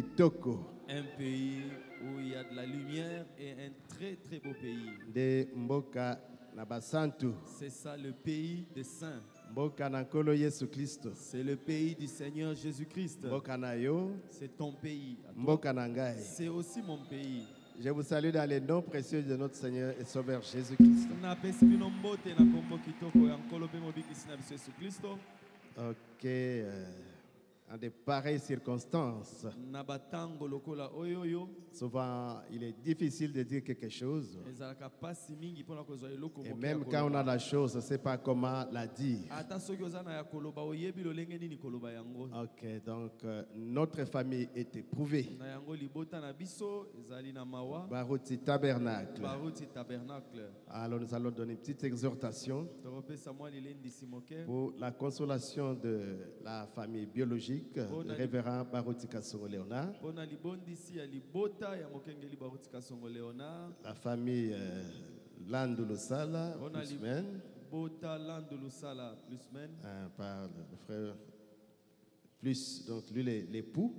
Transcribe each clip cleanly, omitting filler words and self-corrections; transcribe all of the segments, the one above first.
kitoko. Un pays où il y a de la lumière et un très très beau pays. De mboka na basantu. C'est ça le pays des saints. Mboka na nkolo Yesu Kristo. C'est le pays du Seigneur Jésus-Christ. Mboka na yo. C'est ton pays. Mboka na ngai. C'est aussi mon pays. Je vous salue dans les noms précieux de notre Seigneur et Sauveur Jésus-Christ. Ok. En de pareilles circonstances, souvent il est difficile de dire quelque chose. Et même quand on a la chose, on ne sait pas comment la dire. Ok, donc notre famille est éprouvée. Baruti Tabernacle. Alors nous allons donner une petite exhortation pour la consolation de la famille biologique. Le révérend Baruti Kasongo Léonard, la famille Landulusala, par le frère plus, donc lui l'époux,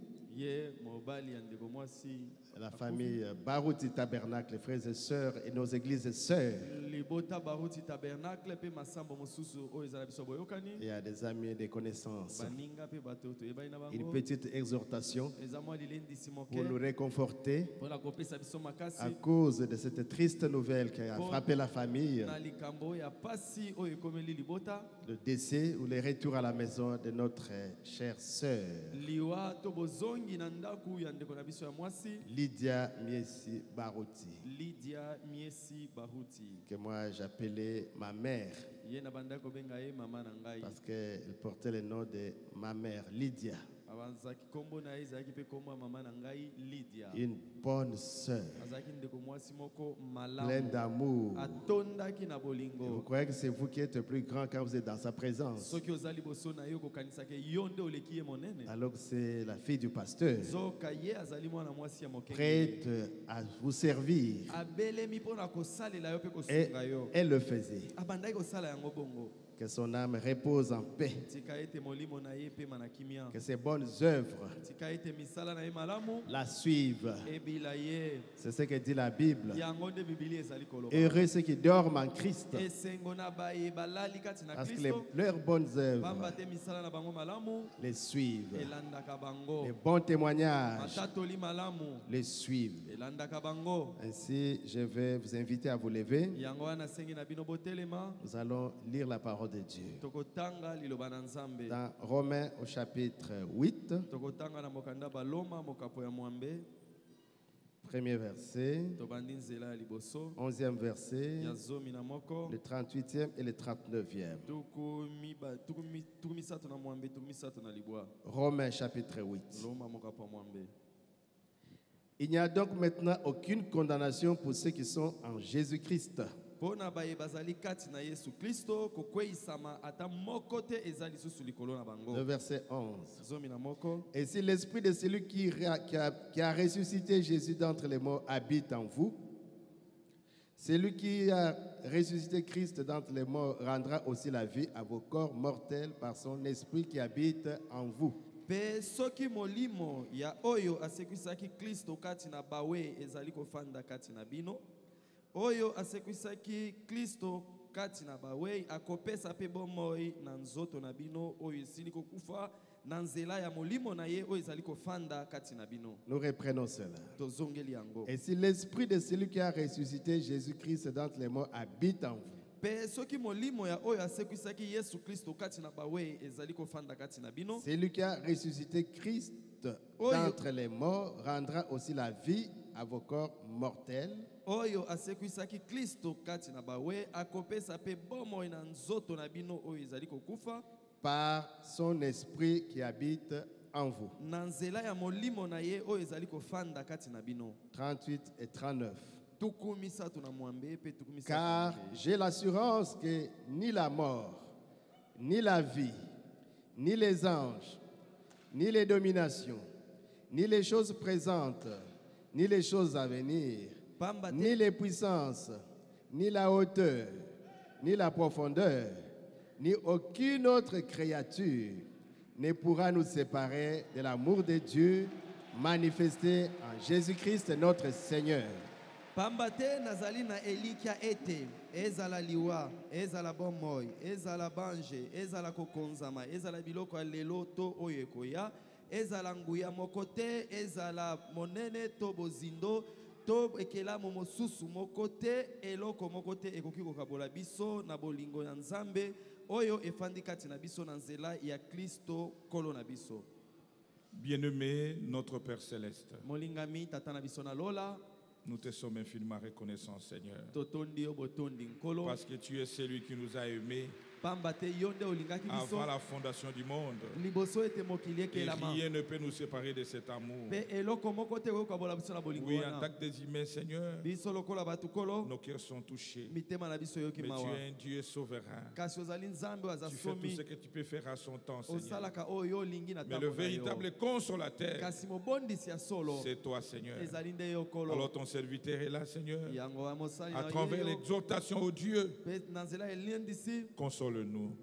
la famille Baruti Tabernacle, les frères et sœurs et nos églises et sœurs. Il y a des amis et des connaissances. Une petite exhortation pour nous réconforter à cause de cette triste nouvelle qui a frappé la famille. Le décès ou le retour à la maison de notre chère sœur Lydia Miesi Baruti, que moi j'appelais ma mère, parce qu'elle portait le nom de ma mère Lydia. Une bonne sœur, pleine d'amour. Vous croyez que c'est vous qui êtes le plus grand quand vous êtes dans sa présence, alors que c'est la fille du pasteur, prête à vous servir. Et elle le faisait. Que son âme repose en paix. Que ses bonnes œuvres la suivent. C'est ce que dit la Bible. Heureux ceux qui dorment en Christ, parce que leurs bonnes œuvres les suivent. Les bons témoignages les suivent. Ainsi, je vais vous inviter à vous lever. Nous allons lire la parole de Dieu. Dans Romains au chapitre 8, premier verset, 11e verset, le 38e et le 39e. Romains chapitre 8. Il n'y a donc maintenant aucune condamnation pour ceux qui sont en Jésus-Christ. Le verset 11. Et si l'esprit de celui qui a ressuscité Jésus d'entre les morts habite en vous, celui qui a ressuscité Christ d'entre les morts rendra aussi la vie à vos corps mortels par son esprit qui habite en vous. Pe soki molimo ya oyo asekwisaki Kristo kati na bawe ezali kofanda kati na bino. Oyo asekwisaki Kristo kati na bawe akopesa pe bomoi na nzoto na bino oyo esili kokufa na nzela ya molimo na ye oyo ezali kofanda kati na bino. Nous reprenons cela. Tozongeli yango. Et si l'esprit de celui qui a ressuscité Jésus-Christ d'entre les morts habite en vous, celui qui a ressuscité Christ d'entre les morts rendra aussi la vie à vos corps mortels. Oyo asekwisaki Kristo kati na bawe akopesa pe bomoi na nzoto na bino oyo ezali kokufa par son esprit qui habite en vous. Na nzela ya molimo na ye oyo ezali kofanda kati na bino. 38 et 39. Car j'ai l'assurance que ni la mort, ni la vie, ni les anges, ni les dominations, ni les choses présentes, ni les choses à venir, ni les puissances, ni la hauteur, ni la profondeur, ni aucune autre créature ne pourra nous séparer de l'amour de Dieu manifestée en Jésus-Christ notre Seigneur. Pamba te nazali na elikia ete ezala liwa, ezala bomoi, ezala bange, ezala kokonzama, ezala biloko ya lelo to oyo ekoya, ezala nguya moko te, ezala monene to bozindo to ekelamu mosusu moko te, eloko moko te ekoki kokabola biso na bolingo ya Nzambe oyo efandi kati na biso na nzela ya Kristo kolo na biso. Bien-aimé, notre Père Céleste, Molingami tata na biso na lola, nous te sommes infiniment reconnaissants, Seigneur, totondi yo botondi nkolo, parce que tu es celui qui nous a aimés pamba te yonde olingaki biso avant la fondation du monde. liboso ete mokili Et ekelama. rien ne peut nous séparer de cet amour. Pe eloko moko te kokabola biso na bolingo Oui, en wana. tant que des humains, Seigneur, Biso lokola batu kolo, nos cœurs sont touchés. mitema na biso yoki Mais tu mawa. es un Dieu souverain. Kasi ozali Nzambe Tu fais tout azasomi, ce que tu peux faire à son temps, Seigneur. osalaka oyo olingi na Mais le ntango na yo. véritable consolateur, Kasi mobondisi ya solo c'est toi, Seigneur. ezali nde yo kolo. Alors ton serviteur est là, Seigneur. Yango ya mosali À na travers ye yo, l'exhortation au Dieu, pe na nzela eliendisi console-nous.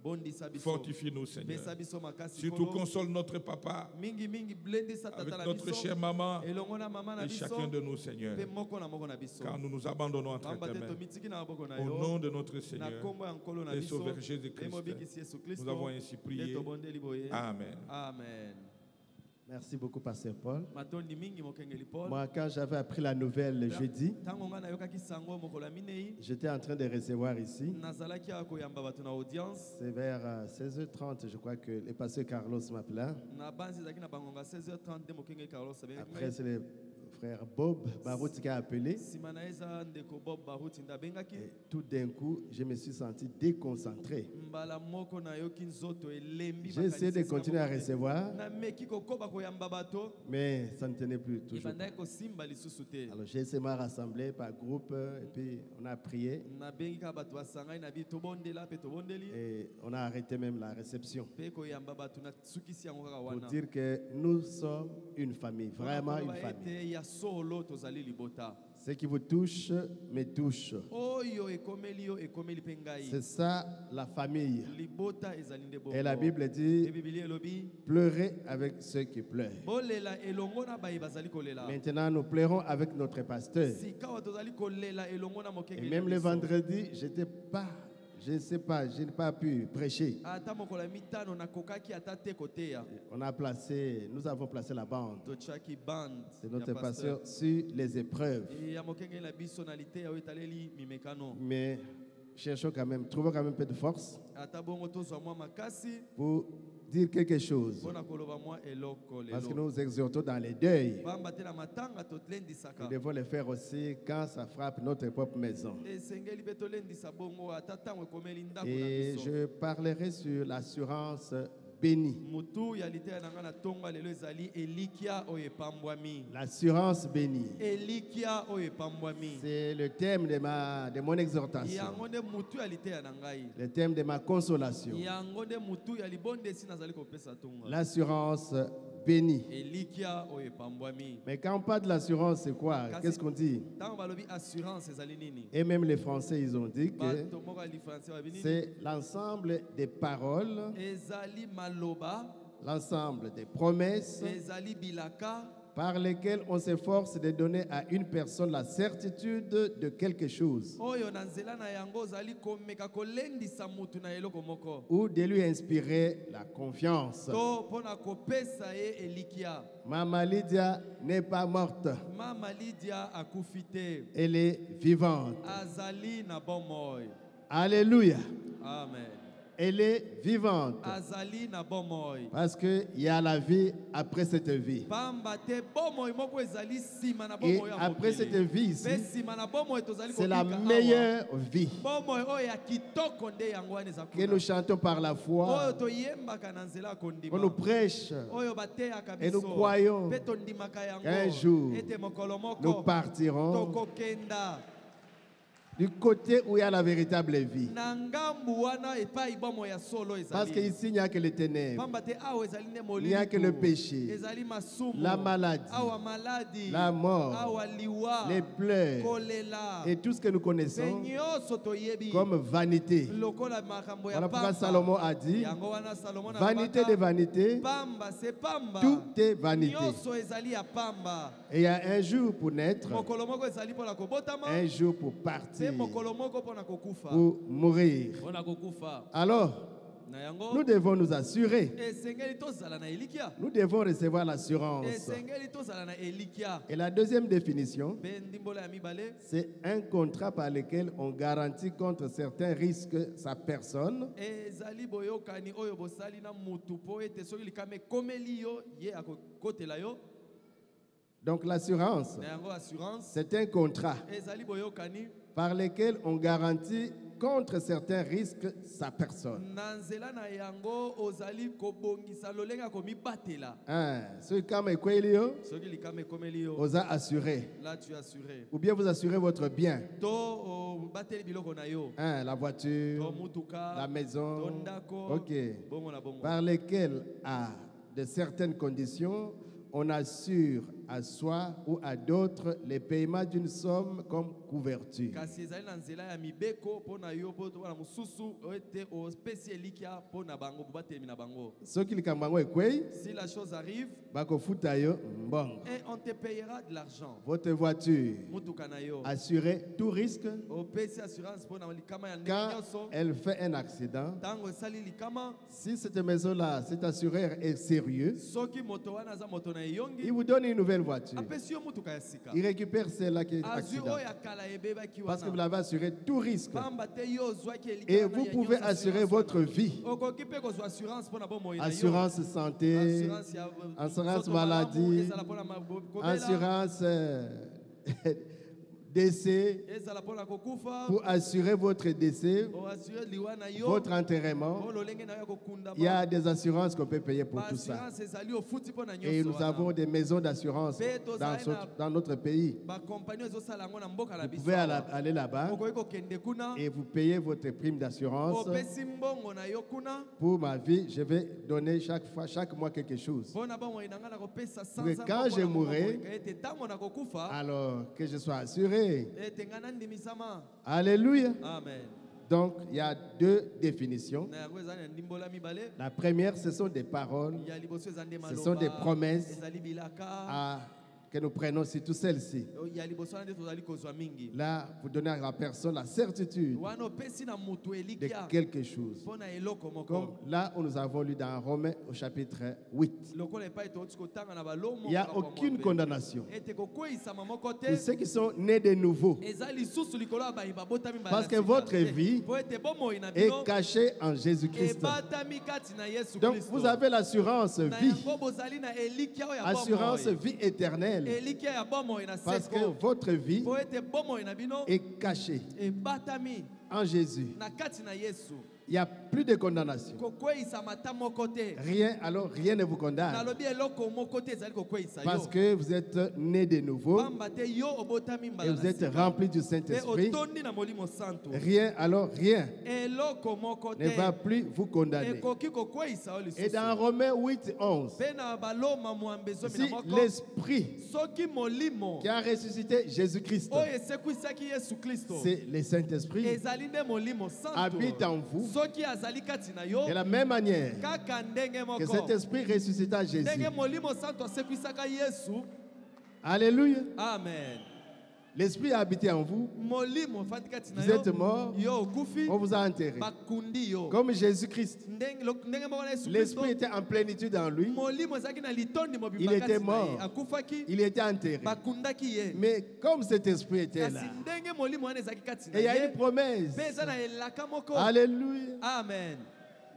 bondisa biso. Fortifie-nous, Seigneur. Pesa biso makasi Surtout kolo. console notre papa Mingi mingi blendisa avec tata na notre biso. chère maman Elongo na mama na et biso. chacun de nous, Seigneur. Pe moko na biso. Car nous nous abandonnons entre Pamba tes te mains. tomitiki na maboko na Au yo. nom de notre Na Seigneur kombo ya nkolo na et biso. Sauveur Jésus-Christ, Emobikisi Yesu Kristo. nous avons ainsi prié. Nde tobondeli boye. Amen. Amen. Merci beaucoup, Pasteur Paul. Matondi mingi mokengeli Paul. Moi, quand j'avais appris la nouvelle le jeudi, Tango nga nayokaki sango mokolo ya minei, j'étais en train de recevoir ici. nazalaki awa koyamba bato na audience. C'est vers 16h30, je crois que le pasteur Carlos m'appela. Na banzi ezalaki na bangonga 16h30 nde mokengeli Carlos abengaki Après, ngai. c'est le frère Bob Barot qui a appelé. Nsima na ye eza ndeko Bob Baruti nde abengaki. Et tout d'un coup, je me suis senti déconcentré. Mbala moko nayoki nzoto elembi J'ai essayé de makanisi continuer à esika recevoir, nameki kokoba koyamba bato mais ça ne tenait plus toujours. ebandaki kosimba lisusu te. Alors j'ai essayé de me rassembler par groupe et puis on a prié nabengi kaka bato basangai na bi tobondela mpe tobondeli et on a arrêté même la réception mpe koyamba bato nasukisi yango kaka pour wana. dire que nous sommes une famille, vraiment une Koloba famille. ete ya solo tozali libota. Ce qui vous touche me touche. Oyo ekomeli yo ekomeli mpe ngai. C'est ça la famille. Libota ezali nde bongo. Et la Bible E dit, Biblia elobi pleurez avec ceux qui pleurent. bolela elongo na bayi bazali kolela. Maintenant, nous pleurons avec notre pasteur. Sikawa tozali kolela elongo na Et mokengeli. même na le biso. vendredi, je ne sais pas, je n'ai pas pu prêcher. Ata mokolo ya mitano nakokaki ata te koteya. Nous avons placé la bande Totiaki band de ya notre pasteur. pasteur sur les épreuves. E ya mokengeli na biso na liteya oyo etaleli mimekano. Mais cherchons quand même, trouvons quand même un peu de force Ata bongo tozwa mwa makasi pour dire quelque chose. mpona koloba mwa eloko Parce que lelo. nous exhortons dans les deuils. Pamba te na matanga Nous tolendisaka. devons le faire aussi quand ça frappe notre propre maison. Esengeli mpe tolendisa bongo ata ntango ekomeli ndako na Et biso. je parlerai sur l'assurance bénie. Mutu ya liteya na nga na tonga lelo ezali elikia oyo epambwami. L'assurance bénie. Elikia oyo epambwami. C'est le thème de mon exhortation, Yango nde mutu ya liteya na ngai. le thème de ma consolation. Yango nde mutu ya libondesi nazali kopesa tonga. L'assurance bénie. Elikia oyo epambwami. Mais quand on parle de l'assurance, c'est quoi? Qu'est-ce qu'on dit? Ntango balobi assurance ezali nini? Et même les Français, ils ont dit que Bato moko ya lifrançais babi nini? c'est l'ensemble des paroles, Ezali maloba, l'ensemble des promesses ezali bilaka, par lesquelles on s'efforce de donner à une personne la certitude de quelque chose oyo na nzela na yango ozali komeka kolendisa mutu na eloko moko. ou de lui inspirer la confiance. To mpona kopesa ye elikia. Maman Lydia n'est pas morte, Mama Lydia akufi te, elle est vivante. azali na bomoi. Alléluia. Amen. Elle est vivante Azali na bomoi. parce qu'il y a la vie après cette vie. Pamba te bomoi moko ezali sima na Et bomoi ya après cette mokili. vie ici, Pe sima na bomoi tozali c'est la kobika awa. meilleure vie Bomoi oyo ya kitoko nde yango wana eza que nous kuna. chantons par la Oyo foi, toyembaka na nzela ya kondima. qu'on nous prêche. Oyo bateyaka Et nous biso. croyons Pe tondimaka yango. qu'un jour, ete mokolo Nous moko partirons tokokenda du côté où il y a la véritable vie. na ngambu wana epai bomo ya solo Parce ezali qu'ici, il n'y a que les ténèbres, pamba te awa ezali nde il n'y a que le molili péché, ezali masumu la maladie, awa maladi la mort, awa liwa les pleurs kolela et tout ce que nous pe connaissons nyonso toyebi comme vanité. lokola makambo ya Voilà pourquoi pamba Salomon a dit, yango wana Salomo na vanité lobaka, de vanité, pamba c'est pamba tout est vanité. nyonso ezali ya pamba Et il y a un jour pour naître, mokolo moko ezali mpona kobotama un jour pour pe partir, mokolo moko mpona kokufa pour mourir. mpona kokufa Alors, na yango nous devons nous assurer, esengeli tozala na elikia nous devons recevoir l'assurance. esengeli tozala na elikia Et la deuxième définition, mpe ndimbola ya mibale c'est un contrat par lequel on garantit contre certains risques sa personne, ezali boyokani oyo bosali na mutu mpo ete soki likama ekomeli yo ye akokotela yo donc l'assurance, na yango assurance c'est un contrat ezali boyokani par lequel on garantit contre certains risques sa personne. na nzela na yango ozali kobongisa lolenge ya komibatela Ce comme Equelio, soki likama ekomeli yo vous a assuré. là tu es assuré Ou bien vous assurez votre bien. to obateli biloko na yo La to voiture, mutuka la to maison. ndako Ok. bongo na bongo Par lesquels, à de certaines conditions, on assure à soi ou à d'autres le paiement d'une somme comme couverture. kasi ezali na nzela ya mibeko mpo na yo mpo wana mosusu ete opesi elikia mpo na bango bobatelemi na bango Ce qui est kwei, si la chose arrive bako futa yo mbongo. et on te payera de l'argent Votre voiture, mutuka na yo assurez tout risque. opesi assurance mpo na likama ya ndenge Quand nyonso elle fait un accident, ntango esali likama si cette maison-là, cet assureur est sérieux, soki moto wana aza moto na il eyongi vous donne une nouvelle voiture. apesi yo mutuka ya sika Il récupère celle-là qui est azwi accident. oyo ya kala ebebaki Parce que vous wana l'avez assuré tout risque. pamba te yo ozwaki Et elikama vous pouvez assurer votre vie. okoki mpe kozwa assurance mpo na bomoi na yo Assurance santé, assurance ya assurance nzoto malamu, maladie, ezala mpona kobela, assurance décès, ezala mpona kokufa pour assurer votre décès, oassure liwa na yo votre enterrement. mpo lolenge na yo kokundama Il y a des assurances qu'on peut payer pour tout ça. baassurance ezali ofuti mpo na Et nyonso nous avons des maisons d'assurance dans notre pays. bakompani ezosala yango na mboka na Vous biso pouvez awa. aller là-bas okoki kokende kuna et vous payez votre prime d'assurance. opesi mbongo na yo kuna Pour ma vie, je vais donner chaque mois quelque chose. mpo na bomoi na ngai na kopesa Que quand je mourrai, ete ntango na kokufa alors que je sois assuré. ete ngai nandimisama Alléluia. amen Donc, il y a deux définitions. na yango ezali na ndimbola mibale La première, ce sont des paroles ya liboso eza nde Ce sont des maloba promesses. ezali bilaka que nous prenons surtout celle-ci. ya liboso wana nde tozali kozwa mingi Là, vous donnez à la personne la certitude wana opesi na mutu de elikia quelque chose. mpo na eloko Comme moko là où nous avons lu dans Romains au chapitre 8. lokola epai touti kotanga na balomo Il n'y a aucune condamnation. ete kokweyisama moko Pour te ceux qui sont nés de nouveau, eza lisusu likolo ya bayi babotami mbala parce que sika votre te. vie po ete bomoi na est bino cachée en Jésus-Christ. ebatami kati na yesu Donc, kristo vous avez l'assurance na vie, yango bozali na elikia oyo ya assurance bomoi vie éternelle, elikia ya bomoi na parce que seko votre vie po ete bomoi na bino est cachée ebatami en Jésus. na kati na yesu Il n'y a plus de condamnation. kokweyisama ata moko te Alors rien ne vous condamne. nalobi eloko moko te ezali kokweyisa Parce yo que vous êtes né de nouveau pamba te yo obotami et mbala vous na êtes sika. rempli du Pe Saint-Esprit. otondi na molimo santo Rien, eloko moko ne va te plus vous condamner. ekoki kokweyisa yo Et dans lisusu Romains 8, 11, mpe na baloma mwambe zomi na si moko l'Esprit soki molimo qui a ressuscité Jésus-Christ, oyo esekwisaki yesu kristo c'est le Saint-Esprit, ezali nde molimo santo habite en vous, soki azali kati na yo de la même manière kaka ndenge que cet moko Esprit ressuscita Jésus. ndenge molimo santo asekwisaka yesu Alléluia. amen L'Esprit a habité en vous. molimo ofandi kati na Vous êtes yo mort. yo okufi On vous a enterré. bakundi yo Comme Jésus-Christ. ndenge moko na yesu kristo L'Esprit était en plénitude en lui. molimo ezalaki na litondi Il mobimba était kati na mort. ye akufaki Il était enterré. bakundaki ye Mais comme cet Esprit était là, kasi ndenge molimo wana ezalaki kati na et il y a ye une promesse. mpe eza na elaka moko Alléluia. amen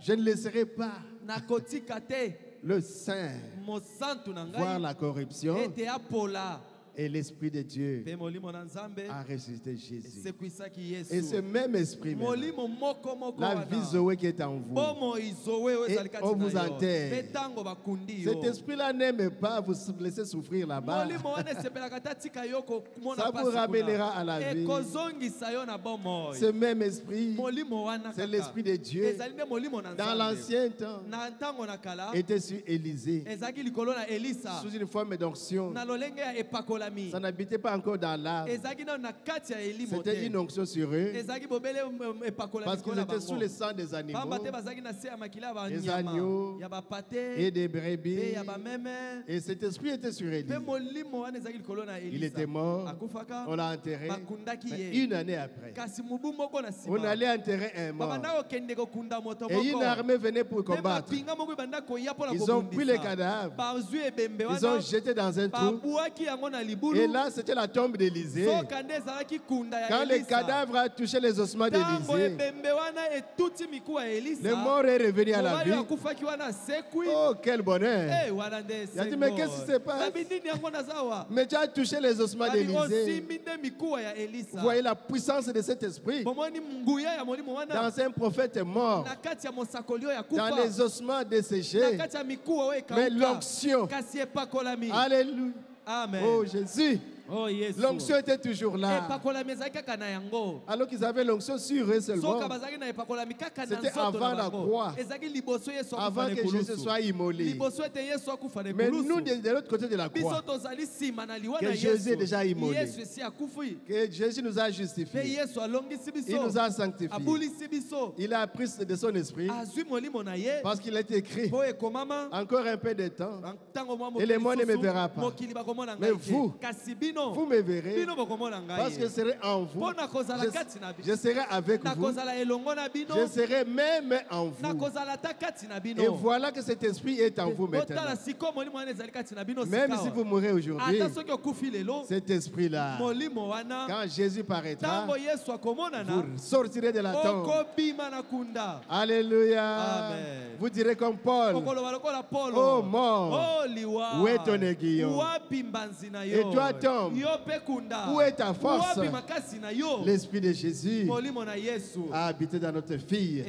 Je ne laisserai pas nakotika te le Saint mosantu na voir ngai la corruption ete apola Et l'Esprit de Dieu Pe molimo na Nzambe a ressuscité Jésus. esekwisaki Yesu. Et ce même esprit, maintenant, Molimo moko moko la wana. vie Zoé qui est en vous, Bomo izowe oyo Et ezali kati on na vous yo. enterre. Pe tango bakundi yo. cet esprit-là n'aime pas vous laisser souffrir là-bas. Molimo wana esepelaka ta tika yo komona Ça vous pasi kuna. ramènera à la vie. Ekozongisa yo na bomoi. Ce même esprit, Molimo wana c'est kaka. l'esprit de Dieu. Ezali nde molimo na Dans Nzambe. l'ancien temps, Na ntango na kala était sur Élisée, ezalaki likolo na Elisa sous une forme d'onction. na lolenge ya epakolami. Ça n'habitait pas encore dans l'âme. Ezalaki nano na kati ya elimo C'était te. une onction sur eux, Ezalaki bobele epakolami parce qu'ils likolo na étaient sous bango. le sang des animaux Pamba te bazalaki na se ya makila ya Des banyama agneaux ya bapate et des pe brebis. ya bameme. Et cet esprit était sur Élie. Pe molimo wana ezalaki likolo na Il Elisa. était mort, Akufaka on l'a enterré. bakundaki Mais ye. une année après, Kasi mubu moko na on sima. allait enterrer un mort. Babanda kokende kokunda moto Et une moko. armée venait pour Pe combattre. bapinga moko ebanda koya mpona Ils ont pris les kobundisa. cadavres, Bazwi ebembe ils ont wana jeté dans un trou. babwaki yango na libulu. Et là, c'était la tombe d'Élisée. Soka nde ezalaki kunda ya Quand le Elisa. cadavre a touché les ossements Ntango d'Élisée, ebembe wana etuti mikuwa ya Elisa. le mort est revenu à la mobali vie. akufaki wana asekwi. Oh, quel bonheur! Eh, wana nde Il a dit, esengo. mais qu'est-ce qui se passe? Nabi nini yango nazawa? Mais tu as touché les ossements Nabi d'Élisée. osimbi nde mikuwa ya Elisa. Vous voyez la puissance de cet esprit Bomoni nguya ya molimo wana. dans un prophète mort, Na kati ya mosakoli oyo ya dans kufa. les ossements Na desséchés. kati ya mikuwa oyo Mais ekauka. l'onction, Kasi epakolami. alléluia. Amen. Oh Jésus, Oh Yesu. l'onction était toujours là. Epakolami ezalaki kaka na yango. Alors qu'ils avaient l'onction sur eux seulement. Soka bazalaki na epakolami kaka na C'était nzoto na avant la bango. croix. Ezalaki liboso Yesu akufa Avant na que Jésus ekulusu. soit immolé. Liboso ete Yesu akufa na Mais nous, ekulusu. de l'autre côté de la Biso croix, tozali nsima na liwa Que na Jésus est Yesu. déjà immolé. Yesu esi akufi. que Jésus nous a Pe justifiés. Yesu alongisi Il biso. nous a sanctifiés. Abulisi biso. Il a pris de son esprit Azwi molimo na ye. parce qu'il est écrit Po ekomama. encore un peu de temps. Ntango mwa Et le mokili monde ne me susu, verra pas. mokili bakomona Mais ngai te. vous, Kasi bino. Vous me verrez Bino bokomona ngai. parce que je serai en vous. Mpo nakozala kati na Je bino. serai avec vous. Nakozala elongo na bino. Je serai même en vous. Nakozala ta kati na bino. Et voilà que cet esprit est en vous maintenant. Otala sikoyo molimo wana ezali kati na bino Même sikawa. si vous mourrez aujourd'hui, Ata soki okufi lelo. cet esprit-là, Molimo wana. quand Jésus paraîtra, Ntango Yesu akomonana. vous sortirez de la tombe. Okobima na kunda. Alléluia. Amen. Vous direz comme Paul, Okoloba lokola Paulo. oh mort, Oh liwa. où est ton aiguillon? Wapi mbanzi na Et yo? toi, tombe, Yo pe kunda. où est ta force? Wapi makasi na yo? L'esprit de Jésus Molimo na Yesu. a habité dans notre fille.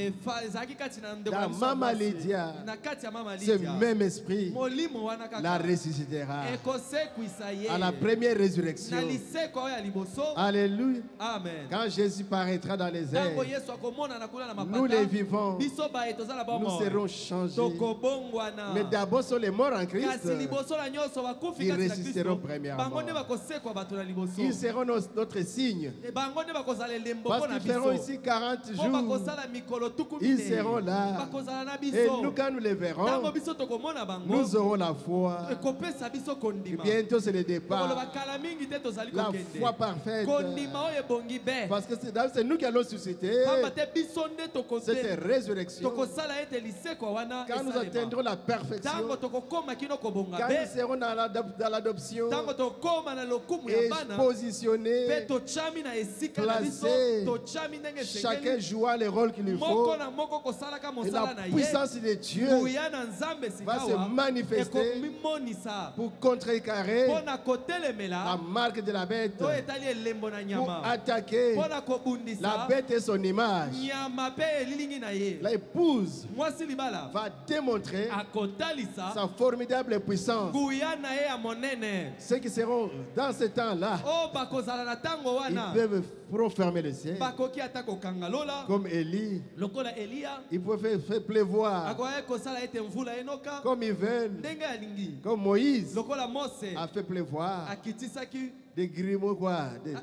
Ezalaki kati na ndeko Dans na biso Mama mwasi. Lydia, Na kati ya mama ce Lydia. même esprit Molimo wana kaka. la ressuscitera Ekosekwisa ye. à la première résurrection. Na liseko oyo ya liboso. Alléluia. Amen. Quand Jésus paraîtra dans les airs, Ntango Yesu akomonana kuna na mapata. nous les vivants, Biso baye tozala nous bomoi. serons changés. Tokobongwana. Mais d'abord sont les morts en Christ. Kasi liboso na nyonso bakufi Ils kati na résisteront Kristo. premièrement. Bango nde bakosekwa bato na liboso. Ils seront notre signe. E bango nde bakozala elembo Parce mpo na qu'ils feront biso. ici 40 Po jours. bakosala mikolo tuku Ils minei. seront là. Bakozala na Et biso. nous, quand nous les Ntango verrons, biso tokomona bango. nous aurons la foi. Ekopesa biso Et kondima. bientôt, c'est le Tokoloba départ. kala mingi te tozali La kokende. foi parfaite. Kondima oyo ebongi be. Parce que c'est nous qui allons susciter Pamba te biso nde cette tokozela. résurrection. Tokosala ete lisekwa wana Quand nous esalema. atteindrons la perfection, Ntango tokokoma kino kobonga quand be. nous serons dans l'adoption Ntango tokoma na lokumu ya et bana. positionnés, Pe tochami na esika na biso. placés, Tochami ndenge chacun esengeli. jouant le rôle qu'il lui faut, Moko na moko kosalaka et mosala la na ye. puissance de Dieu Nguya na Nzambe va se sikawa. manifester Ekomimonisa. pour contrecarrer Mpona kotelemela. la marque de la bête, Oyo etali elembo na pour nyama. attaquer Mpona kobundisa. la bête et son image. Nyama pe elilingi na ye. L'épouse Mwasi libala. va démontrer Akotalisa. sa formidable puissance. Nguya na ye ya monene. Ceux qui seront dans ce temps-là, O bakozala na tango ils wana. peuvent fermer le ciel. Bakoki ata kokanga lola. Comme Élie, Lokola Elia. ils peuvent faire pleuvoir Akoya kosala ete mvula enoka. comme ils veulent. Ndenge alingi. Comme Moïse Lokola Mose. a fait pleuvoir Akitisaki. des grumeaux,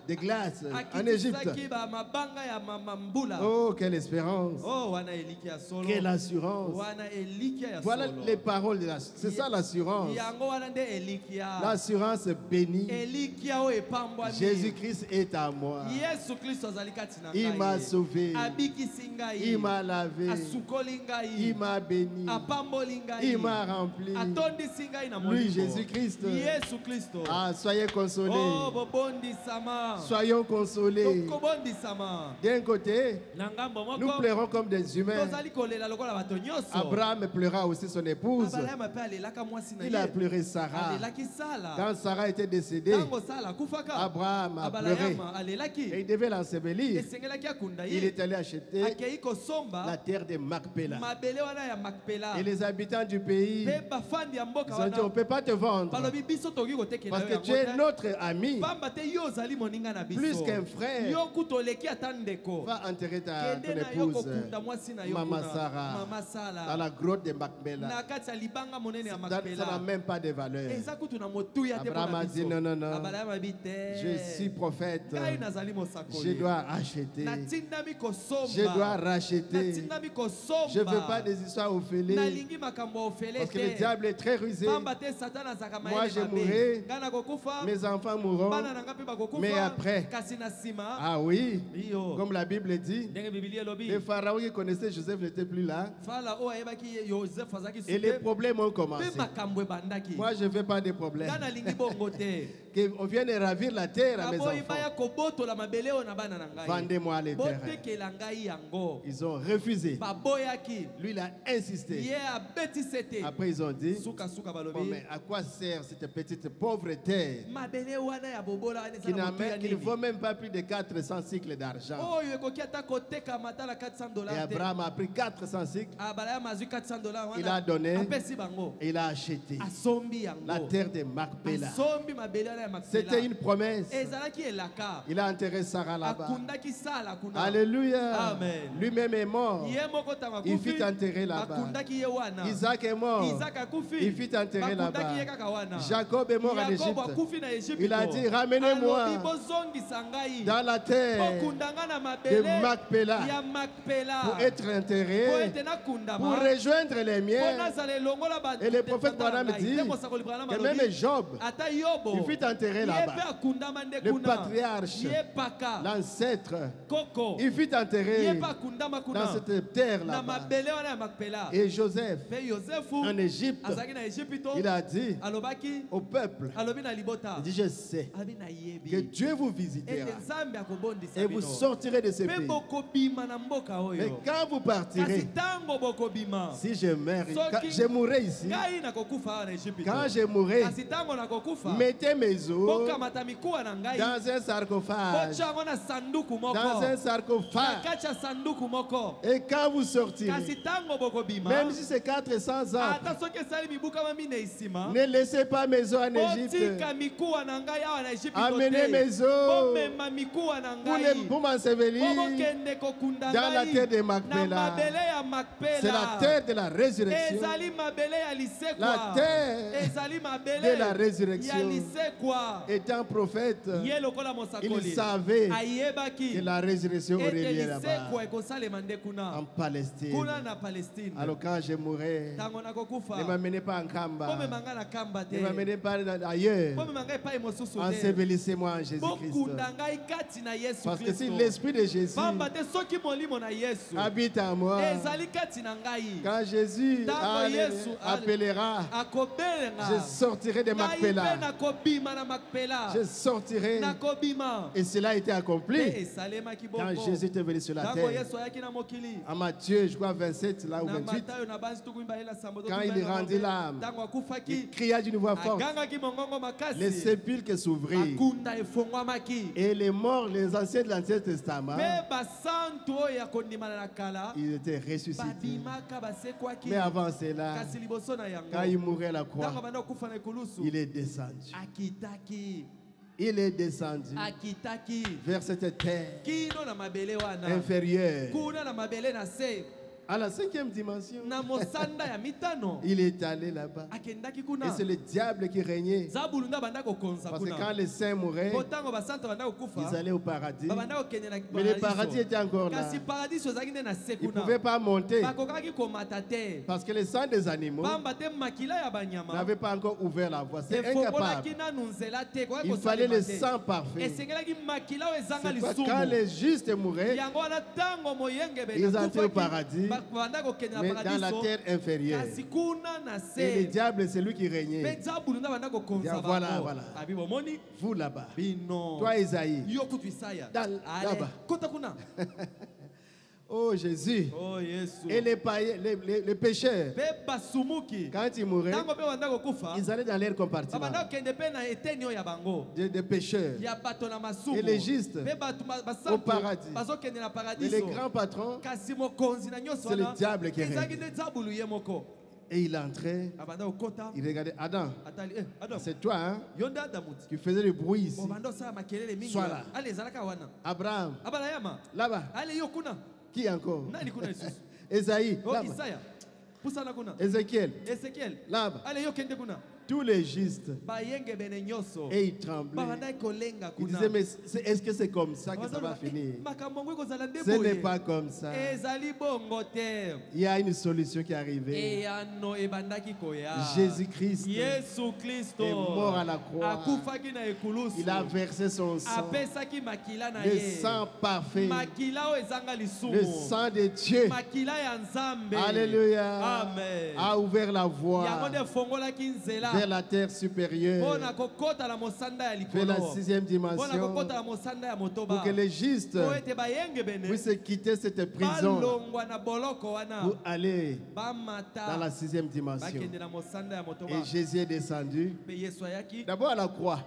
des glaces en Égypte. Akitisaki ba mabanga ya mbula. Oh, quelle espérance, Oh wana eliki ya solo. quelle assurance. Wana eliki ya Voilà solo. les paroles c'est ça l'assurance. Yango wana nde eliki ya. L'assurance bénie. Eliki ya o epambwami. Jésus-Christ est à moi. Yesu Kristo azali kati na Il m'a ngai. sauvé. Abikisi ngai. Il m'a lavé. Asukoli ngai. Il m'a béni. Apamboli ngai. Il m'a rempli. Atondisi ngai na Lui, molimo. Jésus-Christ. Yesu Kristo. Ah, soyez consolés. Oh, bobondisama. Soyons consolés. Tokobondisama. D'un côté, Na ngambo moko, nous pleurons comme des humains. tozali kolela lokola bato nyonso. Abraham pleura aussi son épouse. Abraham pe alelaka mwasi na Il a ye. pleuré Sarah. Alelaki Sala. Quand Sarah était décédée, Tango Sala akufaka. Abraham a pleuré. Abraham alelaki. Et il devait l'ensevelir. Esengelaki akunda Il ye. est allé acheter Akei kosomba la terre de Macpéla. mabele wana ya Makpela. Et les habitants du pays, Pe bafandi ya mboka ils ont dit, on ne wana. peut pas te vendre. Balobi biso toki kotekela Parce yo que yango tu es te. notre ami. Pamba te yo ozali moninga na biso. Plus qu'un frère. Yo kutoleki ata ndeko. Va enterrer ton Kende na yo épouse, kokunda mwasi na yo Maman kuna. Sarah, Mama dans Sala. la grotte de Macpéla. Na kati ya libanga monene ya Ça n'a Makpela. même pas de valeur. Eza kutu na motuya te Abraham mpona a dit biso. non, non, non. Abraham abi te. Je suis prophète. Ngai nazali Je mosakoli. dois acheter. Natindami kosomba. Je dois racheter. Natindami kosomba. Je ne veux pas des histoires orphelines. Nalingi makambo ofele Parce que le te. diable est très rusé. Pamba te Satan azaka Moi, mayele je mabe. mourrai. Ngai nakokufa. Mes enfants mourront. Bana na ngai mpe bakokufa. Mais après, Kasi na nsima. ah oui, Iyo. comme la Bible dit, Ndenge Biblia elobi. les pharaons qui connaissaient Joseph n'étaient plus là. Farao ayebaki Joseph azaki Et les suke. problèmes ont Pe commencé. makambo ebandaki. Moi, je ne veux pas de problèmes. Ngai nalingi bongo te. Qu'on vienne ravir la terre à mes Naboyi enfants. baya kobotola mabele oyo na bana na ngai. Vendez-moi les terrains. Botekela ngai yango. Ils ont refusé. Baboyaki. Lui, il a insisté. Ye abetisi te. Après, ils ont dit, Suka bon, balobi. mais à quoi sert cette petite pauvre terre Mabele wana ya bobola wana qui, eza na motu ya qui ne nini? vaut même pas plus de 400 cycles d'argent? Oyo ekoki ata kotekama ata na Et $400 te. Abraham a pris 400 cycles, Abraham azwi $400 wana. il a donné apesi bango. et il a acheté Asombi yango. la terre de Macpéla. Asombi mabele wana ya Makpela. C'était une promesse. Ezalaki elaka. Il a enterré Sarah là-bas. Akundaki Sala kuna. Alléluia. Amen. Lui-même est mort. Ye moko tanga Il kufi. fut enterré là-bas. Akundaki ye wana. Isaac est mort. Isaac akufi. Il fut enterré Bakundaki là-bas. ye kaka wana. Jacob est mort en Yakobo Égypte. akufi na Égypte. Il a dit, ramenez-moi Alobi, bozongisa ngai. dans la terre Bokundanga na de mabele Macpéla ya Makpela. pour être Po enterré, ete nakundama. pour rejoindre les Po miens. nazala elongola ba- Et le prophète tata na Branham ngai. dit Te mosakoli Branham que alobi, même Job, ata Yobo, il fut enterré ye là-bas. pe akundama nde Le kuna. patriarche, Ye paka. l'ancêtre, Koko. il fut Ye enterré pe akundama kuna. dans cette terre Na là-bas. mabele wana ya Makpela. Et Joseph, Pe Yosefu en Égypte, azalaki na Égypte. il a dit Alobaki au peuple, alobi na libota. il dit, je sais Abi na que yebi. Dieu vous visitera Ete Nzambe akobondisa et vous bino. sortirez de ce Pe pays. bokobima na mboka Mais oyo. quand vous Kasi partirez, tango bokobima. si je meurs, Soki- quand je mourrai ici, Ngai nakokufa awa na Égypte. quand je mourrai, Kasi tango nakokufa. mettez mes os Bokamata mikuwa na ngai. dans un sarcophage. Botia yango na sanduku moko. Dans un Na sarcophage. kati ya sanduku moko. Et quand vous sortirez, Kasi tango bokobima. même si c'est 400 ans, Ata soki esali mibuka mamine isima. ne laissez pas mes os en Égypte. Botika mikuwa na ngai awa na Égypte. Amenez mes os Bomema mikuwa na pour, ngai. pour m'ensevelir Bokende kokunda dans la ngai. terre de Na Macpéla. mabele ya Makpela. C'est la terre de la résurrection. Ezali mabele ya lisekwa. La terre Ezali mabele de la résurrection. ya lisekwa. Étant prophète, Ye lokola il mosakoli. savait Ayebaki. que la résurrection aurait Ete lieu là-bas, lisekwa ekosalema nde kuna. en Palestine. Kuna na Palestine. Alors quand je mourrai, Tango nakokufa. ne m'amenez pas en Kamba, Bomemanga na kamba te. ne m'amenez pas ailleurs. Bomemanga epai mosusu te. Ensevelissez-moi en Jésus-Christ. Bokunda ngai kati na Yesu Parce que si Kristo. l'Esprit de Jésus Pamba te soki molimo na Yesu. habite en moi, Ezali kati na ngai. quand Jésus Tango Yesu appellera, Akobelenga. je sortirai de Ngai pe Macpéla. nakobima na Makpela. Je sortirai. Nakobima. Et cela a été Pe accompli esalemaki quand bongo. Jésus est venu sur la Tango terre. Yesu ayaki na mokili. En Matthieu, je crois 27, là ou Na 28, Matayo na banzi tuku mibale na sambo quand il rendit l'âme, Tango il akufaki. cria d'une voix forte. Agangaki mongongo Les makasi. sépulcres s'ouvrirent. Makunda efongwamaki. Et les morts, les anciens de l'Ancien Testament, Pe basantu oyo ya kondimana na kala. ils étaient ressuscités. Babimaka basekwaki. Mais avant cela, Kasi liboso na quand il yango. mourait à la Tango croix, banda okufa na ekulusu. il est descendu. Akitaki. Il est descendu Akitaki. vers cette terre Kino na mabele wana. inférieure, Kuna na mabele na se. à la 5e dimension. Na mosanda ya mitano. Il est allé là-bas. Akendaki Et kuna. c'est le diable qui régnait. Zabulunga banda kokonza Parce que quand kuna. les saints mouraient, Botango basanta banda ils kokufa. allaient au paradis. Babanda kokende na Mais le paradis était encore là. Kasi paradis ozaki nde na se Ils ne kuna. pouvaient pas monter Bakokaki komata te. parce que le sang des animaux Pamba te makila ya banyama. n'avait pas encore ouvert la voie. C'est incapable. Efongolaki nanu nzela te. Koki Il fallait le kosalema te. sang parfait. Esengelaki makila oyo ezanga C'est pas lisumu. quand les justes mouraient, Yango wana tango moyenge ils entraient au paradis. banda kokende na mais dans la paradiso terre inférieure. kasi kuna na Et le se diable, c'est lui qui pe régnait. diabulu nda banda kokonza Tiens, voilà, bango voilà. abi bomoni Vous là-bas. bino Toi, Isaïe. yo kutu Isaya Dans- ale là-bas. kota kuna Oh Jésus. oh Yesu Et les païens, les pécheurs, pe basumuki quand ils mouraient, tango pe banda kokufa ils allaient dans leur compartiment. babanda kokende pe na eteni oyo ya bango Des pécheurs. ya bato na masumu Et les justes pe bato au basantu paradis. bazokende na Et les paradiso grands patrons, kasi mokonzi na nyonso c'est le wana diable qui ezalaki règne. nde diabulu ye moko Et il entrait, abanda kokota il regardait Adam. atali adam C'est toi, hein, yo nde adamu ti qui faisais du bruit ici. bobanda osala makelele mingi Sois wana. là. ale ezalaka wana Abraham, abala yama là-bas. ale yo kuna Qui encore? nani kuna lisusu Esaïe, o là-bas. isaya pusana kuna Ézéchiel, ezekiel là-bas. ale yo kende kuna Tous les justes. bayengebene nyonso Et ils tremblaient. babandaki kolenga Ils kuna disaient, mais est-ce que c'est comme ça que ça va finir? makambo ngo ekozala nde Ce n'est boye pas comme ça. ezali bongo te Il y a une solution qui est arrivée. eyano ebandaki koya Jésus-Christ yesu kristo est mort à la croix. akufaki na ekulusu Il a versé son sang. apesaki makila na Le ye sang parfait. makila oyo ezanga Le lisumu sang de Dieu. makila ya nzambe Alléluia. amen A ouvert la yango voie nde efongolaki nzela vers la terre supérieure, mpona kokota na mosanda ya vers la likolo sixième mpona dimension, kokota na mosanda ya motoba pour que les justes po ete bayengebene puissent quitter cette prison balongwa na boloko wana pour aller bamata dans la sixième dimension. bakende na mosanda ya motoba Et Jésus est descendu. mpe yesu ayaki D'abord à la croix,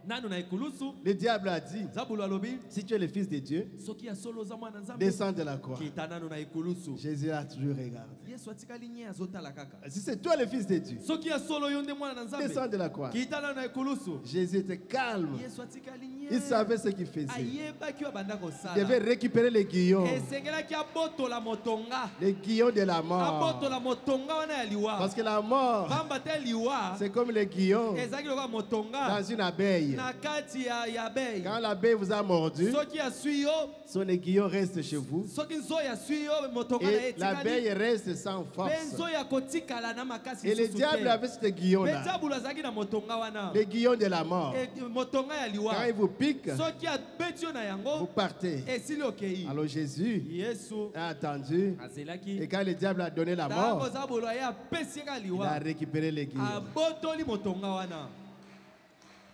nanu na ekulusu le diable a dit, zabulu alobi si tu es le fils de Dieu, soki ya solo oza mwana nzambe descends de la croix. kita nanu na ekulusu Jésus a toujours regardé. yesu atikali nye azotala kaka Si c'est toi le fils de Dieu, soki ya solo yo nde mwana na descends nzambe de la croix. kita nanu na ekulusu Jésus était calme. yesu atikali nye Il savait ce qu'il faisait. ayebaki oyo abanda Il devait kosala récupérer les guillons, esengelaki abotola motonga les guillons de la mort. abotola motonga wana ya liwa Parce que la mort, pamba te liwa c'est comme les guillons ezalaki lokola motonga dans une abeille. na kati ya abeille Quand l'abeille vous a mordu, soki aswi yo son aiguillon reste chez vous soki nzoyi aswi yo motonga na ye et l'abeille etikali reste sans mpe force. nzoyi akotikala na makasi Et le lisusu diable te avait ce mpe guillon-là, diabulu azalaki na motonga wana les guillons de la mort. motonga ya Quand liwa il vous pique, soki abeti yo na vous yango partez. esili okei Alors Jésus yesu a attendu. azelaki Et quand le diable a donné la ntango mort, zabulu aye apesi ye ka il a liwa récupéré les guillons. abotoli motonga wana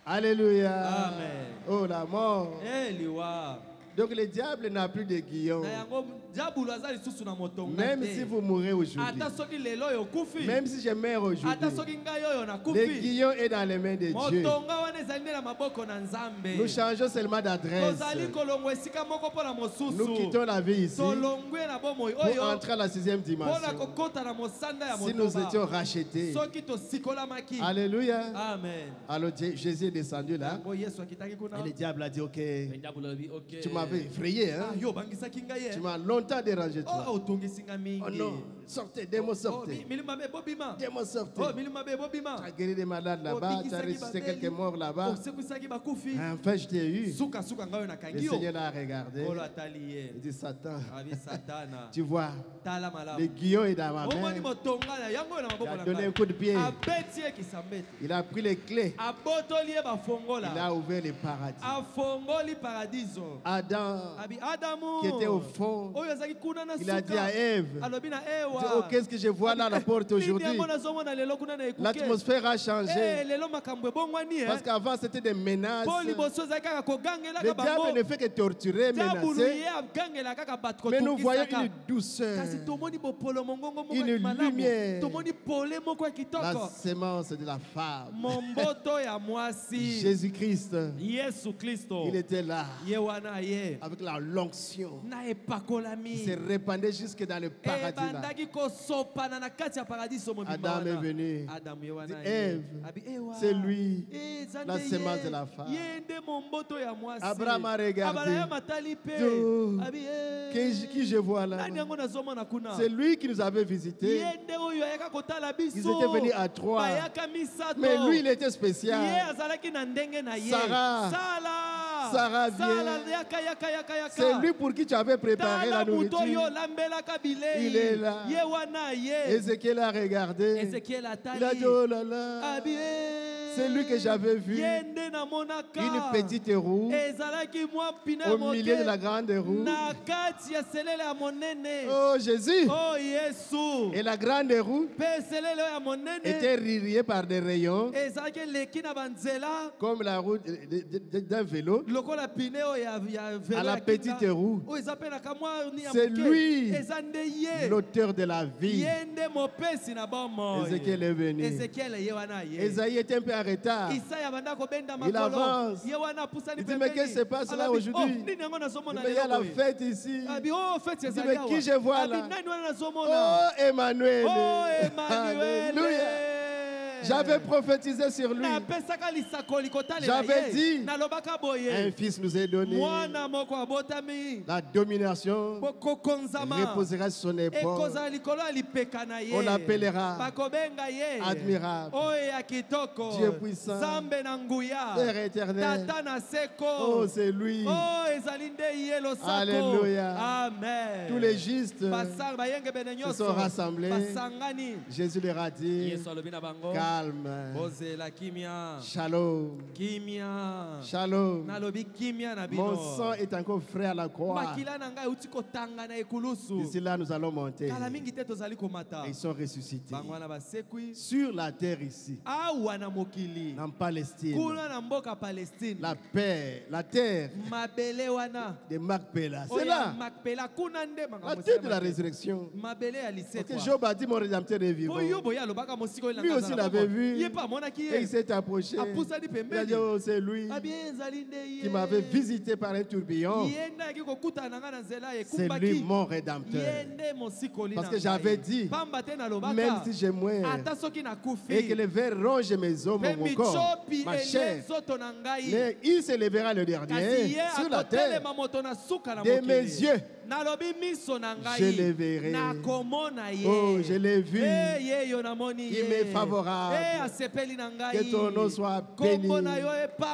Alléluia. Amen. Oh la mort. liwa Donc le diable n'a plus de guillons. na yango diabulu aza lisusu na motonga Même te si vous mourrez aujourd'hui, ata soki lelo oyo okufi même si je meurs ata aujourd'hui, soki ngai oyo le nakufi guillon est dans les mains de Dieu. motonga wana ezali nde na maboko na nzambe Nous changeons seulement d'adresse. tozali kolongwa esika moko mpo na Nous mosusu quittons la vie ici tolongwe na bomoi pour oyo entrer à la sixième mpo na dimension. kokota na mosanda ya Si nous étions motoba rachetés. soki tosikolamaki Alléluia. amen Alors Jésus est descendu là. yango yesu akitaki kuna Et le diable a dit, ok, Mpe diabolo alobi, ok. tu m'avais effrayé, hein? Ah, yo obangisaki ngai Tu ye m'as longtemps dérangé, oh toi. otongisi nga mingi Oh non, sortez, démons, Oh, sortez. milimo mabe bobima Démons, oh sortez. milimo mabe bobima Tu as guéri des malades là-bas, tu as ressuscité quelques morts là-bas. osekwisaki bakufi Enfin, je t'ai eu. sukasuka ngai oyo Le nakangi yo Seigneur l'a regardé. kolo atali ye Il dit, Satan, abi satana tu vois, tala le malamu guillon est dans ma omoni main. motonga na yango oyo na Il maboko a na donné un ngai coup de pied. abeti ye kisambeti Il a pris les clés. abotoli ye Il bafongola a ouvert le paradis. afongoli paradiso Adam, abi adamu qui était au fond, oyo azalaki kuna na il a dit à suka Ève, alobi na il dit, oh, ewa qu'est-ce que je vois là à la porte aujourd'hui? yango nazomona lelo kuna na ekuke L'atmosphère a changé. lelo makambo ebongwani Parce qu'avant, c'était des menaces. mpo liboso ezali kaka Le kogangelaka diable bango ne fait que torturer, diabulu menacer. ye agangela kaka bato Mais nous voyons kotungisaka une douceur, kasi tomoni bopolo mongongo moko une ya malamu lumière. tomoni pole moko ya la kitoko sémence de la femme. momboto ya mwasi Jésus-Christ, yesu kristo il était là ye wana ye avec la l'onction. na Il se epakolami répandait jusque dans le paradis. Là. ebandaki kosopana na kati ya paradiso mobimba Adam est wana venu. adamu ye wana Dit, ye Ève, abi ewa c'est lui, eza la nde sémence ye. de la femme. ye nde momboto ya mwasi Abraham a regardé. abraham atali mpe Oh, abi Qui je vois là? nani yango nazomona kuna C'est lui qui nous avait visités. ye nde oyo ayaka kotala Ils biso étaient venus à trois. bayaka misato Mais lui, il était ye spécial. azalaki na ndenge na ye Sarah. Sarah vient. sala yaka yaka yaka yaka C'est lui pour qui tu avais préparé la tala moto oyo nourriture. olambelaka Il est bilei là. ye wana ye Ézéchiel a regardé. ezekiel Il a atali dit, oh là là, abi C'est lui que j'avais vu, Yende namonaka. une petite roue Ezalaki mwa pine au moke. milieu de la grande roue. Na kati ya selele ya monene. Oh Jésus! Oh Yesu. Et la grande roue Pe selele ya monene. était rirée par des rayons, Ezalaki leki na banzela. comme la roue d'un vélo. Lokola pine o ya velo À la ya petite kinga. roue. O ezape na kamwa ni ya C'est moke. lui, Eza nde ye. l'auteur de la vie. Yende mopesi na bomo. Ézéchiel est venu. Ezekiel ye wana ye. Esaïe était un peu en retard. Isaya banda kobenda Il makolo. avance. Ye wana pusani Il dit, mais qu'est-ce qui se passe là aujourd'hui? Nini yango nazomona Mais il y a la lelo boye? fête ici. Abi oh fête Il dit, ezali mais awa. qui je vois là? Abi nani wana nazomona? Oh Emmanuel. Oh Emmanuel. Alléluia. J'avais prophétisé sur lui. napesaka lisakoli kotalela J'avais ye. dit, Nalobaka boye. un fils nous est donné. Mwana moko abotami. La domination Bokokonzama. reposera sur son épaule. Ekozala likolo ya lipeka na ye. On l'appellera bakobenga ye. admirable, oyo ya kitoko. Dieu puissant, Nzambe na nguya. Père éternel. Tata na seko. Oh, c'est lui. Oh, ezali nde ye losako. Alléluia. Amen. Tous les justes Basang bayenge bene se nyonso. sont rassemblés. Basangani. Jésus leur a dit, Yesu alobi na bango. calme, Bozela kimia. shalom, Kimia. shalom. Nalobi kimia na bino. Mon sang est encore frais à la croix. Makila na ngai uti kotanga na ekulusu. D'ici là, nous allons monter. Kala mingi te tozali komata. Et ils sont ressuscités. Bango wana basekwi. Sur la terre ici, Awa na mokili. en Palestine, Kuna na mboka Palestine. la paix, la terre Mabele wana. de Macpéla. C'est Oya là, Makpela kuna nde makambo la terre de la sema te. résurrection. Mabele ya Parce lisekwa. que Job a dit, mon rédempteur est vivant. Po yo boya alobaka mosiko Lui aussi l'avait vu. Ye pa amonaki Et il ye. s'est approché. Apusani Il a pembeni. dit, oh, c'est lui Abi ezali nde ye. qui m'avait visité par un tourbillon. Ye ndaki kokutana na nga na nzela C'est lui ekumbaki. mon rédempteur. Ye nde mosikoli Parce na que j'avais ngai. dit, Pamba te nalobaka. même si je meurs, Ata soki nakufi. et que le ver ronge mes os, Pe mon corps, michopi ma elie chair, nzoto na ngai. mais il se lèvera le Kasi dernier ye sur la terre. akotelema moto na suka na De mokili. mes yeux, Nalobi miso na ngai. je le verrai. Nakomona ye. Oh, je l'ai vu. Ye yo namoni ye. Il m'est favorable. Asepeli na ngai. Que ton nom soit béni. Kombo na yo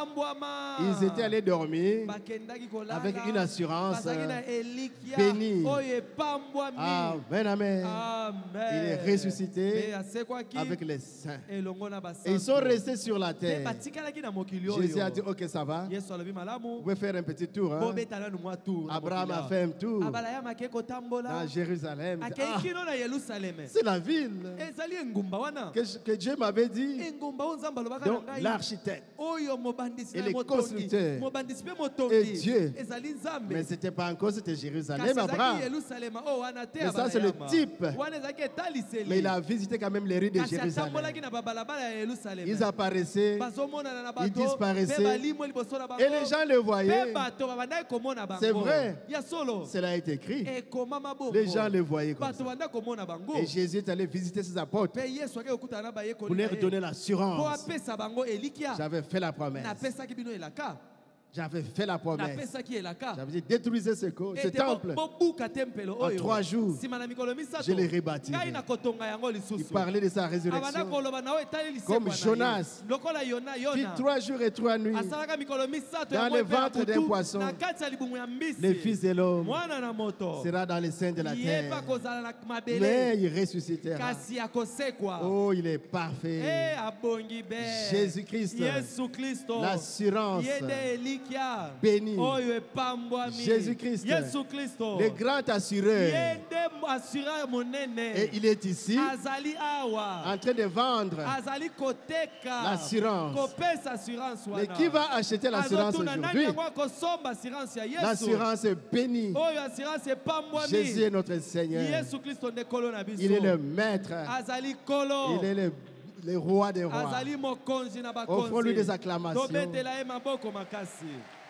epambwama. Ils étaient allés dormir Bakendaki kolala. avec une assurance Bazalaki na elikia. bénie. Oyo epambwami. Amen, amen. Amen. Il est ressuscité Pe asekwaki avec les saints. elongo na Et ils sont basantu. restés sur la Pe terre. batikalaki na mokili Jésus oyo. a dit, ok, ça va. Yesu alobi malamu. Vous pouvez faire un petit tour. Hein? Bobetana nu mwa tour na Abraham mokili a awa. fait un tour Abala yamaki kotambola. dans Jérusalem. Ah, Akei kino na Yerusaleme. c'est la ville Ezali engumba wana. que Dieu m'avait dit. Engumba oyo Nzambe alobaka na Donc, ngai. l'architecte. Oyo mobandisi Et na les motongi. constructeurs. Mobandisi pe Et motongi. Dieu. Ezali Nzambe. Mais ce n'était pas encore, c'était Kasi Jérusalem, ezalaki Abraham. Yerusalema oyo wana te Mais ça, c'est le abalayama. type. Wana ezalaki etaliseli. Mais il a visité quand même les rues de Kasi Jérusalem. atambolaki na babalabala ya Yerusaleme. Ils apparaissaient bazomonana na ils bato disparaissaient. pe balimwe liboso na bango et les gens le pe voyaient. bato babandaki komona bango. C'est vrai. Ya solo Cela a été écrit. ekomama bongo. Les gens le voyaient comme bato ça. bandaki komona bango. Et Jésus est allé visiter ses apôtres pe Yesu akei kokutana na pour bayekoli leur na ye. donner Po l'assurance. apesa bango elikia. J'avais fait la promesse. Napesaki bino elaka. J'avais fait la promesse. Napesaki elaka. J'avais dit détruisez ce Ete temple. bobuka tempelo En oyo. 3 jours, Sima na mikolo misato. je l'ai rebâti. Ngai nakotonga yango Il lisusu. parlait de sa Abanda résurrection. koloba na oyo etali lisekwa Comme na ye. Jonas. Lokola Yona Fit Yona. 3 jours et 3 nuits. Asalaka mikolo misato Dans yango le epe na ventre d'un butu, poisson. na kati ya libumu ya mbisi. Le Fils de l'homme Mwana na moto. sera dans les seins de la Ye terre. pa kozala na Mais mabele. il ressuscitera. Kasi akosekwa. Oh, il est parfait. Abongi be. Jésus-Christ, Yesu Kristo. l'assurance Yende elikia. bénie. Oyo epambwami. Jésus-Christ, Yesu Kristo. le grand assureur. Yende assureur monene. Et il est ici Azali awa. en train de vendre. Azali koteka. L'assurance. Kopesa assurance wana. Mais qui va acheter l'assurance Azotuna nani aujourd'hui? yango akosomba assurance ya Yesu. L'assurance est bénie. Oyo assurance epambwami. Jésus est notre Seigneur. Yesu Kristo nde kolo na biso. Il est le maître. Azali kolo. Il est le roi des rois. Azali mokonzi na bakonzi. Offrons-lui des acclamations. Tobetela ye maboko makasi.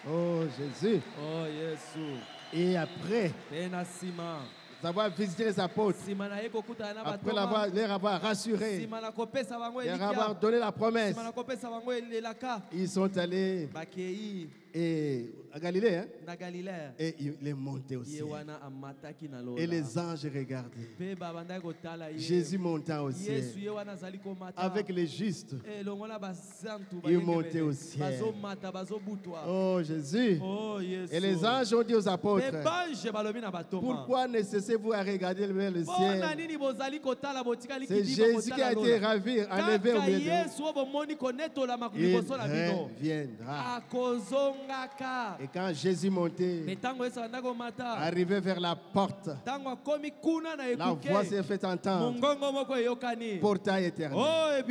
Oh Jésus. Oh Yesu. Et après Pe na nsima. avoir visité les apôtres, Nsima na ye kokutana na après bato. leur avoir rassuré, Nsima na kopesa bango leur avoir elikia. donné la promesse, Nsima na kopesa bango elaka. ils sont allés Bakei Et à Galilée, hein, na Galilée et il est monté au ye ciel. wana amataki na lola Et les anges regardaient. pe babandaki kotala ye Jésus montant au ciel. Yesu ye wana azali komata Avec les justes. elongo na basantu Il montait au ciel. bazomata bazobutwa Oh Jésus. oh Yesu Et les anges ont dit aux apôtres, pe bange balobi na batoma pourquoi ne cessez-vous à regarder vers le mpona ciel? nini bozali kotala botikali C'est kidima Jésus qui a été ravi, enlevé au kaka milieu de nous. yesu oyo bomoni konetolama Il liboso na bino reviendra. akozongaka Et quand Jésus montait, me ntango yesu abanda komata arrivé vers la porte, ntango akomi kuna na la voix ekuke s'est fait entendre. mongongo moko eyokani Portail éternel. oyo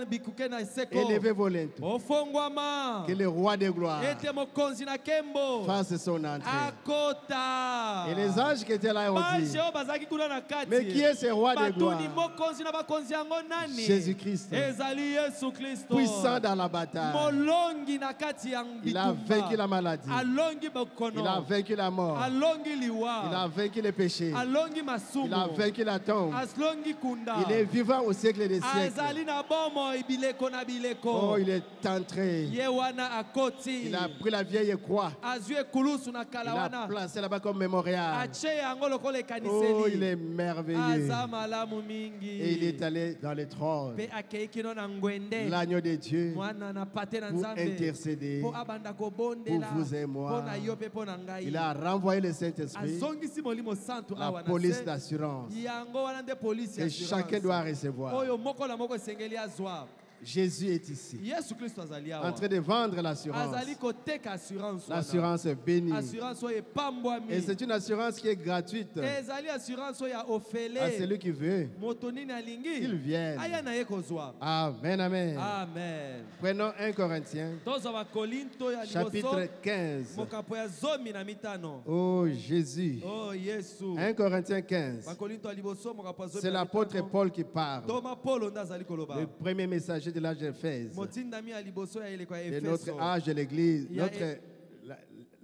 bikuke na seko Élevez vos linteaux. ofongwama Que le roi de gloire ete mokonzi na kembo fasse son entrée. akota Et les anges qui étaient là ont bange dit, oyo bazalaki kuna na kati mais qui est ce roi de gloire? batuni mokonzi na bakonzi yango nani Jésus-Christ, ezali yesu kristo puissant dans la bataille. molongi na kati ya Il a vaincu la bitumba maladie. alongi Il a bokono vaincu la mort. alongi Il a liwa vaincu les péchés. alongi Il a masumu vaincu la tombe. aslongi kunda Il est vivant au siècle des siècles. azali na bomoi bileko na Oh, bileko il est entré. ye wana akoti Il a pris la vieille croix. azwi ekulusu na Il kala a wana placé là-bas comme mémorial. atie yango lokola Oh, il ekaniseli est merveilleux. aza malamu Et il est mingi allé dans le trône. mpe akei kino na ngwende L'agneau de Dieu mwana na pate na pour nzambe intercéder. mpo abanda kobondela pour vous et moi. mpo na yo mpe mpo na ngai Il a renvoyé le Saint-Esprit, azongisi molimo santu la awa na police se d'assurance yango wana nde polisi ya que chacun assurance. doit recevoir. oyo moko na moko esengeli azwa Jésus est ici, yesu kristo azali en awa train de vendre l'assurance. azali koteka assurance wana. L'assurance bénie. assurance oyo epambwami Et c'est une assurance qui est gratuite ezali assurance oyo ya à ofele celui qui veut moto nini qu'il alingi vienne. aya na ye kozwa Amen, amen. amen Prenons 1 Corinthiens, tozwa bakolinto ya liboso chapitre 15. mokapo ya 15 Oh Jésus. oh yesu 1 Corinthiens 15. bakolinto ya liboso mokapo ya C'est l'apôtre 15 Paul qui parle. toma polo nde azali koloba Le premier messager de l'âge d'Éphèse. motindami ya liboso ya eleko ya De notre efeso âge de l'Église, Il y a-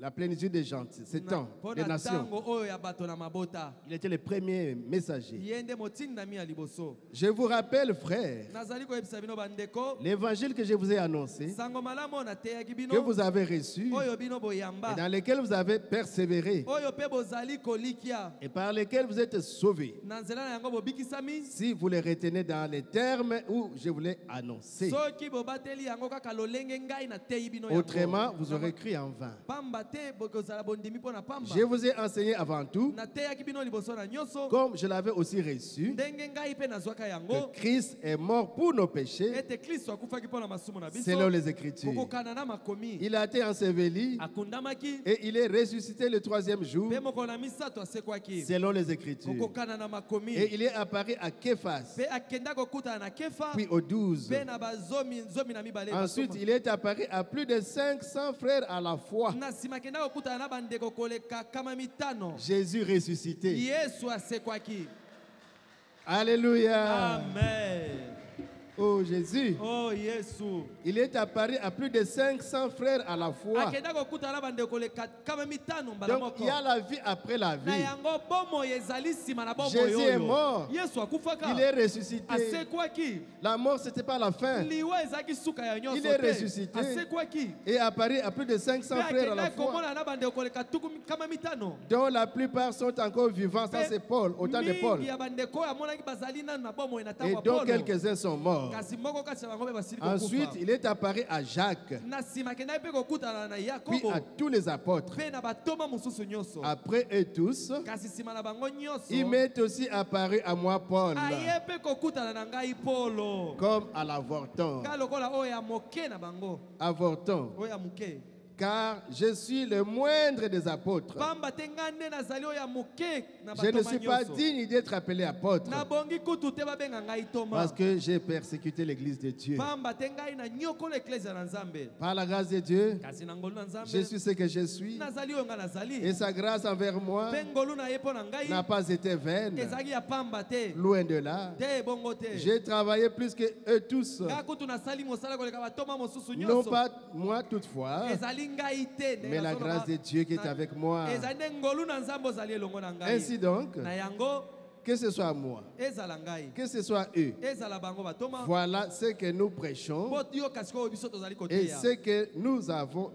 la plénitude des gentils, ces temps, mpo des na nations. ntango oyo ya bato na mabota Il était le premier messager. ye nde motindami ya liboso Je vous rappelle, frères, nazali koyebisa bino bandeko l'évangile que je vous ai annoncé, sango malamu oyo nateyaki que bino vous avez reçu, oyo bino et boyamba dans lequel vous avez persévéré, oyo mpe bozali kolikia et par lequel vous êtes sauvés, na nzela na yango bobikisami si vous les retenez dans les termes où je vous l'ai annoncé. soki bobateli yango kaka lolenge ngai nateyi bino yango. Autrement, vous aurez cru en vain. pamba te bokozala bondimi mpo na pamba Je vous ai enseigné avant tout, nateyaki bino liboso na nyonso comme je l'avais aussi reçu, ndenge ngai mpe nazwaka que yango Christ est mort pour nos péchés, ete kristo akufaki mpo na masumu na biso selon les Écritures. kokokana na makomi Il a été enseveli akundamaki et il est ressuscité le troisième jour, mpe mokolo na misato asekwaki selon les Écritures. kokokana na makomi Et il est apparu à Képhas, mpe akenda kokutana na kefa puis aux 12. mpe na bazomi na mibale Ensuite, il est apparu à plus de 500 frères à la fois. na nsima akenda kokutana na bandeko koleka kama mitano Jésus ressuscité. yesu asekwaki Alléluia. amen Oh Jésus. oh yesu Il est apparu à plus de 500 frères à la fois. akenda kokutana na bandeko koleka kama mitano mbala Donc moko il y a la vie après la na vie. yango bomoi ezali nsima na bomoi Jésus est oyo mort. yesu akufaka Il est ressuscité. asekwaki La mort, ce n'était pas la fin. liwa ezalaki suka ya nyonso Il est te. ressuscité. asekwaki Et apparu à plus de 500 mpe frères à la akendaki fois, komona na bandeko koleka tuku kama mitano dont la plupart sont encore vivants. Ça, c'est Paul, au temps de Paul. mingi ya bandeko oyo amonaki bazali nano na bomoi na Et ntango ya dont polo quelques-uns sont morts. kasi moko kati ya bango mpe basili Ensuite, kokufa il est apparu à Jacques, na nsima akendaki mpe kokutana na puis yakobo à tous les apôtres. mpe na batoma mosusu nyonso Après eux tous, kasi nsima na bango nyonso il m'est aussi apparu à moi, Paul, aye mpe kokutana na ngai polo comme à l'avorton. ngai lokola oyo ya moke na bango Avorton. oyo ya moke Car je suis le moindre des apôtres. pamba te ngai nde nazali oyo ya moke na Je ne batoma suis pas nyonso digne d'être appelé apôtre, nabongi kutu te babenga ngai toma parce que j'ai persécuté l'église de Dieu. pamba te ngai na nyokola eklezia na nzambe Par la grâce de Dieu, kasi na ngolu na je nzambe suis ce que je suis, nazali oyo ngai nazali et sa grâce envers moi mpe ngolu na ye mpo na ngai n'a pas été vaine, ezalaki ya pamba te loin de là. te bongo te J'ai travaillé plus que eux tous, ngai kutu nasali mosala koleka batoma mosusu non nyonso pas moi toutefois, ezali ngai te ndenge mais la nazoloba. grâce de Dieu qui est avec moi. ezali nde ngolu na nzambe ozali elongo na ngai Ainsi donc, na yango que ce soit moi, ezala ngai, que ce soit eux, ezala bango batoma, voilà ce que nous prêchons po yoka sikoyo biso tozali et koteya. ce que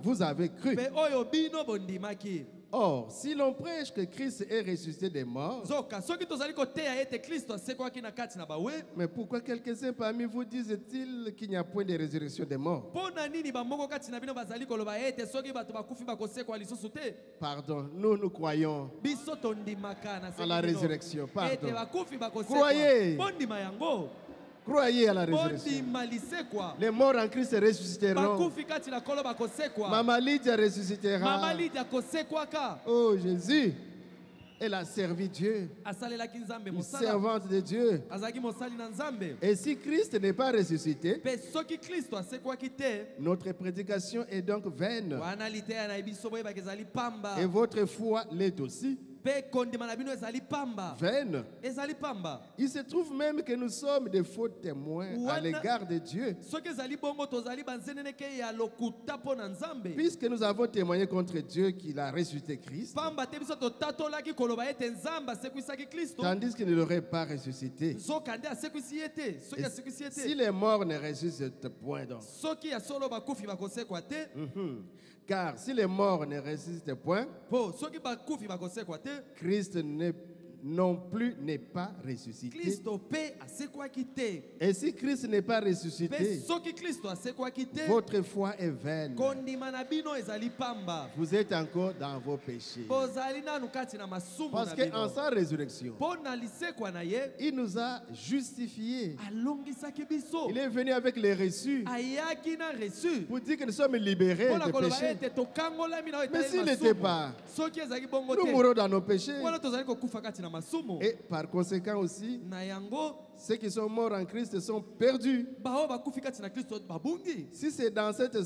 vous avez cru. Pe oyo bino bondimaki. Or, si l'on prêche que Christ est ressuscité des morts, Zoka soki tozali koteya ete Kristo asekwaki na kati na bawe, mais pourquoi quelques-uns parmi vous disent-ils qu'il n'y a point de résurrection des morts? pona nini bamoko kati na bino bazali koloba ete soki bato bakufi bakosekwa lisusu te? Pardon, nous croyons Biso tondimaka na à la seki bino. résurrection. Ete Pardon. bakufi bakosekwa. Croyez. Bondima yango. Croyez à la résurrection. Bondima lisekwa. Les morts en Christ ressusciteront. Bakufi kati na kolo bakosekwa. Mama Lydia ressuscitera. Mama Lydia kosekwaka. Oh Jésus, elle a servi Dieu, Asalelaki nzambe une mosala. servante de Dieu. Azaki mosali na nzambe. Et si Christ n'est pas ressuscité, Pe soki Kristo asekwaki te, notre prédication est donc vaine. wana liteya na biso boyeba ezali pamba. Et votre foi l'est aussi Pe kondima na bino ezali pamba. vaine. Ezali pamba. Il se trouve même que nous sommes des faux témoins à l'égard de Dieu, Soki ezali bongo tozali banzeneneke ya lokuta po na nzambe. puisque nous avons témoigné contre Dieu qu'il a ressuscité Christ, Pamba te biso totatolaki koloba ete nzambe asekwisaki Kristo. tandis qu'il ne l'aurait pas ressuscité. Nzoka nde asekwisi ye te. Soki Et asekwisi ye si te. les morts ne ressuscitent point donc, Soki ya solo bakufi bakosekwa te. car si les morts ne ressuscitent point, Po soki bakufi bakosekwa te. Christ non plus n'est pas ressuscité. Kristo pe asekwaki te. Et si Christ n'est pas Pe ressuscité, soki Kristo asekwaki te. votre foi est vaine. Kondima na bino ezali pamba. Vous êtes encore dans vos péchés. Bozali nanu kati na masumu Parce na qu'en bino. sa résurrection, Po na lisekwa na ye. il nous a justifiés. Alongisaki biso. Il est venu avec les reçus Ayaki na reçu. pour dire que nous sommes libérés Mpona des koloba péchés. ete tokangolami na oyo Mais etali s'il masumu. n'était pas, Soki ezalaki bongo nous te. mourrons dans nos péchés. Wana tozali kokufa kati na masumu. Et par conséquent aussi, Na yango ceux qui sont morts en Christ sont perdus. baoyo bakufi kati na Kristo babungi. Si c'est dans cette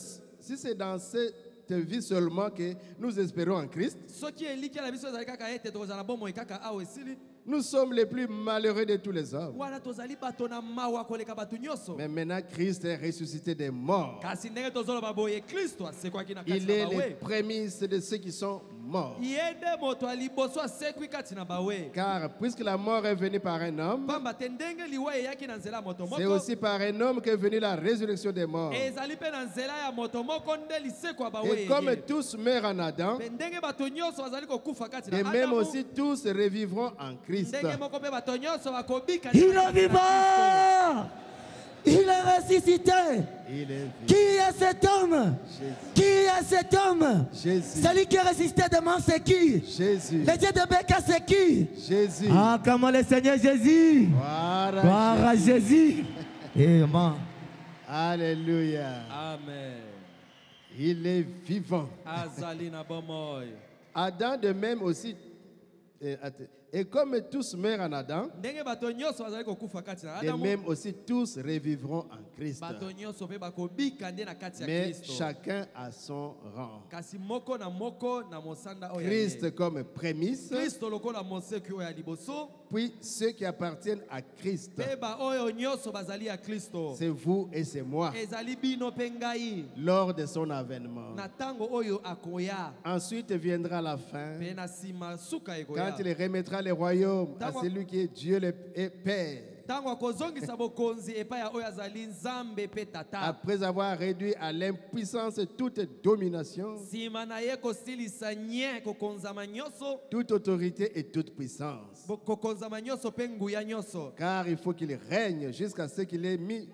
vie seulement que nous espérons en Christ, Soki eliki na biso ezali kaka ete tokozala bomoi kaka awa esili. nous sommes les plus malheureux de tous les hommes. Wana tozali bato na mawa koleka bato nyonso. Mais maintenant, Christ est ressuscité des morts. Kasi ndenge tozoloba boye Kristo asekwaki na kati Il na est les bawe. prémices de ceux qui sont morts. Ye nde moto aliboso asekwi kati na bawe. Car puisque la mort est venue par un homme, Pamba te ndenge liwa eyaki na nzela ya moto c'est moko. aussi par un homme qu'est venue la résurrection des morts. Ezali mpe na nzela ya moto moko nde lisekwa bawe. Et comme tous meurent en Adam, Pe ndenge bato nyonso bazali kokufa kati et na même Adamu. aussi tous revivront en Christ. Ndenge moko mpe bato nyonso bakobika. Il est vivant. Il est ressuscité. Il est Qui est cet homme? Jésus. Qui est cet homme? Jésus. Celui qui est ressuscité demain, c'est qui? Jésus. Le Dieu de Béka, c'est qui? Jésus. Ah, comment le Seigneur Jésus. Voilà. Gloire à Jésus. Amen. Alléluia. Amen. Il est vivant. Azali na bomoi. Adam de même aussi. Et comme tous meurent en Adam, Ndenge bato nyonso bazali kokufa kati na et Adamu. même aussi tous revivront en Christ. Bato nyonso mpe bakobika nde na kati ya Mais Kristo. chacun a son rang. Kasi moko na mosanda oyo ya ye. Christ comme prémisse, Kristo lokola moseki oyo ya liboso. puis ceux qui appartiennent à Christ. Mpe baoyo nyonso bazali ya Kristo. C'est vous et c'est moi. Ezali bino mpe ngai. Lors de son avènement. Na ntango oyo akoya. Ensuite viendra la fin, Mpe na nsima suka quand ekoya. il remettra les royaumes à D'accord. celui qui est Dieu le Père. Ntango akozongisa bokonzi epai ya oyo azali nzambe mpe tata. Après avoir réduit à l'impuissance toute domination, Nsima na ye kosilisa nye kokonzama nyonso. toute autorité et toute puissance. Kokonzama nyonso mpe nguya nyonso. Car il faut qu'il règne jusqu'à ce qu'il ait mis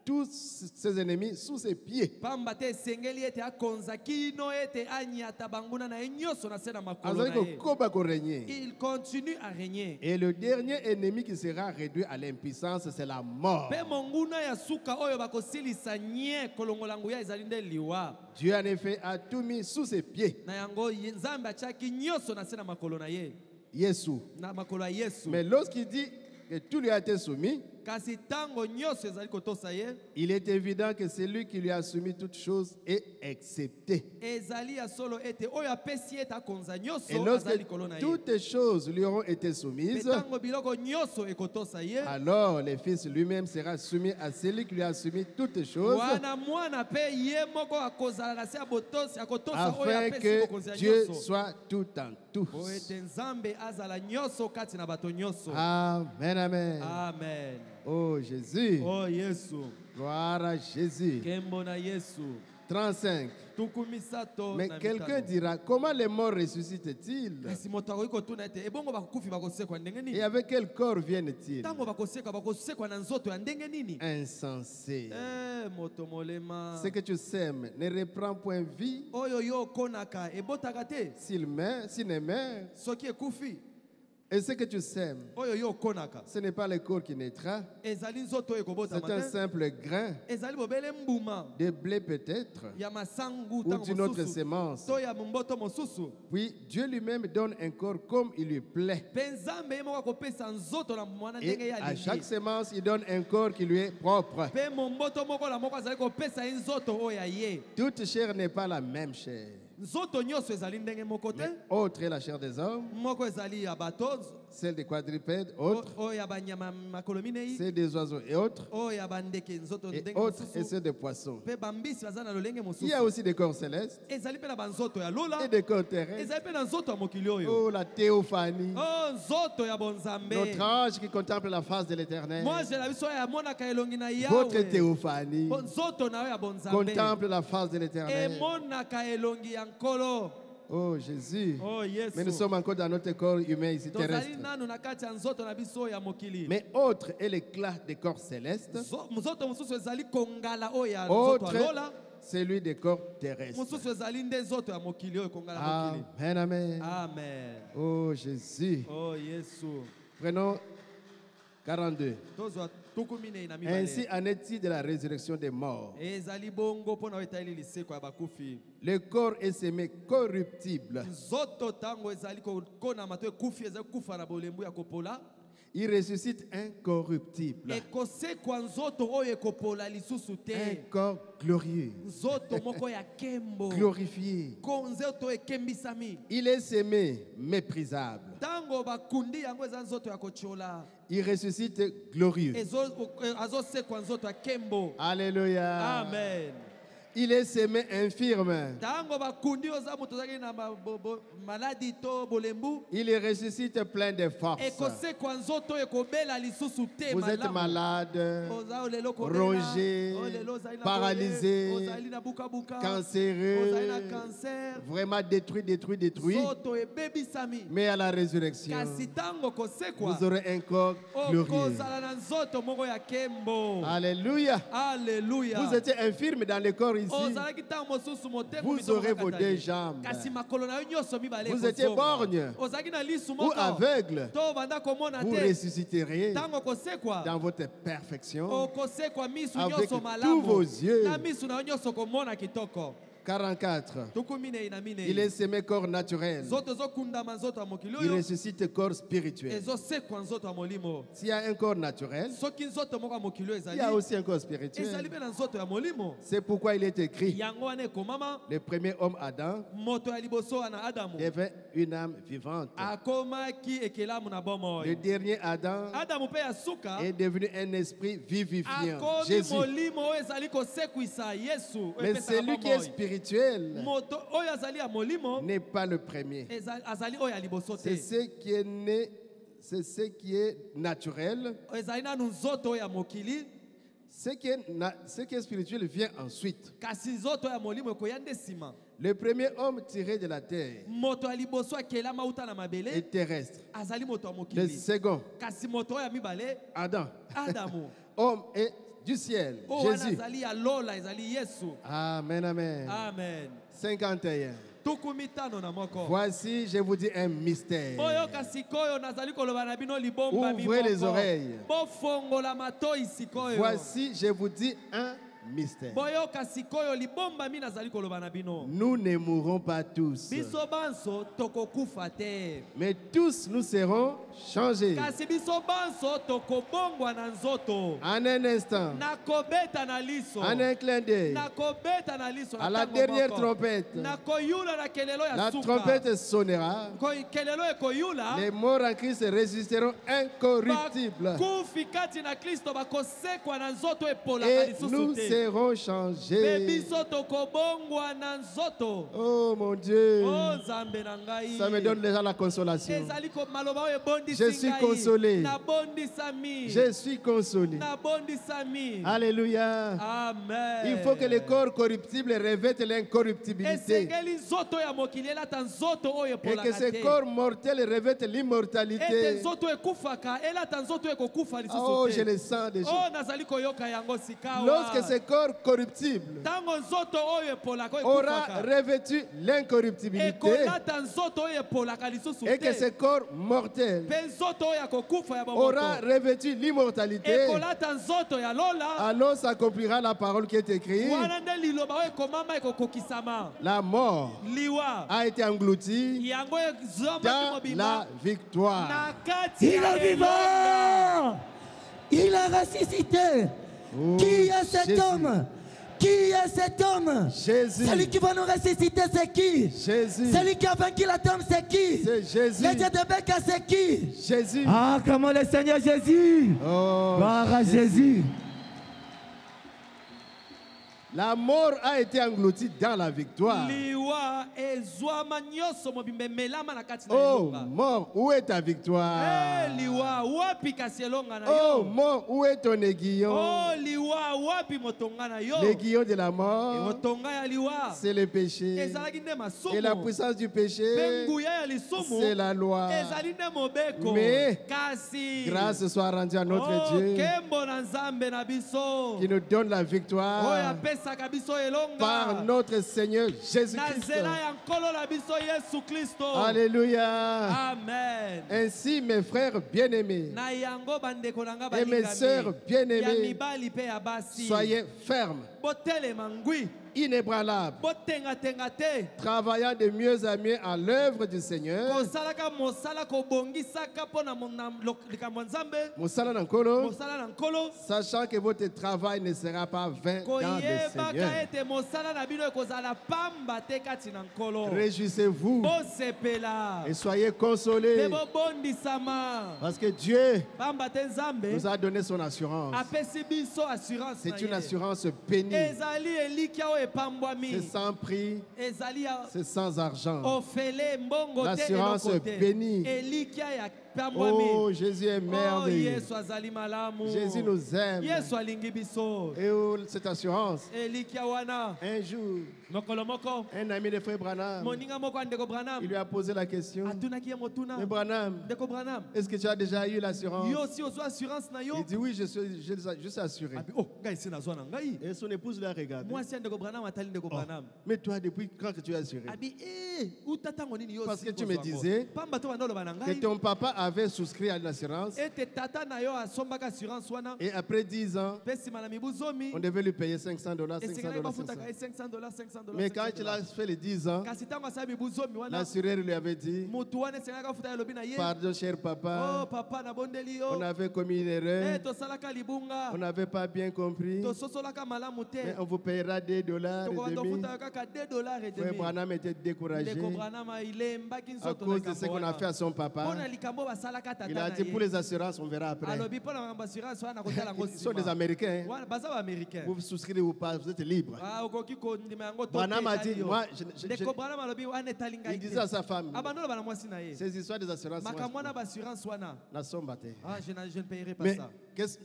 tous ses ennemis sous ses pieds. Pamba te esengeli ete akonza kino ete anyata banguna na ye nyonso na se na makolo Azali na ye. kokoba korégner. Il continue à régner. Et le dernier ennemi qui sera réduit à l'impuissance, c'est la mort. Pe monguna ya suka oyo bakosilisa nye kolongola nguya ezali nde liwa. Dieu en effet a tout mis sous ses pieds. Na yango nzambe atiaki nyonso na se na makolo na ye. Yesu. Na makolo ya Yesu. Mais lorsqu'il dit que tout lui a été soumis, kasi tango nyonso ezali kotosa ye il est évident que celui qui lui a soumis toutes choses est accepté. ezali ya solo ete oyo apesi ete akonza Et nyonso azali lorsque likolo na ye toutes les choses lui auront été Mpe soumises, tango biloko nyonso ekotosa ye alors le Fils lui-même sera soumis à celui qui lui a soumis toutes choses, wana mwana mpe ye moko akozala na se ya botosi akotosa oyo afin apesi que bokonzi ya Dieu nyonso soit tout en tous. po ete nzambe azala nyonso kati na bato nyonso Amen, amen. amen Oh Jésus, o yesu gloire à Jésus. nkembo na yesu 35. tuku misato Mais na quelqu'un mitano. dira, comment les morts ressuscitent-ils? kasi moto akoki kotuna ete ebongo bakufi bakosekwa ndenge Et nini avec quel corps viennent-ils? ntango bakosekwa na nzoto ya ndenge nini Insensé. moto molema Ce que tu sèmes ne reprend point vie oyo yo okonaka ebotaka te s'il ne meurt. soki ekufi Et ce que tu sèmes, oyo yo okonaka ce n'est pas le corps qui naîtra, ezali nzoto oyo ekobotama c'est un te simple grain ezali bobele mbuma de blé peut-être, ya masangu ou ntango d'une autre mosusu sémence. to ya mboto mosusu Puis Dieu lui-même donne un corps comme il lui plaît. mpe nzambe ye moko akopesa nzoto na mwana Et ndenge ye à chaque alingi sémence, il donne un corps qui lui est propre. mpe momboto moko na moko azali kopesa ye nzoto oyo ya ye Toute chair n'est pas la même chair. nzoto nyonso ezali ndenge moko te Mais autre est la chair des hommes, moko ezali ya bato celle des quadrupèdes, autre, oyo ya banyama makolo minei celle des oiseaux et autres, oyo ya bandeke nzoto et ndenge autres, et mosusu celle des poissons. mpe bambisi baza na lolenge Il y mosusu a aussi des corps célestes ezali mpe na banzoto ya lola et des corps terrestres. ezali mpe na nzoto ya mokili oyo Oh, la théophanie. o nzoto ya bonzambe Notre ange qui contemple la face de l'éternel. mwasi na biso oyo amonaka elongi na Votre yawe théophanie nzoto na oyo ya bonzambe contemple la face de l'éternel. emonaka elongi ya nkolo Oh Jésus. o Mais nous yesu sommes encore dans notre corps humain ici tozali terrestre. nanu na kati ya nzoto na biso oyo ya mokili Mais autre est l'éclat des corps célestes, nzoto mosusu ezali kongala oyo ya nzoto autre ya lola celui des corps terrestres. mosusu ezali nde nzoto ya mokili oyo ekongala mokili Amen, amen. amen Oh Jésus. o yesu Prenons 42. tozwa tuku minei na Ainsi mibale en est-il de la résurrection des morts. ezali bongo mpo na oyo etali liseko ya bakufi Le corps est semé corruptible. nzoto ntango ezali kokonama to ekufi ezali kufa na bolembu ya kopola Il ressuscite incorruptible. ekosekwa nzoto oyo ekopola lisusu Un te corps glorieux, nzoto moko ya nkembo glorifié. nzoto ekembisami Il est semé méprisable. ntango bakundi yango eza nzoto ya kotiola Il ressuscite glorieux. azosekwa nzoto ya nkembo Alléluia. amen Il est semé infirme. ntango bakundi oza moto ozalaki na maladi to bolembu Il ressuscite plein de force. ekosekwa nzoto oyo ekobela lisusu te Vous êtes malamu. malade, Oza lelo kobela, rongé, lelo ozali na paralysé, boye, ozali na bukabuka, cancéreux, ozali na cancer, vraiment détruit. nzoto ebebisami Mais à la résurrection, kasi ntango kosekwa vous aurez un corps glorieux. okozala na nzoto moko ya nkembo Alléluia. alleluya Vous étiez infirme dans le corps ici. ozalaki ntango mosusu motema Vous mitoko aurez vos kakata deux te. jambes. kasi makolo na yo nyonso mibale Vous étiez ekozonga. borgne ozalaki na lisu ou moko aveugle. to banda komona Vous te ressusciterez ntango kosekwa dans votre perfection. okosekwa misu Avec nyonso tous malamu vos yeux. na misu na yo nyonso komona kitoko 44. tuku minei na minei Il est semé corps naturel. nzoto ezokundama nzoto ya mokili Il oyo ressuscite corps spirituel. ezosekwa nzoto ya molimo S'il y a un corps naturel, soki nzoto moko ya mokili oyo il y a ezali aussi un corps ezali spirituel. mpe na nzoto ya molimo C'est pourquoi il est écrit, yango wana ekomama le premier homme Adam moto ya liboso wana adamu devint une âme vivante. akomaki ekelamu na Le bomoi dernier Adam adamu mpe ya suka est devenu un esprit vivifiant. akomi Jésus. molimo oyo ezali kosekwisa yesu oyo Mais epesaka celui qui est bomoi. spirituel moto oyo azali ya molimo n'est pas le premier. azali oyo ya liboso C'est te ce qui est né, c'est ce qui est naturel. ezali nanu nzoto oyo ya mokili Ce qui est spirituel vient ensuite. kasi nzoto ya molimo ekoya nde nsima Le premier homme tiré de la terre moto ya liboso akelama uta na mabele est terrestre. azali moto ya Le mokili second, kasi moto oyo ya mibale Adam, adamu homme est du ciel. oyo wana Jésus. azali ya lola ezali yesu Amen, amen. amen 51. tuku mitano na moko Voici, je vous dis un mystère. oyoka sikoyo nazali koloba na bino libomba Ouvrez les oreilles. bofongola matoi sikoyo Voici, je vous dis un mystère. boyoka sikoyo libomba mi nazali koloba na bino. Nous ne mourrons pas tous, Biso banso tokokufa te. mais tous nous serons changés. Kasi biso banso tokobongwa na nzoto. En un instant, Nakobeta na liso. en un clin d'œil, Nakobeta na liso na à la ntango dernière moko. trompette, Nakoyula na kelelo ya la suka. trompette sonnera. Kelelo ekoyula. Les morts en Christ résisteront incorruptibles. Bakufi kati na Kristo bakosekwa na nzoto epolaka Et lisusu nous te. serons Pe changés. biso tokobongwa na nzoto. Oh mon Dieu, Oh Nzambe na ngai. ça me donne déjà la consolation. Ezali ko maloba oyo ebondisi Je suis ngai. consolé. Nabondisami. Je suis consolé. Nabondisami. Alléluia. Amen. Il faut que le corps corruptible revête l'incorruptibilité. Esengeli nzoto ya mokili elata nzoto oyo Et que epolaka ce te. corps mortel revête Ete l'immortalité. nzoto ekufaka elata nzoto ekokufa Oh, lisusu je te. le sens déjà. Oh nazali koyoka yango sikawa. Lorsque ce corps corruptible Tango nzoto oyo epolaka oyo aura ekufaka. revêtu l'incorruptibilité Ekolata nzoto oyo epolaka lisusu et que ce te. corps mortel Pe nzoto oyo akokufa ya aura bomoto. revêtu l'immortalité, Ekolata nzoto ya lola. alors s'accomplira la parole qui est écrite. Wana nde liloba oyo ekomama ekokokisama. La mort Liwa. a été engloutie Yango ezwamaki dans mobimba. la victoire. Na kati Il ya est vivant. Il a ressuscité. Oh, Qui est cet Jésus. homme? Qui est cet homme? Jésus. Celui qui va nous ressusciter, c'est qui? Jésus. Celui qui a vaincu la tombe, c'est qui? C'est Jésus. Le Dieu de Becca, c'est qui? Jésus. Ah, comment le Seigneur Jésus! Oh, Gloire à Jésus! la mort a été engloutie dans la victoire. liwa ezwama nyonso mobimba emelama na kati na Oh, elonga. mort, où est ta victoire? Liwa wapi kasi elonga na Oh, yo. mort, où est ton aiguillon? Oh liwa wapi motonga na yo. L'aiguillon de la mort, motonga ya liwa c'est le péché. ezalaki nde masumu. Et la puissance du péché, Mpe nguya ya lisumu c'est la loi. ezali nde mobeko. Mais kasi grâce soit rendue à notre oh, Dieu kembo na nzambe na biso qui nous donne la oyo victoire apesaka biso par elonga notre Seigneur na Jésus-Christ. nzela ya nkolo na biso yesu kristo. Alléluia. Amen. Ainsi, mes frères bien-aimés, Na yango bandeko na nga et mes sœurs balingami ya bien-aimées, mibali mpe ya basi soyez fermes, botelema ngwi inébranlables, botengatenga te travaillant de mieux en mieux à l'œuvre du Seigneur. kosalaka mosala kobongisaka mpo na likambo ya nzambe Mosala Nankolo, mosala na nkolo sachant que votre travail ne sera pas vain dans le koyebaka Seigneur. ete mosala na bino ekozala pamba te kati na nkolo. Réjouissez-vous bosepela et soyez mpe consolés bobondisama parce que Dieu pamba te nzambe nous a donné son assurance. apesi biso assurance na C'est une ye. assurance bénie. ezali elikya oyo epambwami C'est sans prix, ezali ya c'est sans argent. ofele mbongo te L'assurance eloko te. bénie. elikya ya Oh, pambwami. Jésus est Oh, merveilleux. yesu azali malamu. Jésus nous aime. yesu alingi biso. Et oh, cette assurance, elikya wana un jour, mokolo moko un ami de frère Branham, moninga moko ya ndeko il branam lui a posé la question, atunaki ye motuna mais Branham, ndeko branam est-ce que tu as déjà eu l'assurance? yo aussi ozwa assurance na yo. Il dit oui, je suis assuré. Abi, oh ngai se nazwa na ngai. Et son épouse l'a regardé. mwasi ya ndeko branam atali ndeko branam Mais toi, depuis quand que tu es assuré? abi uta ntango nini yo Parce aussi que tu me kozwa yango? disais pamba to bandoloba na que ngai ton papa avait souscrit à une assurance ete tata na yo asombaka assurance wana et après 10 ans, mpe nsima na mibu zomi on devait lui payer $500, esengelaki 500, bafutaka 500. ye $500 Mais quand il a fait les 10 ans, kasi ntango asala mibu zomi wana l'assureur lui avait dit, motu wana esengelaki afuta ye alobi na ye pardon cher oh papa, papa nabondeli on yo avait commis une erreur, tosalaka libunga on n'avait pas bien compris, tososolaka malamu mais te on vous payera $2 et tokobanda demi. ofuta yo kaka $2 et Frère demi. Branham était découragé ndeko branama ilembaki à nzoto cause de ce qu'on a fait à son mpo papa. na likambo basalaka tata Il a na dit pour ye les assurances, on verra après. alobi mpo na makambo assurance wana kotala yango Ils sont des nsima Américains. wana baza baaméricain Vous souscrivez ou pas, vous êtes libre. okoki kondima yango to Branham a dit, te moi, etali yo. ndeko branam alobi wana etali ngai il te disait à sa femme, abandoloba na mwasi na ye ces histoires des assurances, makambo wana baassurance wana la somme battée. je ne payerai pas Mais ça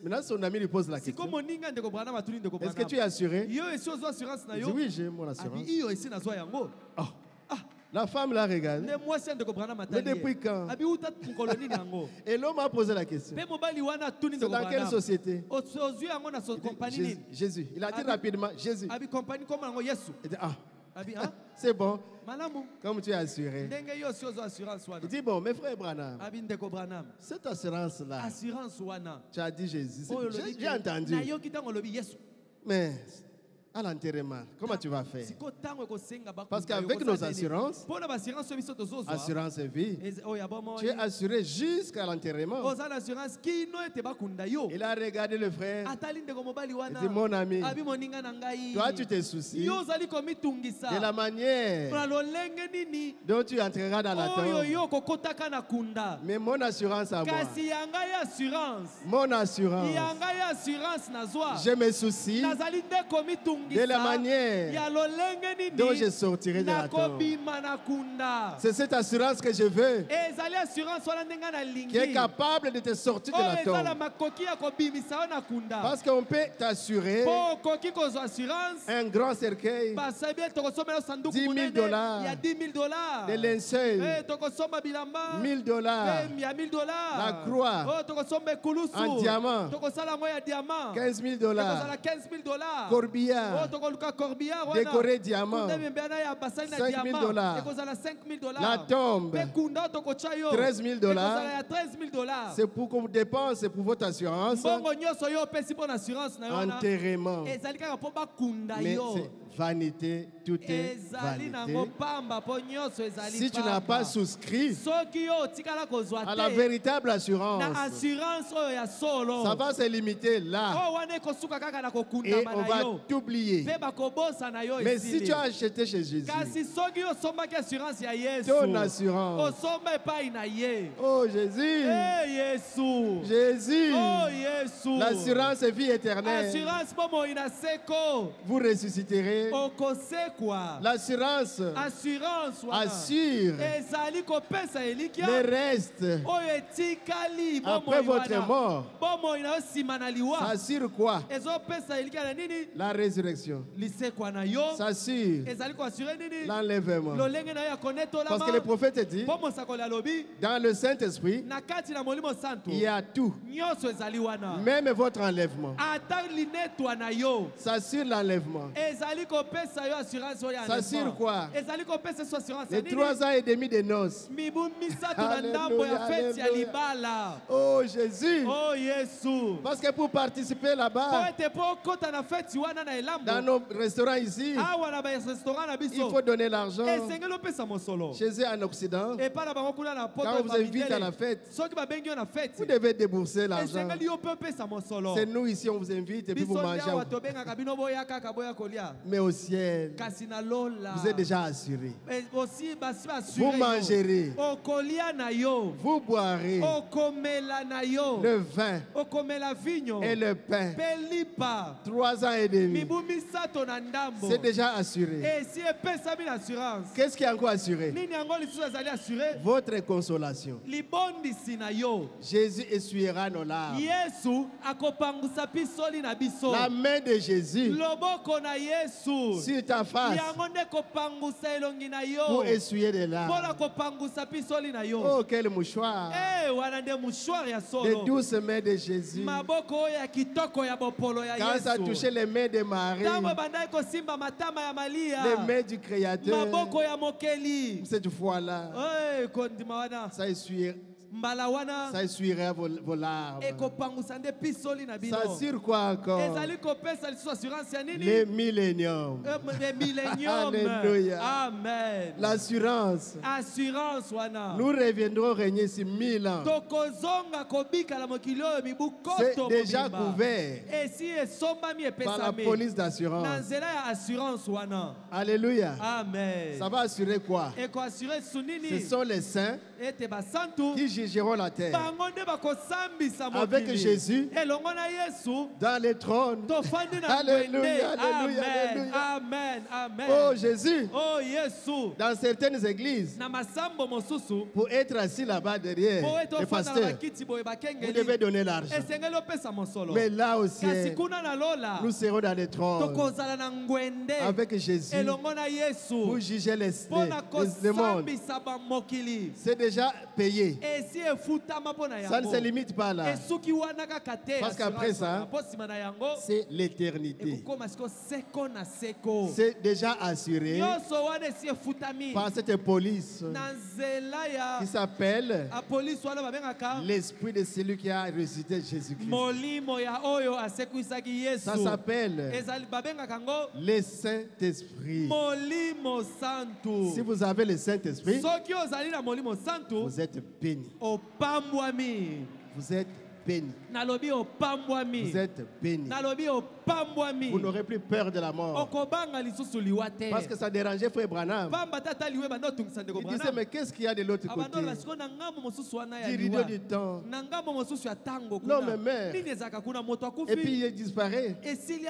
maintenant, son ami lui pose la siko question, moninga ndeko branam atuni ndeko est-ce que tu es branam assuré? yo esi ozwa assurance na Il dit yo oui, j'ai mon abi assurance. iyo esi nazwa yango La femme l'a regardé. nde mwasi ya ndeko branam Mais atali depuis ye quand? abi uta mokolo nini yango Et l'homme a posé la question. mpe mobali wana atuni C'est ndeko dans quelle branam société? ozwi yango na Il dit, kompani Jésus, nini Jésus. Il a dit Abi- rapidement, Jésus. abi kompani kombo yango yesu Il dit, ah, abi c'est bon, malamu comme tu es assuré. ndenge yo osi ozwa assurance wana Il dit, bon, mes frères Branham, abi ndeko branam cette assurance-là, assurance wana tu as dit Jésus. oyo olobi J'ai entendu. nayoki ntango olobi yesu Mais à l'enterrement, comment tu vas faire? Siko tango ekosenga bakunda Parce yo qu'avec kosala nos nini? assurances, Mpona baassurance oyo biso tozozwa assurance vie, oyo ya bomoi, tu es assuré jusqu'à l'enterrement. oza na assurance kino ete bakunda yo. Il a regardé le frère, Atali ndeko mobali il wana dit mon ami, abi moninga na ngai, toi tu te soucies yo ozali komitungisa de la manière na lolenge nini dont tu entreras dans la oyo tombe. yo kokotaka na kunda. Mais mon assurance à moi, Kasi ya ngai assurance, mon assurance, ya ngai assurance nazwa, je me soucie nazali nde komitungisa de la manière ya lolenge dont je nini sortirai de la tombe. nakobima na kunda. C'est cette assurance que je veux, Ezali assurance wana ndenge nalingi qui est capable de te sortir de oyo la ezala tombe. makoki ya kobimisa yo na kunda. Parce qu'on peut t'assurer Po okoki kozwa assurance un grand cercueil, basabi ete tokosomela sanduku 10 000 monene dollars, ya 10 000 dollars, des linceuls, tokosomba bilamba 1000 dollars, pe ya 1000 dollars, la croix oyo tokosomba ekulusu en diamant, tokosala yango ya diamant 15 000 ekozala dollars, 15 000 dollars, corbillard, oyo tokoluka corbillard décoré diamant, kunda membena ya basali na 5 000 diamant dollars. ekozala 5 000 dollars, la tombe, pe kunda oyo tokotya yo 13 000 dollars. ekozala ya 13 000 dollars. C'est pour qu'on dépense, c'est pour votre assurance, mbongo nyonso yo opesi mpo na assurance na yo wana enterrement. ezali kaka mpo bakunda Mais yo. c'est vanité, tout est ezali nango vanité. pamba mpo nyonso ezali Si tu n'as pas souscrit soki yo otikala kozwa à la te véritable na assurance, assurance oyo ya solo ça va se limiter là oyo wana ekosuka kaka na et kokundama on na va yo t'oublier. mpe bakobosana yo Mais si esili. tu as acheté chez Jésus, kasi soki osombaki assurance ya yesu ton assurance, osomba epai na ye oh Jésus, yesu Jésus, oh yesu l'assurance vie éternelle, assurance mpo moi na seko vous ressusciterez. okosekwa. L'assurance assurance wana assure ezali kopesa elikia le reste oyo etikali après votre mort. bomoi na yo nsima na Ça liwa assure quoi? ezopesa elikia na nini La résurrection. lisekwa na yo Ça assure ezali koassure nini l'enlèvement. lolenge na yo ya Parce konetolama que le prophète dit, mpo mosakoli alobi dans le Saint-Esprit, na kati na molimo santo il y a tout, nyonso ezali wana même votre enlèvement. ata linetwa na yo Ça assure l'enlèvement. ezali kopesa yo assurance oyo ya Ça assure enlèvement. quoi? ezali kopesa so assurance ya Les nini 3 ans et demi de noces. mibu misato na ndambo ya Alléluia, feti ya alléluia. libala. Oh Jésus! Oh yesu Parce que pour participer po là-bas, ete po okota na feti wana na dans elambo nos restaurants ici, awa na barestaurant na il biso faut donner l'argent. esengeli opesa mosolo Chez eux en Occident, epai na bango kuna na poto quand on vous invite à la mindele fête, soki babengi yo na vous feti devez débourser l'argent. esengeli yo mpe opesa mosolo. C'est nous ici, on vous invite et puis vous biso nde mangez. awa tobengaka bino boya kaka boya kolia Mais au ciel, kasi na lola vous êtes déjà assurés. osi basi Vous basure mangerez, okolia na yo vous boirez okomela na yo le vin okomela vinyo et le pain. mpe lipa 3 ans et demi, mibu misato na ndambo c'est déjà assuré. esi epesami na assurance Qu'est-ce qui est encore assuré? nini yango lisusu ezali assure Votre consolation. libondisi na yo Jésus essuiera nos larmes. yesu akopangwisa pisoli na biso La main de Jésus loboko na yesu sur ta face yango nde kopangwisa elongi na pour yo essuyer des mpona larmes. kopangwisa pisoli na yo Oh, quel mouchoir! wana nde mouchoir ya Les solo douces mains de Jésus. maboko oyo ya kitoko ya bopolo ya Quand ça a touché yesu les mains de Marie, ntango ebandaki kosimba matama ya les malia mains du Créateur, maboko ya mokeli cette fois-là, kondima wana ça essuiera vos larmes. ekopangwisa nde pisoli na bino Ça assure quoi encore? ezali kopesa lisusu assurance ya nini Les milléniums. le millénium. Alléluia. Amen. L'assurance. Assurance wana Nous reviendrons régner ici 1000 ans. tokozonga kobikala mokili oyo mibu C'est koto déjà mobimba. couvert esi esombami par la epesami police na d'assurance. nzela ya assurance wana. Alléluia. Amen. Ça va assurer quoi? ekoassure su Ce nini sont les saints ete basantu qui jugeront la terre bango nde bakosambisa avec mokili Jésus elongo na yesu dans les trônes. tofandi na Alléluia, ngwende. alléluia, Amen, alléluia. amen, amen. Oh Jésus, Oh yesu dans certaines églises, na masambo mosusu pour être assis là-bas derrière po ete les ofanda na pasteurs, bakiti boye vous devez bakengeli donner l'argent. esengeli opesa mosolo Mais là au kasi ciel, kuna na lola nous serons dans les trônes tokozala na ngwende avec Jésus elongo na pour yesu juger mpona le monde. kosambisa bamokili C'est déjà payé. esi efutama mpo na Ça ne se yango limite pas là. esuki wana kaka te Parce qu'après ça, mpo nsima na yango c'est l'éternité. ekokoma siko seko na seko C'est déjà assuré nyonso wana esi efutami par cette police na nzela ya qui s'appelle apolisi wana babengaka l'esprit de celui qui a ressuscité Jésus-Christ. molimo ya oyo asekwisaki yesu Ça s'appelle ezali babengaka yango le Saint-Esprit. molimo santu Si vous avez le Saint-Esprit, soki ozali na molimo santu vous êtes béni. opambwami Vous êtes béni. nalobi opambwami Vous êtes béni. nalobi opambwami Vous n'aurez plus peur de la mort. okobanga lisusu liwa te Parce que ça dérangeait Frère Branham. pamba tata liwe banda otungisa ndeko Il disait, Branham mais qu'est-ce qu'il y a de l'autre côté? abandoloba siko na ngambo mosusu wana ya Du rideau liwa du temps. na ngambo mosusu ya tango Non, kuna mais mère. nini ezalaka kuna moto Et puis akufi il disparaît. esili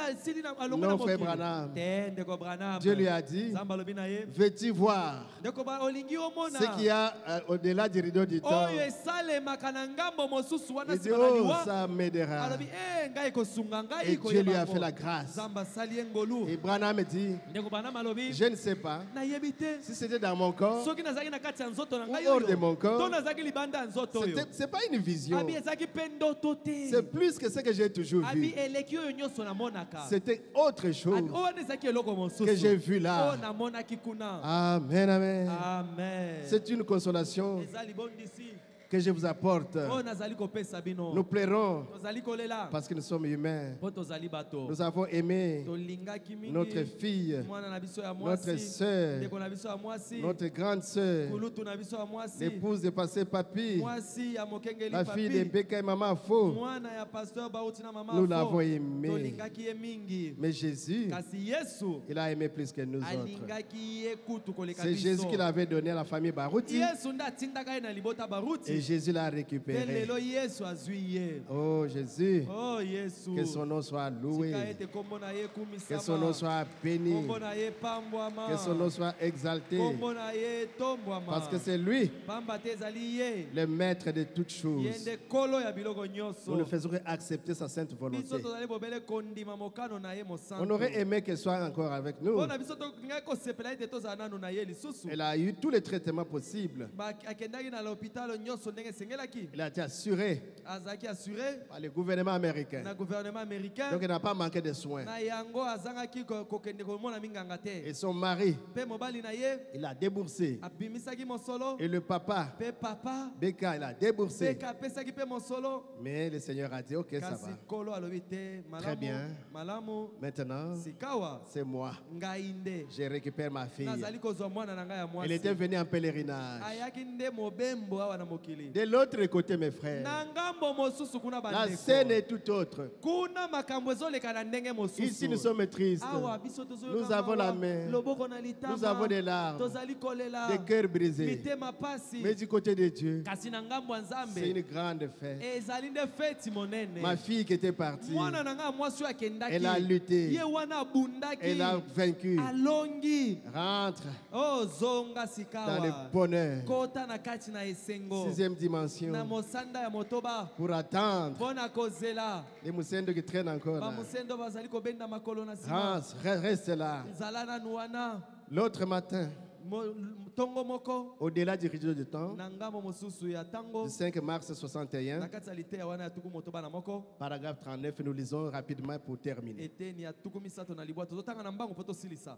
alongo Non, na Frère mokili Branham. te ndeko Branham Dieu lui a dit, nzambe alobi na ye veux-tu voir ndeko olingi omona ce qu'il y a au-delà du rideau du temps? oyo esalemaka na ngambo mosusu wana Il dit, nsima na oh, liwa ça m'aidera. alobi ngai kosunga ngai Et Dieu lui a koyeba fait la ngo. grâce. nzambe asali ye ngolu Et Branham dit, ndeko Branham alobi je ne sais pas nayebi te si c'était dans mon corps soki nazalaki na kati ya nzoto na ou ngai hors de oyo mon corps. to nazalaki libanda ya nzoto oyo C'est pas une vision. abi ezalaki mpe ndoto te C'est plus que ce que j'ai toujours abi vu. eleki oyo nyonso namonaka C'était autre chose abi oyo wana ezalaki eloko que j'ai mosusu vu là. oyo namonaki kuna Amen, amen. amen C'est une consolation eza libondisi que je vous apporte. oyo nazali kopesa bino Nous pleurons tozali kolela parce que nous sommes humains. mpo tozali bato Nous avons aimé tolingaki notre mingi fille, mwana na biso ya notre mwasi sœur, ndeko na biso ya mwasi notre grande sœur, kulutu na biso ya mwasi l'épouse de Pasteur Papi, mwasi ya mokengeli la fille de papi Beka et Maman Faux. mwana ya pasteur bauti na mama Nous Fo. l'avons aimé. tolingaki ye mingi Mais Jésus, kasi yesu il a aimé plus que nous autres. alingaki ye kutu koleka C'est Jésus biso qui l'avait donné à la famille Barouti yesu nde atindaka ye na libota et baruti Jésus l'a mpe récupéré. lelo yesu azwi ye Oh Jésus, oh yesu que son nom soit loué, tika ete kombo na ye que son nom kumisama soit béni, kombo na ye pambwama que son nom soit exalté, kombo na ye tombwama parce que c'est lui, pamba te ezali ye le maître de toutes ye choses. nde kolo ya biloko Nous nyonso ne faisons que accepter sa sainte biso volonté. tozali bobele kondima mokano na ye On mosantu aurait aimé qu'elle soit encore avec nous. mpo na biso tolingaki kosepela ete tozala nanu na ye lisusu Elle a eu tous les traitements possibles. akendaki na lopitalo nyonso ndenge esengelaki Elle a été assurée azalaki assuré par le gouvernement américain. na gouvernement américain Donc elle n'a pas manqué de soins. na yango azangaki kokende komona minganga Et te son mari, mpe mobali na ye il a déboursé. abimisaki mosolo Et le papa, mpe papa Beka, il a déboursé. mpe apesaki mpe mosolo Mais le Seigneur a dit, ok, ça kasi va. kolo alobi te Très bien. malamu Maintenant, sikawa c'est moi. ngai nde Je récupère ma fille. nazali kozwa mwana na ngai ya Elle était mwasi venue en pèlerinage. ayaki nde mobembo awa na mokili De l'autre côté, mes frères, na ngambo mosusu kuna la scène bandeko est tout autre. kuna makambo ezoleka na ndenge Ici, nous mosusu sommes tristes. awa biso Nous avons la main. loboko na litama Nous avons des larmes, tozali kolela des cœurs brisés. mitema pasi Mais du côté de Dieu, kasi na ngambo ya c'est une nzambe grande fête. ezali nde feti monene Ma fille qui était partie, mwana na ngai mwasi oyo akendaki elle a lutté. ye wana abundaki Elle a vaincu. alongi Rentre ozonga dans le sikawa bonheur. kota na kati na esengo Sixième dimension. na mosanda ya motoba Pour attendre mpo na kozela les moussendo qui traînent encore là. bamosendo bazali kobenda makolo na nsima Reste là. nzala nanu wana L'autre matin, ntongo moko au-delà du rideau de temps, na ngambo mosusu ya ntango du 5 mars na 61, kati ya liteya wana ya tuku motoba na moko paragraphe 39, nous lisons rapidement pour terminer. eteni ya tuku misato na libwa tozotanga na mbangu mpo tosilisa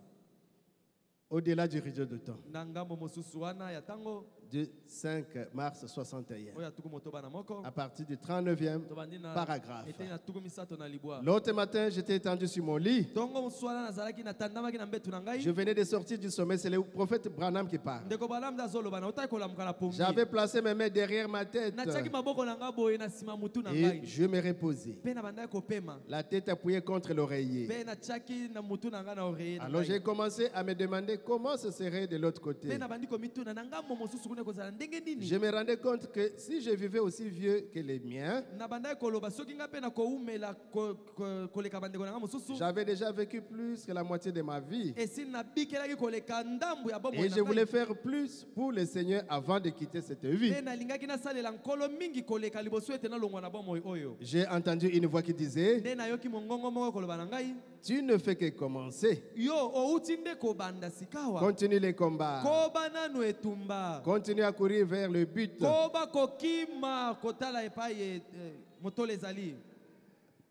Au-delà du rideau de temps, na ngambo mosusu wana ya ntango du 5 mars 61, oyo ya tuku motoba na moko à partir du 39e tobandi na paragraphe. eteni ya tuku misato na libwa L'autre matin, j'étais étendu sur mon lit. ntongo mosusu wana nazalaki natandamaki na mbetu na ngai Je venais de sortir du sommeil, c'est le prophète Branham qui parle. ndeko balamu nde azoloba naotaki kolamuka na pongi J'avais placé mes mains derrière ma tête natiaki maboko na ngai boye na nsima mutu na et ngai je me reposais. mpe na bandaki kopema La tête appuyée contre l'oreiller. mpe natiaki na mutu na ngai na oreye na Alors j'ai ngai commencé à me demander comment ce serait de l'autre côté. mpe na bandi komituna na ngambo mosusu kuna ekozala ndenge nini Je me rendais compte que si je vivais aussi vieux que les miens, na bandaki koloba soki ngai mpe na koumela koleka bandeko na ngai mosusu j'avais déjà vécu plus que la moitié de ma vie. esili nabikelaki koleka ndambu ya bomoi Et na je voulais ngai faire plus pour le Seigneur avant de quitter cette vie. mpe nalingaki nasalela nkolo mingi koleka liboso ete nalongwa na bomoi oyo J'ai entendu une voix qui disait, nde nayoki mongongo moko koloba na ngai Tu ne fais que commencer. yo outi nde kobanda sikawa Continue les combats. koba nanu etumba Continue à courir vers le but. koba kokima kotala epai motole ezali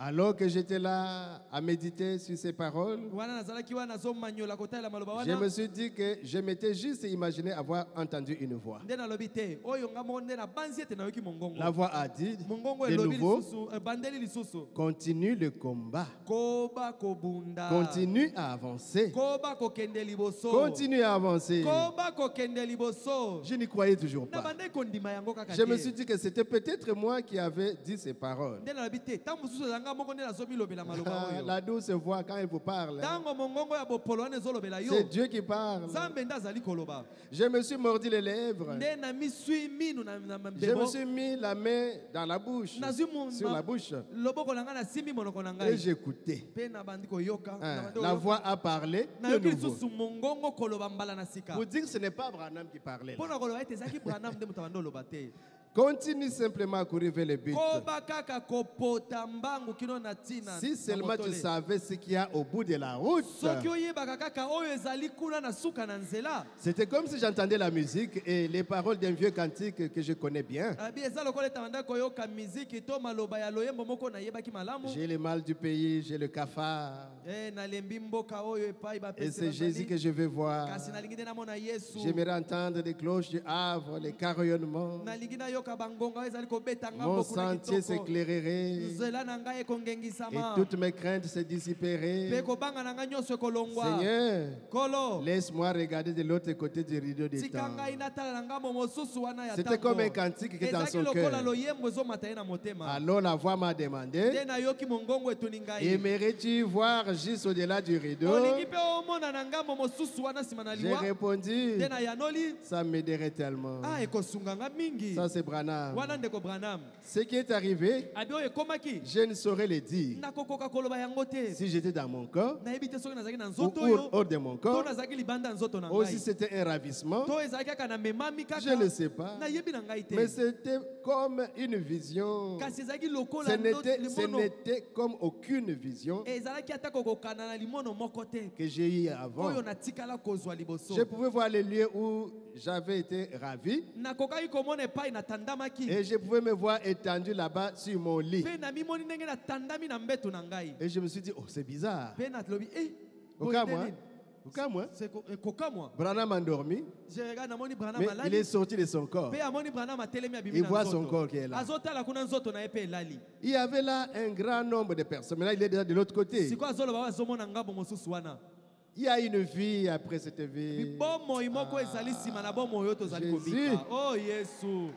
Alors que j'étais là à méditer sur ces paroles, wana nazalaki wana nazomanyola kotalela maloba je wana me suis dit que je m'étais juste imaginé avoir entendu une voix. nde nalobi te oyo nga moko nde nabanzi ete nayoki mongongo La voix a dit mongongo de elobi nouveau, lisusu ebandeli lisusu continue le combat. koba kobunda Continue à avancer. koba kokende liboso Continue à avancer. koba kokende liboso Je n'y croyais toujours na pas. bande kondima yango kaka Je me te. suis dit que c'était peut-être moi qui avais dit ces paroles. nde nalobi te ntango mosusu ezanga moko nde nazomilobela maloba oyo La douce voix quand il vous parle, ntango mongongo ya bopolo wana ezolobela yo c'est Dieu qui parle. nzambe nde azali koloba Je me suis mordu les lèvres. nde na miswi minu na Je me mbebo suis mis la main dans la bouche, nazwi sur la bouche, loboko na ngai nasimbi monoko na et ngai j'écoutais. mpe nabandi koyoka Hein, nabandi la koyoka. voix a parlé de nayoki nouveau. lisusu mongongo koloba mbala na sika Pour dire que ce n'est pas Branham qui parlait. mpo là. na koloba ete ezalaki branam nde moto abandi oloba te Continue simplement à courir vers le but. koba kaka kopota mbangu kino na ntina Si na seulement tu motole. savais ce qu'il y a au bout de la route, soki oyebaka kaka oyo ezali kuna na suka na nzela c'était comme si j'entendais la musique et les paroles d'un vieux cantique que je connais bien. abi eza lokola ete banda koyoka miziki to maloba ya loyembo moko nayebaki malamu J'ai le mal du pays, j'ai le cafard. nalembi mboka oyo epai Et bapesi c'est Jésus que bazali. je veux voir. kasi nalingi nde namona yesu J'aimerais entendre les cloches du Havre, les carillonnements. nalingi nayoka bangonga oyo ezali kobeta Mon ngambo kuna sentier kitoko s'éclairerait nzela na ngai et ekongengisama toutes mes craintes se mpe dissiperaient. kobanga na ngai nyonso ekolongwa Seigneur, kolo laisse-moi regarder de l'autre côté du rideau du tika temps. ngai natala na ngambo mosusu wana ya C'était comme un cantique qui était dans ezalaki son lokola cœur. loyembo ezomata ye na motema Alors la voix m'a demandé, nde nayoki mongongo etuni ngai aimerais-tu voir juste au-delà du rideau? olingi mpe omona na ngambo mosusu wana nsima na J'ai liwa répondu, nde nayanoli ça m'aiderait tellement. ekosunga nga mingi Ça c'est Branham. wana ndeko branam Ce qui est arrivé, abi oyo ekomaki je ne saurais le dire. nakokoka koloba yango te Si j'étais dans mon corps nayebi te soki nazalaki na ou nzoto oyo hors de mon to corps, nazalaki libanda ya nzoto na ou si ngai c'était un ravissement, to ezalaki kaka na memami je ne kaka sais pas. nayebi na ngai te Mais c'était comme une vision. kasi ezalaki lokola Ce n'était limono comme aucune vision ezalaki ata kokokana na limono moko te que j'ai eue avant. oyo natikala kozwa liboso Je pouvais voir les lieux où j'avais été ravi nakokaki komona epai natandamaki et je pouvais me voir étendu là-bas sur mon lit. mpe namimoni ndenge natandami na mbeto na ngai Et je me suis dit, oh, c'est bizarre. mpe nalobi Aucun moi, aucun moi. ekokamwa Branham endormi, je regarde namoni branam mais il alali est sorti de son corps. mpe amoni branam atelemi abimi Il na voit son nzoto corps qui est là. azotala kuna nzoto na ye mpe elali Il y avait là un grand nombre de personnes. Maintenant, il est déjà de l'autre côté. sikoyo azoloba oyo azomona ngambo mosusu wana Il y a une vie après cette vie. bomoi moko ezali nsima na bomoi oyo tozali Jésus. kobika o yesu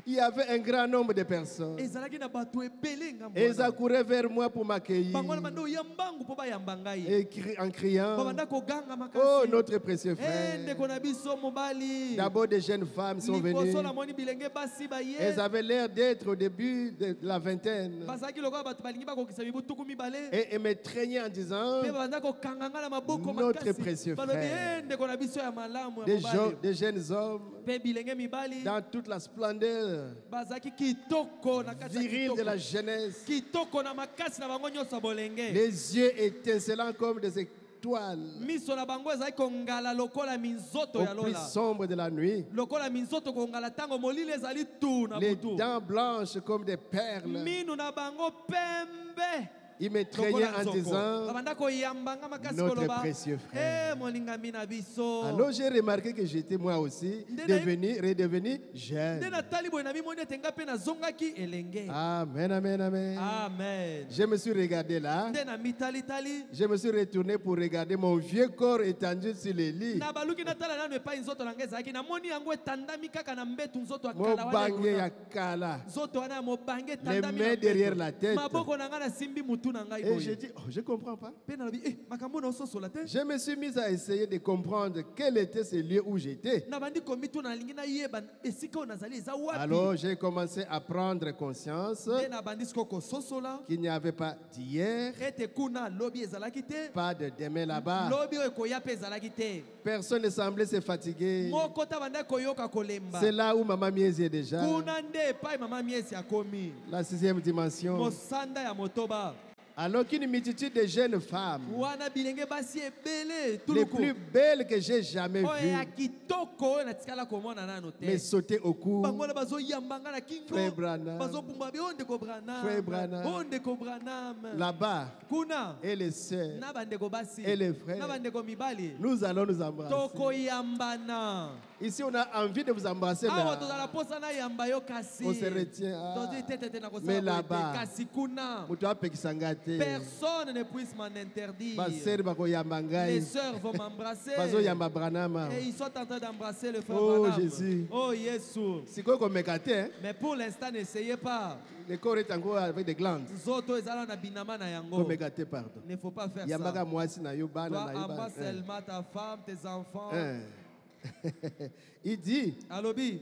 Il y avait un grand nombre de personnes. ezalaki na bato ebele ngambo Et ils wana. accouraient vers moi pour m'accueillir. bango wana banda oya mbangu mpo bayamba ngai Et en criant, babanda koganga oh, makasi notre précieux frère. ndeko na biso mobali D'abord, des jeunes femmes sont venues. liboso namoni bilenge basi baye Elles avaient l'air d'être au début de la vingtaine. bazalaki lokola bato balingi bakokisa mibu tuku mibale Et elles me traînaient en disant, mpe babanda kokanga nga na maboko Notre précieux balobi frère. ndeko na biso ya malamu ya des mobali jeunes hommes, mpe bilenge mibali dans toute la splendeur bazalaki kitoko na kati ya virile de la kitoko. jeunesse, kitoko na makasi na bango nyonso ya bolenge les yeux étincelants comme des étoiles, miso na bango ezalaki kongala lokola minzoto au ya plus lola sombre de la nuit, lokola minzoto kongala ntango molili ezali tu na les butu dents blanches comme des perles. minu na bango pembe Il me traînait lokola en nzoko. disant, babanda koyambanga makasi Notre koloba précieux frère. molingami na biso alors j'ai remarqué que j'étais moi aussi redevenu nde jeune. natali boye na bimoni ete nga mpe nazongaki elenge Amen, amen, amen. amen Je me suis regardé là. nde na mitalitali Je me suis retourné pour regarder mon vieux corps étendu sur le lit. na baluki natala nano epai nzoto na ngai ezalaki namoni yango etandami kaka na mbetu nzoto ya kala wana Mobange elona. ya kala. nzoto wana ya mobange Les etandami mains na derrière mbeto. la tête. maboko na ngai nasimbi mutu na ngai Et j'ai boye dit, oh, je comprends pas. mpe nalobi makambo na ososola te Je me suis mis à essayer de comprendre quel était ce lieu où j'étais. na bandi komitu nalingi nayeba esika oyo nazali eza wapi Alors j'ai commencé à prendre conscience nde na bandi siko kososola qu'il n'y avait pas d'hier, ete kuna lobi ezalaki te pas de demain là-bas. lobi oyo ekoya mpe ezalaki te Personne ne semblait se fatiguer. moko ta banda koyoka kolemba C'est là où Maman Miezi est déjà. kuna nde epai mama miesi akomi La 6e dimension. mosanda ya motoba Alors qu'une multitude de jeunes femmes, wana bilenge basi ebele les tuluku plus belles que j'ai jamais oyo ya vues, kitoko oyo natikala komona nano me te sautaient au cou. bango wana bazoyambanga na kingo Frère Branham. bazobumba bi ondeko Branham Frère Branham. ondeko Branham Là-bas, kuna et les sœurs, na bandeko basi et les frères, na bandeko mibali nous allons nous embrasser. tokoyambana Ici, on a envie de vous embrasser, awa mais tozala posa na yamba yo kasi on se retient. Ah, tozwi tete na mais kosala boye te. là-bas, kasi kuna mutu apekisanga te. personne ne puisse m'en interdire Baseri bakoyamba ngai. les sœurs vont m'embrasser Bazoyamba Branham. et ils sont en train d'embrasser le frère Oh, Branham. Jésus. Oh Yesu. Sikoyo komeka te, hein? Mais pour l'instant, n'essayez pas. Le corps est encore avec des glandes. Zoto ezala na binama na yango. Komeka te, pardon. Ne faut pas faire Yambaka ça. mwasi na yo, bana Toi, na yo, embrasse bana. seulement ta femme, tes enfants. Il dit, Alobi,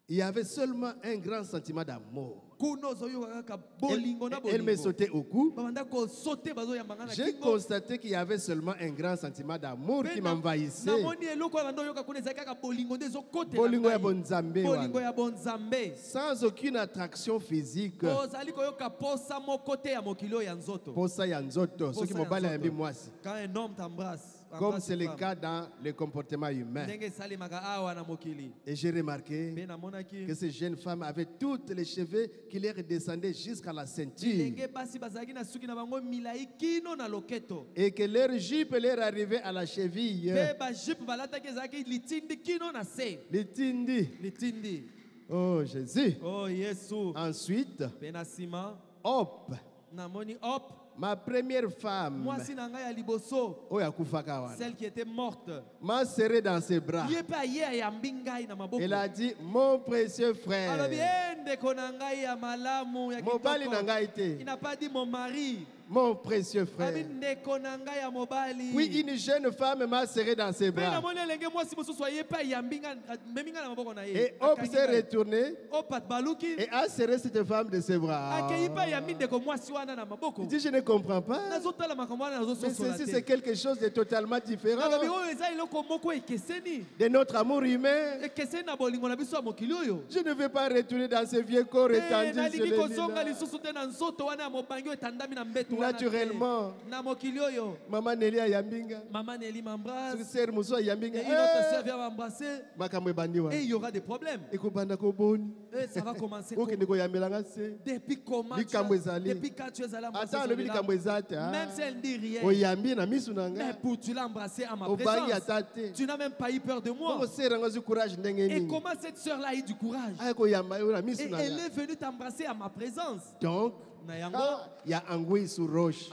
il y avait seulement un grand sentiment d'amour. kuno zoyoka kaka Elle, bolingo na elle me bolingo. sautait au cou. Babanda ko sauter bazoyambanga na J'ai kingo. constaté qu'il y avait seulement un grand sentiment d'amour qui m'envahissait. Namoni eloko na ndoyoka kuna ezali kaka bolingo nde ezokotela Bolingo ya ngai. bonzambe Bolingo wana. ya bonzambe. Sans aucune attraction physique. Ozali koyoka posa moko te ya mokili oyo ya nzoto. Posa ya nzoto. Posa Soki ya mobali nzoto. ayambi mwasi. Quand un homme t'embrasse, Comme embrasse c'est une le femme. cas dans le comportement humain. Ndenge esalemaka awa na mokili. Et j'ai remarqué Mpe namonaki que ces jeunes femmes avaient toutes les cheveux qui leur descendaient jusqu'à la ceinture. bilenge basi bazalaki na suki na bango milai kino na loketo. Et que leur jupe leur arrivait à la cheville. Mpe bajipe balataki ezalaki litindi kino na se. Litindi. Litindi. Oh Jésus. Oh Yesu. Ensuite, Mpe na nsima hop. namoni hop Ma première femme. mwasi na ngai ya liboso, Oh yakufaka wana. celle qui était morte, M'a serré dans ses bras. ye mpe aye ayambi ngai na maboko. Elle a dit, mon précieux frère. alobi ndeko na ngai ya malamu ya Mobali na kitoko. ngai Il te. n'a pas dit mon mari. Mon précieux frère. Abi ndeko na ngai ya mobali. Puis une jeune femme m'a serré dans ses Mpe bras. namoni elenge mwasi mosusu aye mpe ayambi ngai amemi ngai na maboko na ye. Et hop Akangi s'est ngai. retourné Opat baluki et a serré cette femme de ses bras. akei mpe ayambi ndeko mwasi wana na maboko. Il dit, je ne comprends pas. nazotala makambo wana Mais nazososola ceci, te. c'est quelque chose de totalement différent nalobi oyo eza eloko moko ekeseni de notre amour humain. ekeseni na bolingo na biso ya mokili oyo. Je ne vais pas retourner dans ce vieux corps étendu sur nalingi le kozonga lit. lisusu te na nzoto wana ya mobangi oyo etandami na mbeto wana te. Naturellement. na mokili oyo. Maman Nelly ayambinga. Mama Nelly m'embrasse Sœur Mousso et ayambinga. une autre sœur vient m'embrasser Makambo ebandi wana. et il y aura des problèmes. Ekobanda koboni. Et ça va commencer Okende koyambelanga se. depuis comment Likambo ezali. depuis quand tu es allé embrasser Ata alobi likambo eza te. même si elle ne dit rien, Oyambi na misu na mais nga. pour tu l'as embrassé à ma Obangi présence, ata te. tu n'as même pas eu peur de moi. Bongo sœur ngo zu courage ndenge Et nini. comment cette sœur-là a eu du courage? Ay koyamba yo na Et misu na elle nga. est venue t'embrasser à ma présence. Donc, Na yango, il y a anguille sous roche.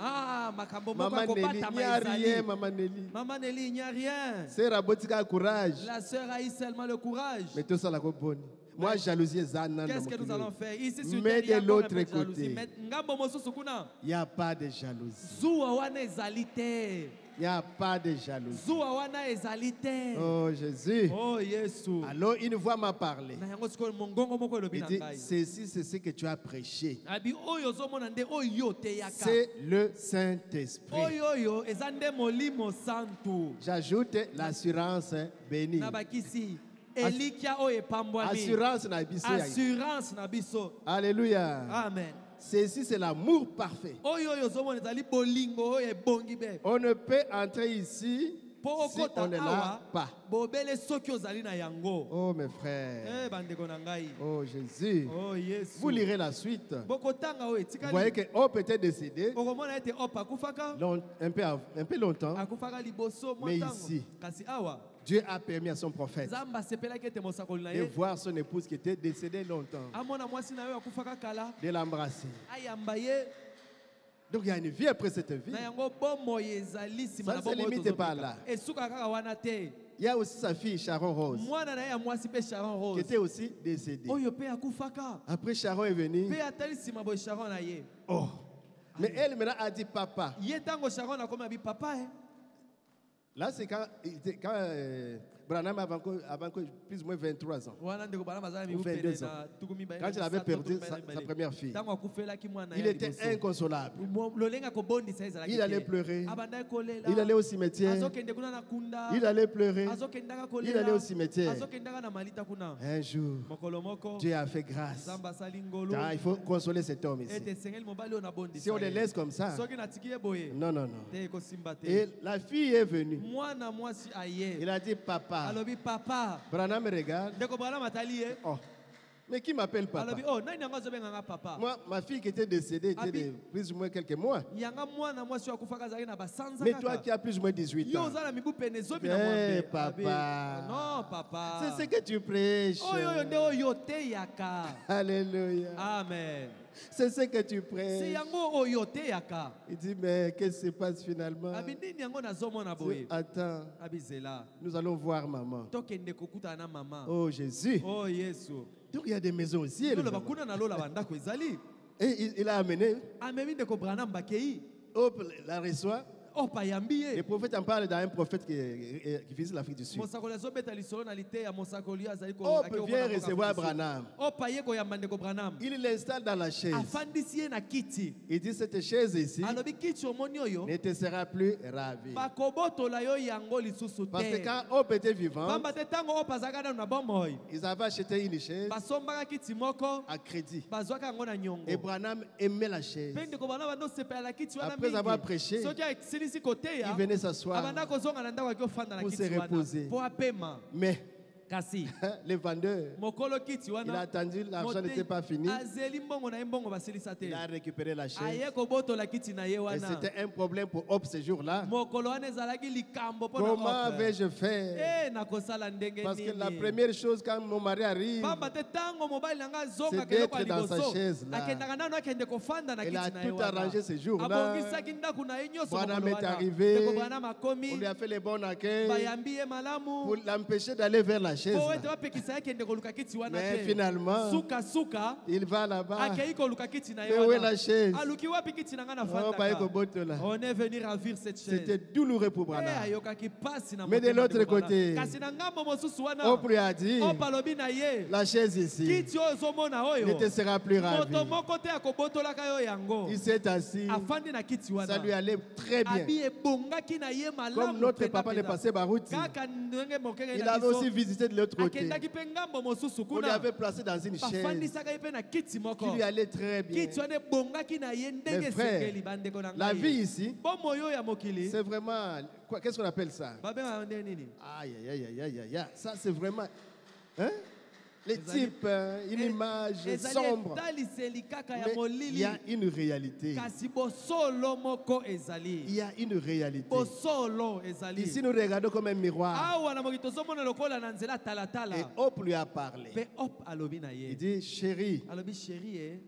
makambo moko Maman Nelly, akobata il n'y a ezali. rien, Maman Nelly. Maman Nelly, il n'y a rien. Sœur abotika courage. La sœur a eu seulement le courage. Mais tout ça la koboni. Moi jalousie ezana. Qu'est-ce que nous allons faire ici sur Mais terre, il y a de encore un l'autre peu de jalousie. côté. Mais ngambo mosusu kuna, Il n'y a pas de jalousie. zuwa wana ezali te. Il n'y a pas de jalousie. Zuwa wana ezali te. Oh Jésus. Oh Yesu. Alors une voix m'a parlé. Na yango sikoyo mongongo moko elobi Il na dit, ngai. ceci c'est ce que tu as prêché. Abi oyo ozomona nde oyo te yaka. C'est le Saint-Esprit. Oyo eza nde molimo santu. J'ajoute l'assurance bénie. Na bakisi elikia oyo epambwami. Assurance na biso ya- Assurance na biso. Alléluia. Amen. Ceci c'est l'amour parfait. Oyo ozomona ezali bolingo oyo ebongi be. On ne peut entrer ici Po si okota on ne l'a awa pas. bobele soki ozali na yango. Oh mes frères. Bandeko na ngai. Oh Jésus. Oh Yesu. Vous lirez la suite. Bokotanga oyo Vous voyez etikali. que Hope était décédé Okomona ete opa akufaka. un peu longtemps. Akufaka liboso Mais motango. ici, Kasi awa. Dieu a permis à son prophète Nzambe asepelaki ete mosakoli na de ye. voir son épouse qui était décédée longtemps, Amona mwasi na yo akufaka kala. de l'embrasser. Ayamba ye. Donc il y a une vie après cette vie. Na yango bomoi ezali nsima Ça na ne se bomoi limite pas là. esuka kaka wana te. Il y a aussi sa fille Sharon Rose Mwana na ye ya mwasi mpe Sharon qui Rose. était aussi décédée. Oyo mpe akufaka. Après Sharon est venue. Mpe atali nsima boye Sharon na ye. Oh. Mais elle maintenant a dit papa. Ye ntango Sharon akomi abi papa Là c'est quand Branham avant que plus ou moins 23 ans. wana ndeko Branham azala Ou mibu 22 pene ans. na tuku mibale Quand il na avait misato, perdu tuku sa mibale na première fille, ntango akufelaki mwana il ya était liboso. inconsolable. Lolenga kobondisa ezalaki Il allait te. pleurer. Abandaki kolela. Il allait au cimetière. Azokende kuna na kunda. Il allait pleurer. Azokendaka Il kolela. allait au cimetière. Azokendaka na malita kuna. Un jour, Mokolo moko. Dieu a fait grâce. Nzambe asali ngolu. Il faut consoler cet homme ici. Ete esengeli mobali oyo nabondisa Si on les ye. laisse comme ça, Soki natiki ye boye. non, non, non. Te ekosimba te. Et la fille est venue. Mwana mwasi aye. Il a dit, papa, Alobi papa. Branham me regarde. Ndeko Branham atali ye. Oh, mais qui m'appelle papa? Alobi oh nani yango azobenganga papa. Moi, ma fille qui était décédée était Abi- de plus ou moins quelques mois. Yanga mwana mwasi oyo akufaka azalaki na basanza Mais kaka. toi qui as plus ou moins 18 Yo ans, oza na mibu pene zomi na Eh, mwambe. papa. Abi, non papa. c'est ce que tu prêches. Oyo nde oyo te yaka. Alléluia. Amen. C'est ce que tu Si prêches. yango oyo te yaka. Il dit, mais qu'est-ce qui se passe finalement? Abi nini yango nazomona boye. Attends, Abi zela. nous allons voir maman. Tokende kokutana na mama. Oh Jésus. Oh Yesu. Donc il y a des maisons aussi. Lola bakuna na lola bandako ezali. Et il a amené. Amemi ndeko Branham bakei. Hop, la reçoit. Opa yambi ye. Le prophète en parle dans un prophète qui visite l'Afrique du Sud. Mosakoli azobeta lisolo na lite ya mosakoli azali ko. Hop, ake komona vient mboka recevoir Afrika du Sud. Branham. Opa ye koyamba ndeko Branham. Il l'installe dans la chaise. Afandisi ye na kiti. Il dit, cette chaise ici Alobi kiti omoni oyo. ne te sera plus ravie. Bakobotola yo yango lisusu Parce que te. quand Hop était vivant, Pamba te tango opa azalaka nanu na bomoi. ils avaient acheté une chaise Basombaka kiti moko. à crédit. Bazwaka yango na nyongo. Et Branham aimait la chaise. Mpe ndeko Branham andosepela kiti wana Après avoir prêché, soki asilisi koteya. il venait s'asseoir. Abanda kozonga na ndako ake ofanda na Pour kiti se wana. reposer. Po apema. Mais Kasi. le vendeur, Mokolo kiti il a wana. attendu, l'argent mote- n'était pas fini. Azeli mbongo na ye mbongo basilisa te. Il a récupéré la chaise. Aye kobotola kiti na ye Et wana. c'était un problème pour Hop ce jour-là. Mokolo wana ezalaki likambo mpo na Comment Oprah. vais-je faire? Nakosala ndenge Parce que la nini. première chose quand mon mari arrive, Pamba te tango mobali nanga azonga c'est keloko ya d'être dans sa liboso. chaise là. Akendaka nano akende kofanda na Il a kiti na ye tout wana. arrangé ce jour-là. Abongisaki ndako na ye nyonso Branham mokolo est wana. arrivé. Ndeko Branham on akomi. lui a fait le bon accueil Bayambi ye malamu. pour l'empêcher d'aller vers la chaise. Po ete là. bapekisa ye kende koluka kiti wana Mais te. finalement, Suka il va là-bas. akei koluka kiti na ye Mais où est wana. la chaise? Aluki wapi kiti na nga na Oh, bah, il faut fandaka. botter là. On est venu ravir cette chaise. C'était douloureux pour Branham. Ayokaki pasi na Mais de motema l'autre ndeko Branham. côté, Kasi na ngambo mosusu wana. Hop lui a dit, Opa lobi na ye. la chaise ici Kiti oyo ozomona oyo. ne te sera plus ravie. Moto moko te akobotolaka yo yango. Il s'est assis. Afandi na kiti wana. Ça lui allait très bien. Abi ebongaki na ye malamu. Comme notre penza papa n'est penza. passé par route, Kaka ndenge mokenge il na avait biso. aussi visité de l'autre côté. Akendaki pe ngambo mosusu On lui kuna. avait placé dans une chaise Bafandisaka ye pe na kiti qui moko. lui allait très bien. Kiti wana ebongaki na ye ndenge Mes frères, esengeli bandeko na la ngai. vie ici, Bomo yo ya mokili. c'est vraiment... Qu'est-ce qu'on appelle ça? Babenga ndenge nini? Aïe, aïe, aïe, aïe, aïe, aïe. Ça, c'est vraiment... Hein? Les Ezali- types, une image Ezali sombre. etaliseli kaka ya Mais il molili. y a une réalité. Kasi bosolo moko ezali. Il y a une réalité. Bosolo ezali. Ici, nous regardons comme un miroir. Awa na moki tozomona lokola na nzela talatala. Et Hop lui a parlé. Pe hop alobi na ye. Il dit, chérie, Alobi chérie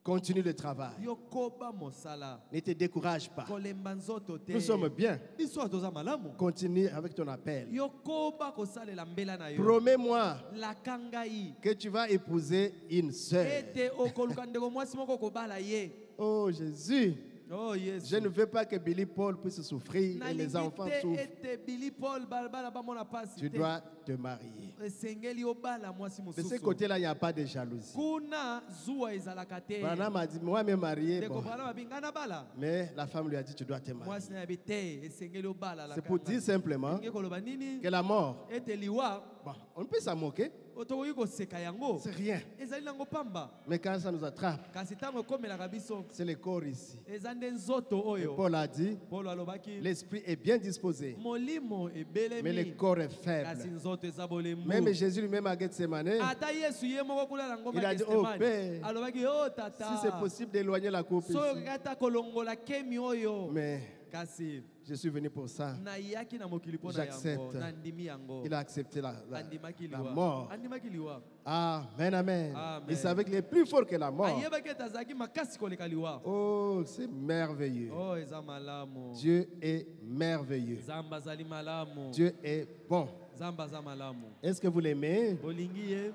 continue le travail. yokoba mosala. Ne te décourage pas. Kolemba nzoto te. Nous sommes bien. Biso toza malamu. Continue avec ton appel. Yokoba kosalela mbela na yo. Promets-moi Lakangai. que tu vas épouser une sœur. Ete okoluka ndeko mwasi moko kobala ye. Oh Jésus, Oh yes. je ne veux pas que Billy Paul puisse souffrir et les enfants souffrent. Ete Billy Paul balbala bamona pasi. Tu dois te marier. Esengeli obala mwasi De ce mususu. côté-là, il n'y a pas de jalousie. Kuna zuwa ezalaka te. Branham a dit, moi, me marier, Ndeko bon. Branham abingana bala. Mais la femme lui a dit, tu dois te marier. Mwasi na yabi te esengeli obala la. C'est pour dire simplement Nge koloba nini? que la mort, Ete liwa bon, on peut s'en moquer, otokoki koseka yango. c'est rien. Ezali nango pamba. Mais quand ça nous attrape, Kasi tango ekomelaka biso. c'est le corps ici. Eza nde nzoto Et oyo. Paul a dit, Paulo alobaki. l'esprit est bien disposé, Molimo ebelemi. mais le corps est Kasi faible. nzoto eza bolembu. Même Jésus lui-même à Gethsemane, Ata Yesu ye moko kuna na ngoma il a ya dit, oh Gethsemane. Père, Alobaki oh tata. si c'est possible d'éloigner la coupe Soyo ici. kata kolongola kemi oyo. Mais Kasi je suis venu pour ça. na yaki na mokili pona yango. J'accepte. Na ndimi yango. Il a accepté Andimaki la liwa. mort. Andimaki liwa. Amen, amen. Amen. Il savait qu'il est plus fort que la mort. Ayebaki ete azalaki makasi koleka liwa. Oh, c'est merveilleux. Oh eza malamu. Dieu est merveilleux. Zamba azali malamu. Dieu est bon. Zamba aza malamu. Est-ce que vous l'aimez? Bolingi ye.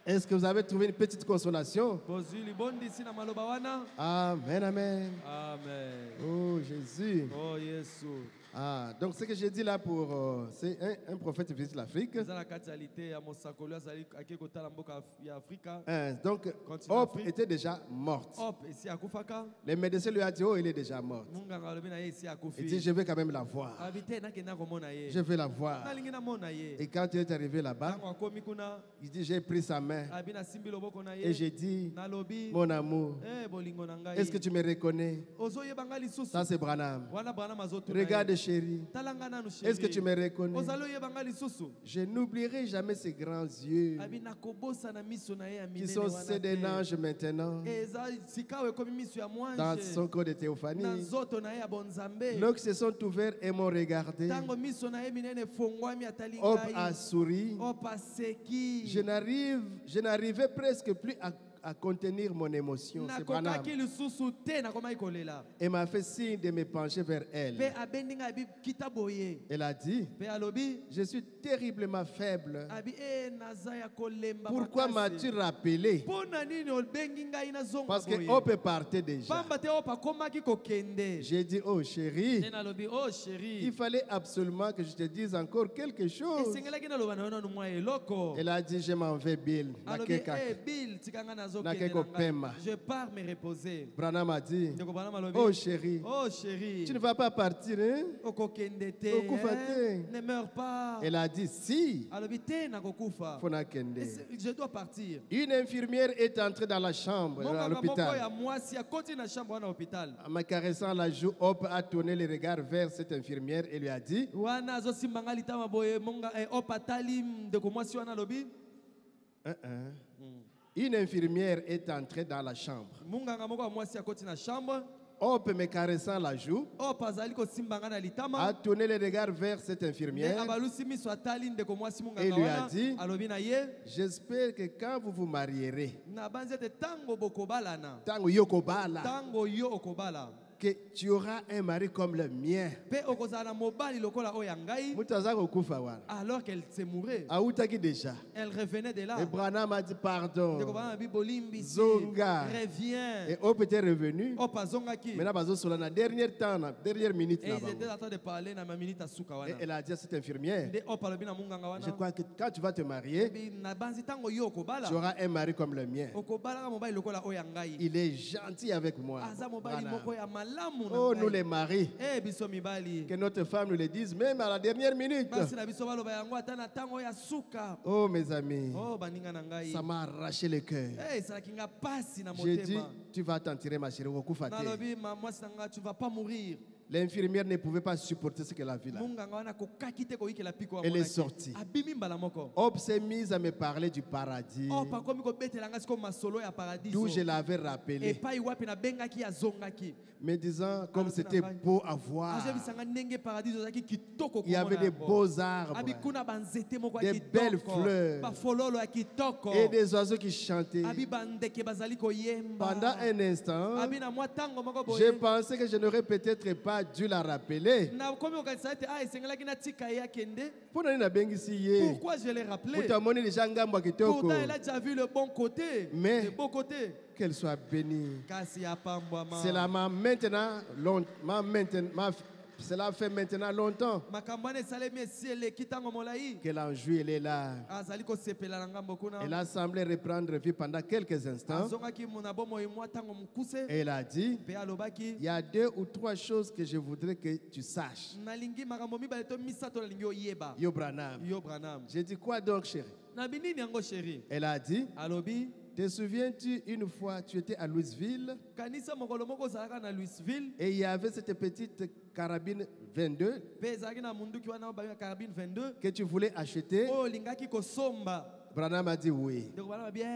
Est-ce que vous avez trouvé une petite consolation? bozwi libondisi na maloba wana. Amen, amen. Amen. Oh Jésus. Oh Yesu. Ah, donc ce que j'ai dit là pour... c'est un prophète visite l'Afrique. eza na kati ya lite ya mosakoli azali ake kotala mboka ya Afrika. Donc, Continue Hope Afrique. était déjà morte. Hop esi akufaka. Les médecins lui ont dit, oh, il est déjà mort. Munganga alobi na ye esi Il dit, akufi. je vais quand même la voir. Abi te nakenda komona ye. Je vais la voir. nalingi namona ye. Et quand il est arrivé là-bas, Ntango akomi kuna il dit, j'ai pris sa main abi nasimbi loboko na et ye. j'ai dit, Nalobi mon amour, bolingo na ngai. est-ce que tu me reconnais? ozoyeba ngai lisusu. Ça, c'est Branham. wana bana mazoto. Regarde, chérie. talanga nanu chérie. Est-ce que tu me reconnais? ozali oyeba ngai lisusu. Je n'oublierai jamais ces grands yeux abi nakobosa na miso na ye ya qui minene sont wana ceux d'un te. ange maintenant eza sikawe ekomi miso ya dans mwanje. son corps de na théophanie. nzoto na ye ya bonzambe. Lorsqu'ils se sont ouverts et m'ont regardé, ntango miso na ye minene efongwami atali Hope ngai. a souri. Opa seki. Je n'arrivais presque plus à contenir mon émotion. C'est Branham. nakokaki lisusu te nakomaki kolela. Elle m'a fait signe de me pencher vers mpe elle. abendi ngai abi kita boye. Elle a dit, mpe alobi je suis terriblement faible. abi naza ya kolemba Pourquoi makasi. m'as-tu rappelé? mpo na nini obengi ngai nazonga Parce que boye? Hope partait déjà. pamba te opa akomaki kokende. J'ai dit, oh chérie, nde nalobi oh il sheri fallait absolument que je te dise encore quelque chose. esengelaki naloba na yo nanu mwa eloko. Elle a dit, je m'en vais, Bill. alobi Nakeka. bill tikanga nazokende Nakeka na ngai. opema. je pars me reposer. Branham a dit, ndeko bana malobi oh chérie, oh sheri tu ne vas pas partir, hein? okokende te Okufa te. ne meurs pas. Elle a dit, si, alobi te nakokufa. Fonakende. Je dois partir. Une infirmière est entrée dans la chambre, à monganga moko l'hôpital. ya mwasi akoti na chambre wana hôpital. En me caressant la joue, Hope a tourné le regard vers cette infirmière et lui a dit, wana azosimbanga litama boye monga opa atali ndeko mwasi wana alobi une infirmière est entrée dans la chambre. munganga moko ya mwasi akoti na chambre. Hope, me caressant la joue, opa azali kosimbanga na a litama. tourné le regard vers cette nde infirmière. abalusi miso atali ndeko mwasi Et munganga lui a wana dit, alobi na ye j'espère que quand vous vous marierez, na banzi ete ntango bokobalana tango yokobala, ntango yo okobala que tu auras un mari comme le mien. mpe okozala na mobali lokola oyo ya ngai. Mutu aza kokufa wana. alors qu'elle se mourait, Autaki déjà. elle revenait de là. Et Branham a dit pardon. ndeko bana bi bolimbisi Zonga. reviens. Et Hope était revenu. opa azongaki. Maintenant, bazo sur la dernière temps, la dernière minute. Et là, ils étaient en train de parler na maminita suka Et wana. elle a dit à cette infirmière, Nde opa lobi na munganga wana. je crois que quand tu vas te marier, Bi na banzi tango yo okobala. tu auras un mari comme le mien. Okobala ka mobali lokola oyo ya ngai. Il est gentil avec moi. Aza mobali Voilà. moko ya malamu na Oh, ngai. nous les maris, biso mibali. que notre femme nous le dise, même à la dernière minute. Basi na biso baloba yango ata na tango ya suka. Oh, mes amis, Oh baninga na ngai. ça m'a arraché le cœur. Esalaki nga pasi na J'ai dit, motema. tu vas t'en tirer, ma chérie. Okufa te. Nalobi mwasi na nga tu vas pas mourir. L'infirmière ne pouvait pas supporter ce qu'elle a vu là. Munganga wana kokaki te koyikela piko Elle est sortie. abimi mbala moko. Hope s'est mise à me parler du paradis, Opa komi kobetela nga siko masolo ya paradiso. d'où je l'avais rappelé, Epai wapi na bengaki azongaki. me disant comme c'était beau à voir. Azobisanga ndenge paradiso ezalaki kitoko Il y avait komona des yango. beaux arbres Abi kuna banzete moko ya des kitoko. belles fleurs. Bafololo ya kitoko. et des oiseaux qui chantaient. Abi bandeke bazali koyemba. Pendant un instant, Abi na mwa tango moko j'ai boye. pensé que je n'aurais peut-être pas dû la rappeler. Na komi okanisa ete esengelaki natika ye akende. Pour nani nabengisi ye? Pourquoi je l'ai rappelé? Mutu amoni déjà ngambo ya kitoko. Pourtant elle a déjà vu le bon côté. Mais- le beau côté. Qu'elle soit bénie. Kasi apambwama. Cela cela fait maintenant longtemps Makambo wana esalemi esi eleki ntango molai. qu'elle en jouit, elle est là. Azali kosepela na ngambo kuna. Elle a semblé reprendre vie pendant quelques instants. Azongaki na bomoi mwa ntango mokuse. Et elle a dit, Mpe alobaki. il y a 2 ou 3 choses que je voudrais que tu saches. Nalingi makambo mibale to misato nalingi oyeba. Yo Branham. Yo Branham. J'ai dit quoi donc chérie? Na binini yango chéri. Elle a dit, Alobi. te souviens-tu une fois tu étais à Louisville Kanisa mokolo moko ozalaka na Louisville. et il y avait cette petite carabine 22 Mpe ezalaki na munduki wana babenga carabine 22. que tu voulais acheter? Oyo olingaki kosomba. Branham a dit oui. Ndeko bana ba bien.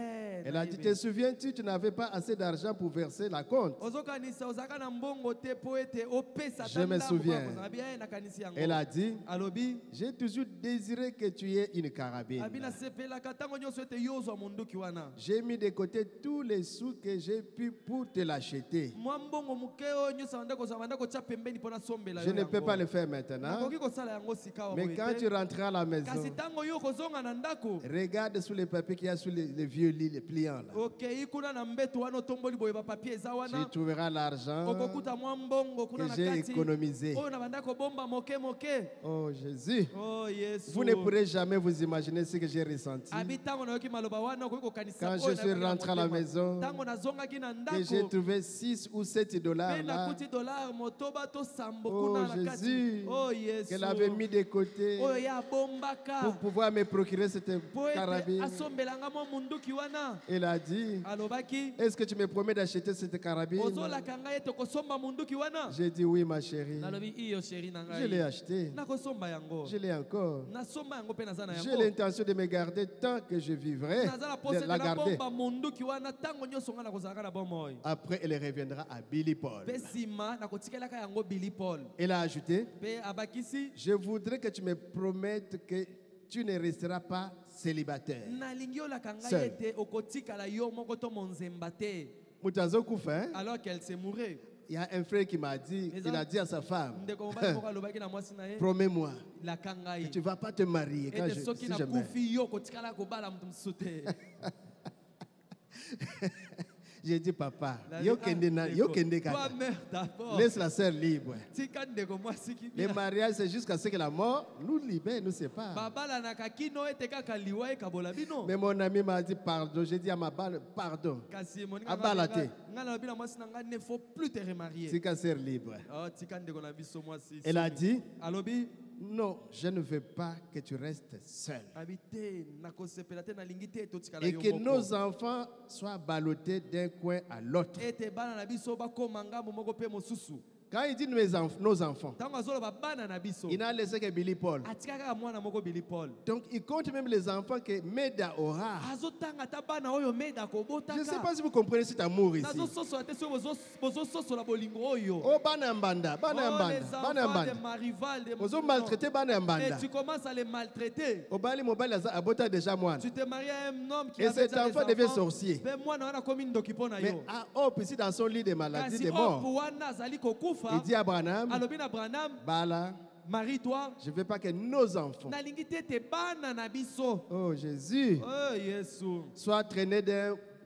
Elle a dit, te souviens-tu, tu n'avais pas assez d'argent pour verser la compte? Ozokanisa ozalaka na mbongo te po ete opesa Je me souviens. bien nakanisi yango. Elle a dit, Alobi. j'ai toujours désiré que tu aies une carabine. Abi nasepelaka ntango nyonso ete yo ozwa munduki wana. J'ai mis de côté tous les sous que j'ai pu pour te l'acheter. Mwa mbongo moke oyo nyonso banda kozwa banda kotya pembeni mpona sombela Je yo ne peux yango. pas le faire maintenant. Nakoki kosala yango sika wa Mais boye quand te. tu rentreras à la maison, Kasi ntango yo kozonga na ndako. regarde regarde sous les papiers qu'il y a sous les vieux lits, les pliants là. okei kuna na mbeto wana otomboli boye bapapier eza Tu wana trouveras l'argent okokuta mwa mbongo kuna que na j'ai kati économisé. oyo na banda kobomba moke moke. Oh Jésus, Oh yesu vous ne pourrez jamais vous imaginer ce que j'ai ressenti abi ntango nayoki maloba wana okoki kokanisa quand oyo je suis nayoki na rentré à la motema. maison, Ntango nazongaki na que j'ai ndako trouvé 6 ou 7 dollars mpe là, nakuti dollar motoba to sambo oh kuna na kati. Jésus, Oh yesu qu'elle avait mis de côté oyo ye abombaka pour pouvoir me procurer cette po ete carabine. asombelanga mwa munduki wana. Elle a dit, Alobaki est-ce que tu me promets d'acheter cette carabine? ozolaka ngai ete okosomba munduki wana. J'ai dit oui ma chérie. Nalobi iyo sheri na Je l'ai ngai acheté. nakosomba yango Je l'ai encore. nasomba yango mpe naza na J'ai yango l'intention de me garder tant que je vivrai. naza na De posa ete la garder. nabomba munduki wana ntango nyonso ngai nakozalaka na bomoi Après, elle reviendra à Billy Paul. mpe nsima nakotikelaka yango Billy Paul. Elle a ajouté, Mpe abakisi je voudrais que tu me promettes que tu ne resteras pas célibataire. nalingi olaka ngai Seul. ete okotikala yo moko to monzemba te. Mutazo Koufa, hein? Alors qu'elle s'est mourée, Il y a un frère qui m'a dit, Mais il a dit à sa femme, ndeko mobali moko alobaki na mwasi na ye promets-moi laka que ngai tu ne vas pas te marier quand ete soki si je meurs. nakufi yo kotikala kobala moto mosusu te. J'ai dit, papa, Nabi, yo kende na- yo ndeko, kende toi kaka. meurs d'abord. Laisse la sœur libre. Tika ndeko mwasi Le kibia. mariage, c'est jusqu'à ce que la mort nous libère, nous sépare. babalanaka kino ete kaka liwa ekabola bino. Mais mon ami m'a dit pardon. J'ai dit à ma balle, pardon. Kasi moninga Abala ngai te. nalobi na mwasi na ngai ne faut plus te remarier. C'est qu'à sœur libre. Oh, tika ndeko na biso mwasi. Elle a dit, alobi non, je ne veux pas que tu restes seul. abi te nakosepela te nalingi te totikala Et yo que moko. nos enfants soient ballottés d'un coin à l'autre. ete bana na biso bakoma ngambo moko mpe mosusu. Quand il dit nos enfants, Ntango azoloba bana na biso il n'a laissé que Billy Paul. atika kaka mwana moko Billy Paul. Donc il compte même les enfants que Meda aura. azotanga ata bana oyo meda Je ne sais kobotaka. pas si vous comprenez cet amour ici. nazososola te soki bozososola bolingo oyo. Oh, bana mbanda, bana Oh, les mbanda, bana enfants de mbanda. ma rivale, de Vous maltraité bana Et mbanda. tu commences à les maltraiter. Obali mobali abota déjà moi. Tu te maries à un homme qui Et avait cet déjà des enfant devient enfants. sorcier. Mais moi, na comme une dokipo na Mais yo. à Hope, ici dans son lit de maladie, Kasi de mort, wana zali kokufa. il dit à Branham, Alobi na Branham, Bala, marie-toi. je ne veux pas que nos enfants, Nalingi te te bana na biso. oh Jésus, Oh Yesu. soient traînés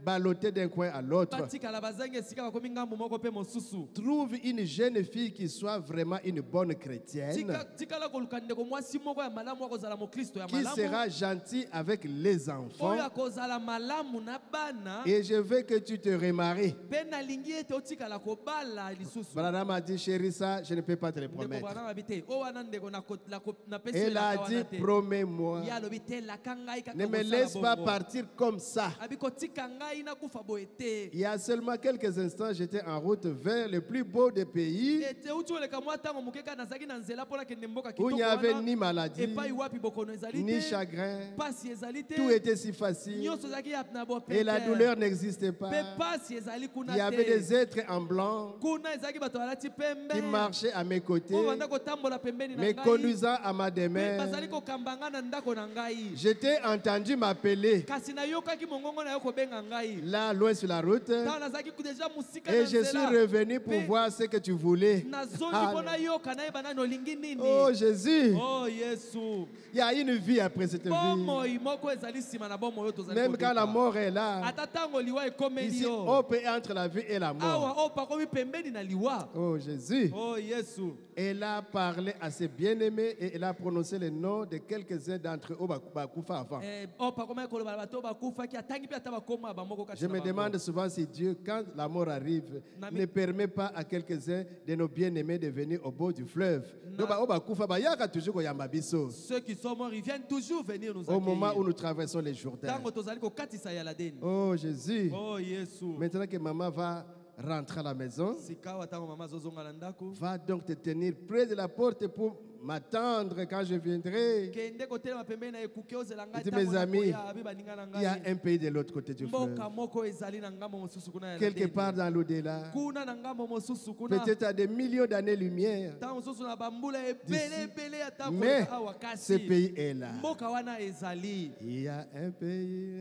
ballottés d'un coin à l'autre. Batika la bazangi esika bakomi ngambo moko pe mosusu. Trouve une jeune fille qui soit vraiment une bonne chrétienne, Tika la koluka ndeko mwasi moko ya malamu akozala mo Kristo ya qui malamu. sera gentille avec les enfants. Oyo akozala malamu na bana. Et je veux que tu te remaries. Pe nalingi ete otika la kobala lisusu. Branham a dit, chérie, ça, je ne peux pas te le Ndeko promettre. Branham abite. O wana ndeko na pesi Elle a la dit, kawana te. promets-moi, Ya lobi te la kangai kaka ne me kosala laisse pas bongo. partir comme ça. Abiko tika ngai na kufa boye te. Il y a seulement quelques instants, j'étais en route vers le plus beau des pays Ete uti oleka mwa tango mokeka nazaki na nzela mpona kende mboka où kitoko il n'y avait wana. ni maladie, Epai wapi bokono ezali ni te. chagrin. Pasi ezali te. Tout était si facile Nyonso ezalaki ya na bo et la pete. douleur n'existait pas. Pe pasi ezali kuna Il y avait te. des êtres en blanc Kuna ezalaki bato balati pembe. qui marchaient à mes côtés, Oyo banda kotambola pembeni na me ngai. conduisant à ma Pe demeure. bazali kokamba nga na ndako na ngai. J'étais entendu m'appeler Kasi nayokaki mongongo na yo kobenga ngai. là, loin sur la route, Ntango nazalaki déjà musika et na je suis nzela. revenu pour Mais- voir ce que tu voulais. Nazongi Ah, mpona yoka nayeba nani olingi nini. oh Jésus, Oh Yesu. il y a une vie après cette vie. Bomoi moko ezali nsima na bomoi oyo tozali Même quand la kobeta. mort est là, Ata ntango liwa ekomeli ici, yo. on peut entre la vie et la mort. Awa oyo pakomi pembeni na liwa. Oh Jésus. Oh Yesu. Elle a parlé à ses bien-aimés et elle a prononcé les noms de quelques-uns d'entre eux Bakufa avant. Oyo pakomi koloba na bato bakufaki atangi mpe ata bakoma bamoko kati Je na me bango. demande souvent si Dieu, quand la mort arrive, Nami- ne permet pas à quelques-uns de nos bien-aimés de venir au bord du fleuve. Donc, Bakufa, Bayaka toujours koyamba biso. Ceux qui sont morts, ils viennent toujours venir nous Au moment où accueillir. nous traversons les Jourdains. Ntango tozali kokatisa ya ladeni. Oh Jésus. Oh Yesu. Maintenant que maman va rentrer à la maison, Sikawa ntango mama azozonga na ndako. va donc te tenir près de la porte pour m'attendre quand je viendrai. Kende kotelema pembeni na ekuke ozela ngai Dis, ntango mes amis, nakoya, abi baninga na il y a ngai. un pays de l'autre côté du fleuve. Mboka moko ezali na ngambo mosusu kuna ya Quelque ladeni. part dans l'au-delà. Kuna na ngambo mosusu kuna. Peut-être à des millions d'années-lumière. Ntango mosusu na bambula ebele ebele ata Mais koleka awa kasi. ce pays est là. Mboka wana ezali. Il y a un pays.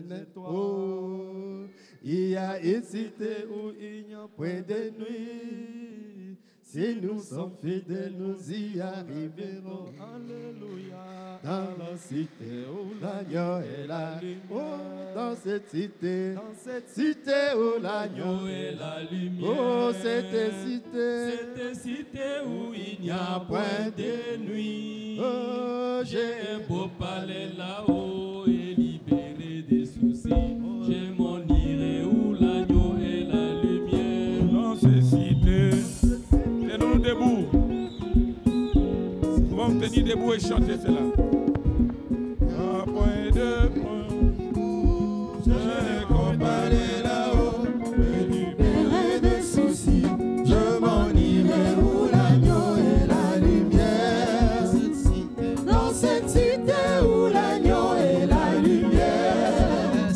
la étoile. Oh, il y a une cité où il n'y a point de nuit. Si nous sommes fidèles, nous y arriverons. Alléluia. Dans la cité où l'agneau est là. Oh, dans cette cité. Dans cette Cité où l'agneau Et la lumière. Oh, cette cité. Cette cité où il n'y a point de nuit. Oh, J'ai un beau palais là-haut et libéré des soucis. Je m'en irai où l'agneau et la lumière. Dans ces cités, tenons-nous debout. Nous vamos tenir debout et chanter cela. À point de point, j'ai comparé là-haut. libéré des soucis. Je m'en irai où l'agneau et la lumière. Dans cette cité où l'agneau et la lumière.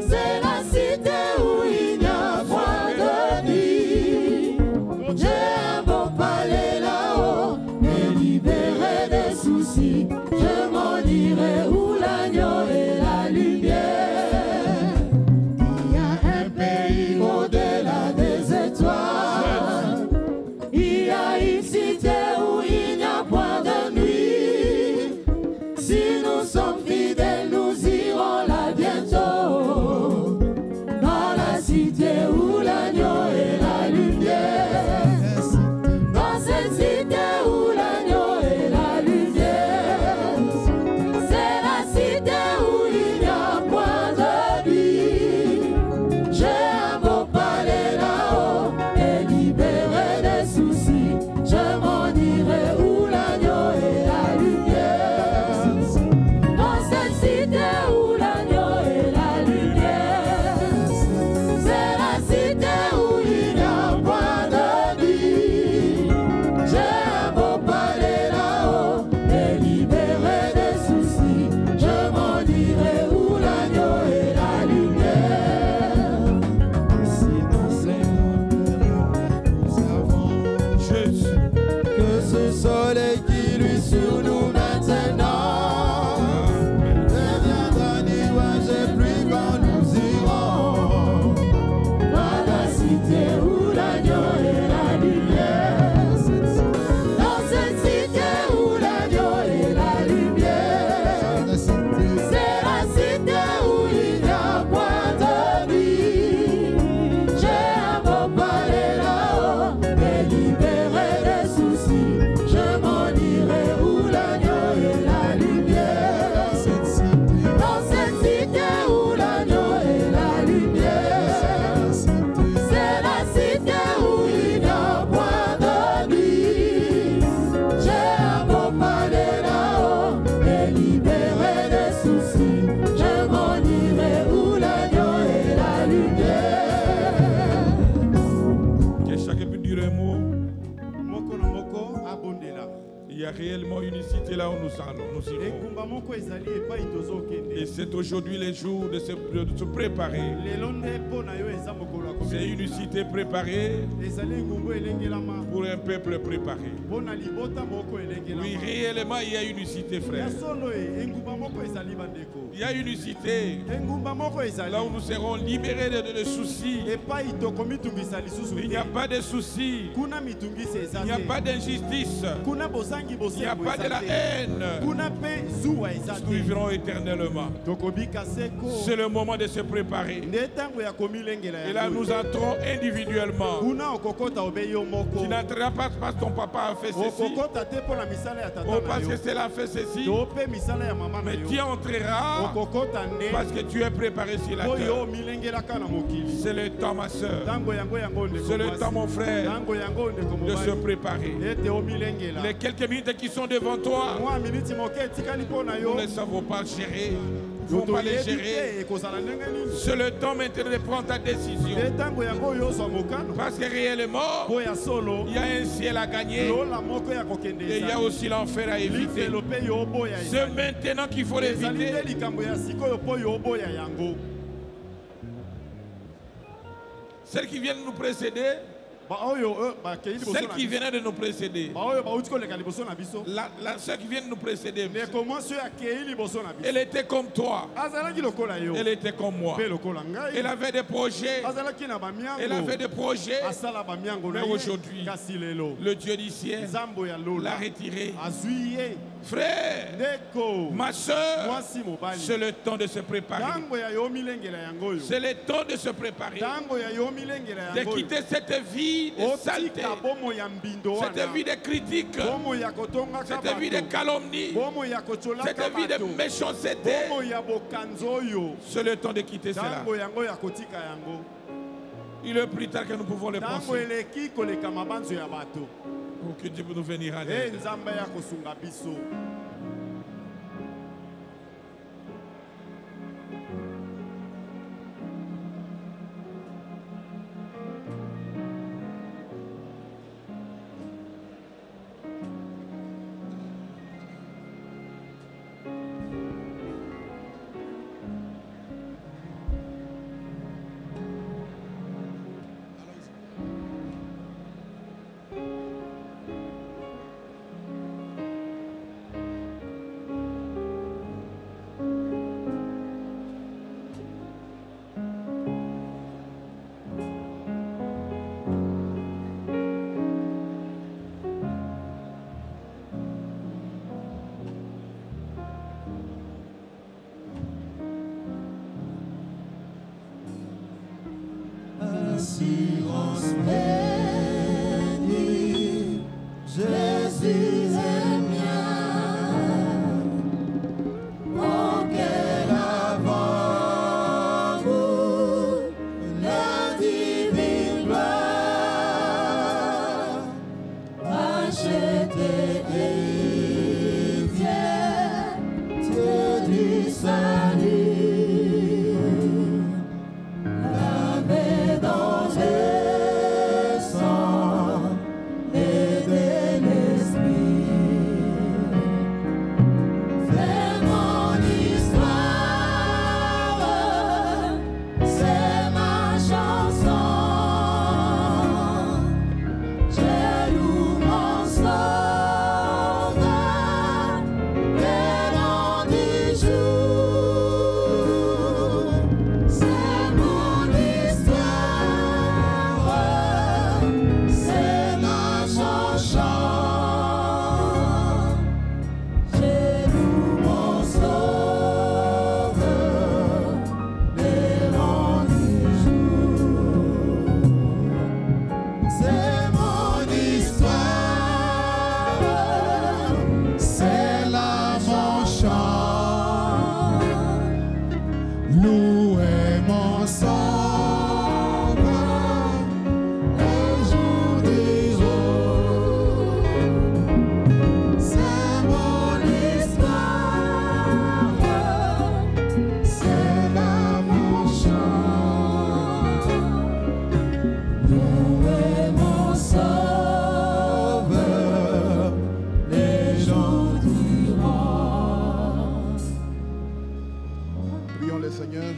C'est la cité où il n'y a point de nuit. J'ai un beau palais là-haut et libéré des soucis. Je m'en irai où l'agneau et la lumière. Il y a un pays au-delà des étoiles. Il y a une cité où il n'y a point de nuit. Si nous sommes fidèles, nous irons là bientôt. Dans la cité où l'agneau et la lumière. Dans cette cité où l'agneau et la lumière. C'est la cité où il n'y a point de nuit. J'ai un beau palais là-haut et libéré des soucis. Je m'en irai où l'agneau et la lumière. Dans cette cité où l'agneau et la lumière. C'est la cité où il n'y a point de nuit. J'ai un beau palais là-haut et libéré des soucis. Je m'en irai où l'agneau et la lumière. Si nous savons Jésus, que ce soleil qui luit sur nous maintenant deviendra nuage et pluie quand nous irons dans la cité où l'agneau et la lumière. Dans cette cité où l'agneau et la lumière. C'est la cité où il n'y a point de nuit. J'ai un beau palais là-haut et libéré des soucis. Je m'en irai où l'agneau et la lumière. Dans cette cité où l'agneau et la lumière. C'est la cité où il n'y a point de nuit. J'ai un beau palais là-haut et libéré des soucis. Je m'en irai où l'agneau et la lumière. que chacun peut dire un mot. moko na moko abondela. Il y a réellement une cité là où nous allons, nous irons. Ekumba moko ezali epai tozokende. Et c'est aujourd'hui le jour de se préparer. Lelo nde mpo na yo eza mokolo ya C'est komela. une cité préparée Ezali ngumbu elengelama pour un peuple préparé. mpo na libota moko elengelama. Oui, réellement, il y a une cité, frère. Ya solo engumba moko ezali bandeko. Il y a une cité Engumba moko ezali. là où nous serons libérés de soucis. Epai tokomitungisa lisusu Il n'y a te. pas de soucis. Kuna mitungisi eza Il n'y a te. pas d'injustice. Kuna bosangi Il n'y a bosembo pas de eza la te. haine. Kuna mpe zuwa eza Nous te. vivrons éternellement. Tokobika seko. C'est le moment de se préparer. Nde ntango ya komilengela Et là, yango. nous entrons individuellement. Kuna okokota obe yo moko. Tu n'entreras pas parce que ton papa a fait ceci, Okokota te mpo na misala ya tata ou na parce yo. que cela a fait ceci, To mpe misala ya mama na mais yo. tu entreras Okokota nde parce que tu es préparé sur la oyo terre. omilengelaka na mokili. C'est le temps, ma soeur. Ntango yango yango ndeko C'est le mwasi. temps, mon frère, Ntango yango ndeko de se mobali. préparer. Ete omilengela. Les quelques minutes qui sont devant toi, Mwa miniti moke etikali mpo na yo. nous ne savons pas gérer. Nous ne pouvons pas les toyebi gérer. te ekozala ndenge nini. C'est le temps maintenant de prendre ta décision. Nde ntango yango oyo ozwa mokano. Parce que réellement, mpo ya solo il y a un ciel à gagner lola moko ya kokende et il y a aussi l'enfer à éviter. lifelo mpe yo oboya C'est maintenant qu'il faut ezali l'éviter. nde likambo ya sikoyo mpo yo oboya yango. Celles qui viennent nous précéder, Celle qui venait de nous précéder. La sœur qui vient de nous précéder. Elle était comme toi. Elle était comme moi. Elle avait des projets. Elle avait des projets. Mais aujourd'hui, le Dieu du ciel l'a retiré. Frère, ma soeur, c'est le temps de se préparer. C'est le temps de se préparer. De quitter cette vie de saleté, cette vie de critique, cette vie de calomnie, cette vie de méchanceté. C'est le temps de quitter cela. Il est plus tard que nous pouvons le penser. Pour que Dieu puisse nous venir à l'aide. Assurance bénie, Jésus est mien. Oh, quel amour, la divine gloire, acheté héritier du salut. Dans le sang et de l'esprit, c'est mon histoire, c'est ma chanson. Je loue mon sauveur, le long du jour. C'est mon histoire, c'est ma chanson. Je loue mon sauveur, le long du jour. C'est mon histoire, c'est là mon chant. Louez mon sauveur, le jour du jour. C'est mon histoire, c'est là mon chant. Louez mon sauveur, les jours durant. Prions le Seigneur.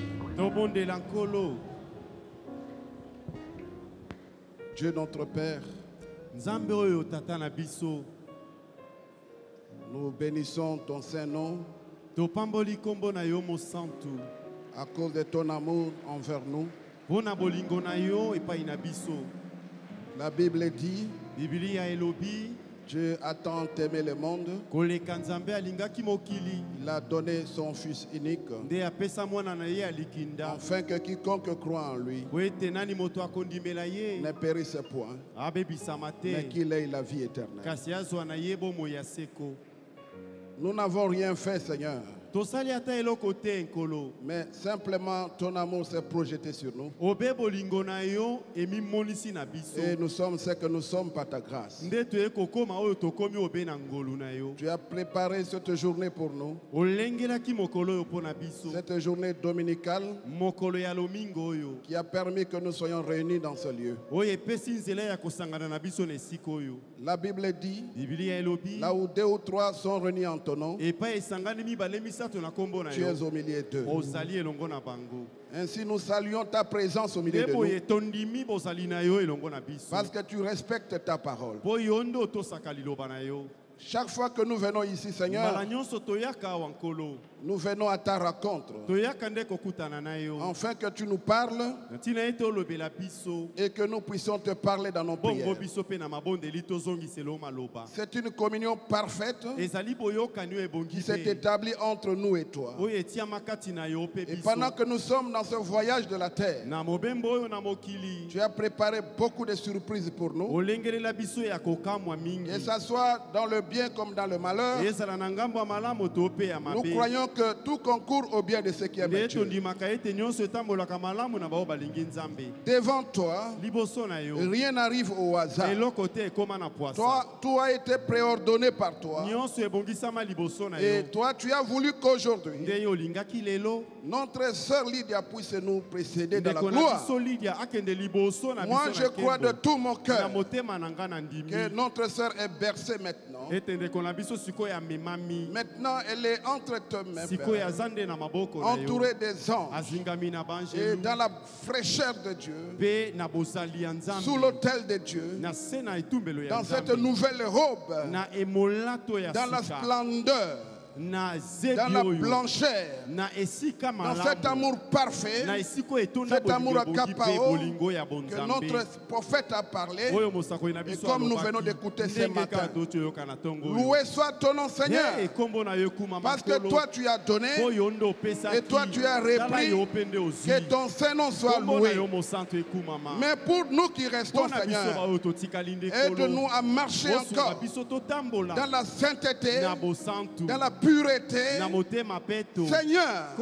Dieu notre Père, nous bénissons ton Saint-Nom à cause de ton amour envers nous. La Bible dit, Dieu a tant aimé le monde, il a donné son Fils unique, afin que quiconque croit en lui ne périsse point, mais qu'il ait la vie éternelle. Nous n'avons rien fait, Seigneur, mais simplement ton amour s'est projeté sur nous. Et nous sommes ce que nous sommes par ta grâce. Tu as préparé cette journée pour nous, cette journée dominicale qui a permis que nous soyons réunis dans ce lieu. La Bible dit, là où 2 ou 3 sont réunis en ton nom, Tu es au milieu d'eux. Ainsi nous saluons ta présence au milieu de nous. Parce que tu respectes ta parole. Chaque fois que nous venons ici, Seigneur, nous venons à ta rencontre, afin que tu nous parles et que nous puissions te parler dans nos prières. C'est une communion parfaite qui s'est établie entre nous et toi. Et pendant que nous sommes dans ce voyage de la terre, tu as préparé beaucoup de surprises pour nous. Et ça soit dans le bien comme dans le malheur. Nous croyons que tout concourt au bien de ceux qui aiment Dieu. Devant toi, rien n'arrive au hasard. Tout a été préordonné par toi. Et toi, tu as voulu qu'aujourd'hui, notre sœur Lydia puisse nous précéder dans la gloire. Moi, je crois de tout mon cœur que notre sœur est bercée maintenant. Maintenant, elle est entre tes mains, entourée des anges, et dans la fraîcheur de Dieu, sous l'autel de Dieu, dans cette nouvelle robe, dans la splendeur, dans la blancheur, dans cet amour parfait, cet amour akapao que notre prophète a parlé, et comme nous venons d'écouter ce matin. Loué soit ton nom, Seigneur, parce que toi tu as donné et toi tu as repris. Que ton Saint-Nom soit loué. Mais pour nous qui restons, Seigneur, aide-nous à marcher encore dans la sainteté, dans la pureté. Seigneur,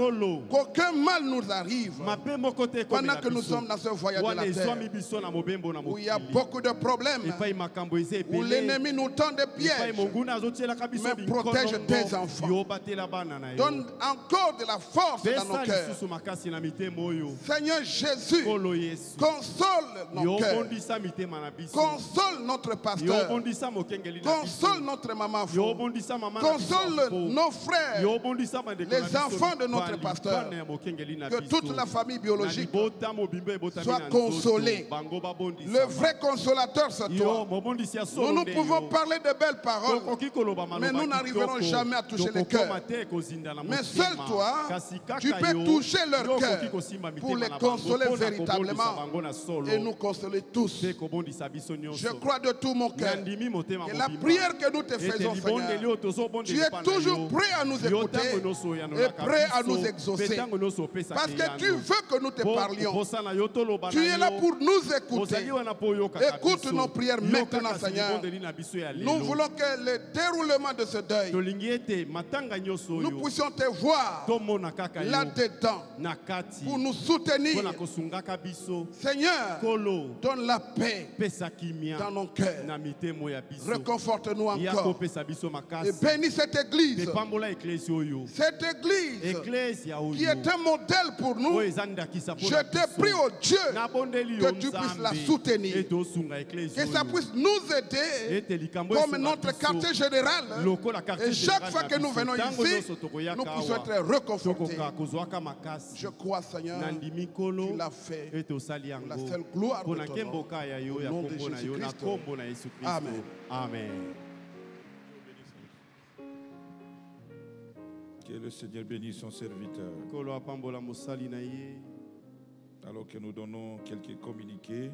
qu'aucun mal nous arrive pendant que nous sommes dans ce voyage de la terre où il y a beaucoup de problèmes, où l'ennemi nous tend des pièges. Mais protège tes enfants. Donne encore de la force dans nos cœurs. Seigneur Jésus, console nos cœurs. Console notre pasteur. Console notre maman. Console nos frères, les enfants de notre pasteur, que toute la famille biologique soit consolée. Le vrai consolateur, c'est toi. Nous pouvons parler de belles paroles, mais nous n'arriverons jamais à toucher les cœurs. Mais seul toi, tu peux toucher leur cœur pour les consoler véritablement et nous consoler tous. Je crois de tout mon cœur que la prière que nous te faisons, Seigneur, tu es toujours prêt à nous écouter et prêt à nous exaucer. Parce que tu veux que nous te parlions. Tu es là pour nous écouter. Écoute nos prières maintenant, Seigneur. Nous voulons que le déroulement de ce deuil, nous puissions te voir là-dedans pour nous soutenir. Seigneur, donne la paix dans nos cœurs. Réconforte-nous encore. Et bénis cette église. Cette église qui est un modèle pour nous. Je te prie, oh Dieu, que tu puisses la soutenir. Que ça puisse nous aider comme notre quartier général. Et chaque fois que nous venons ici, nous puissions être reconfortés. Je crois, Seigneur, tu l'as fait pour la seule gloire de ton nom. Au nom de Jésus-Christ. Amen. Amen. Que le Seigneur bénisse son serviteur. Alors que nous donnons quelques communiqués.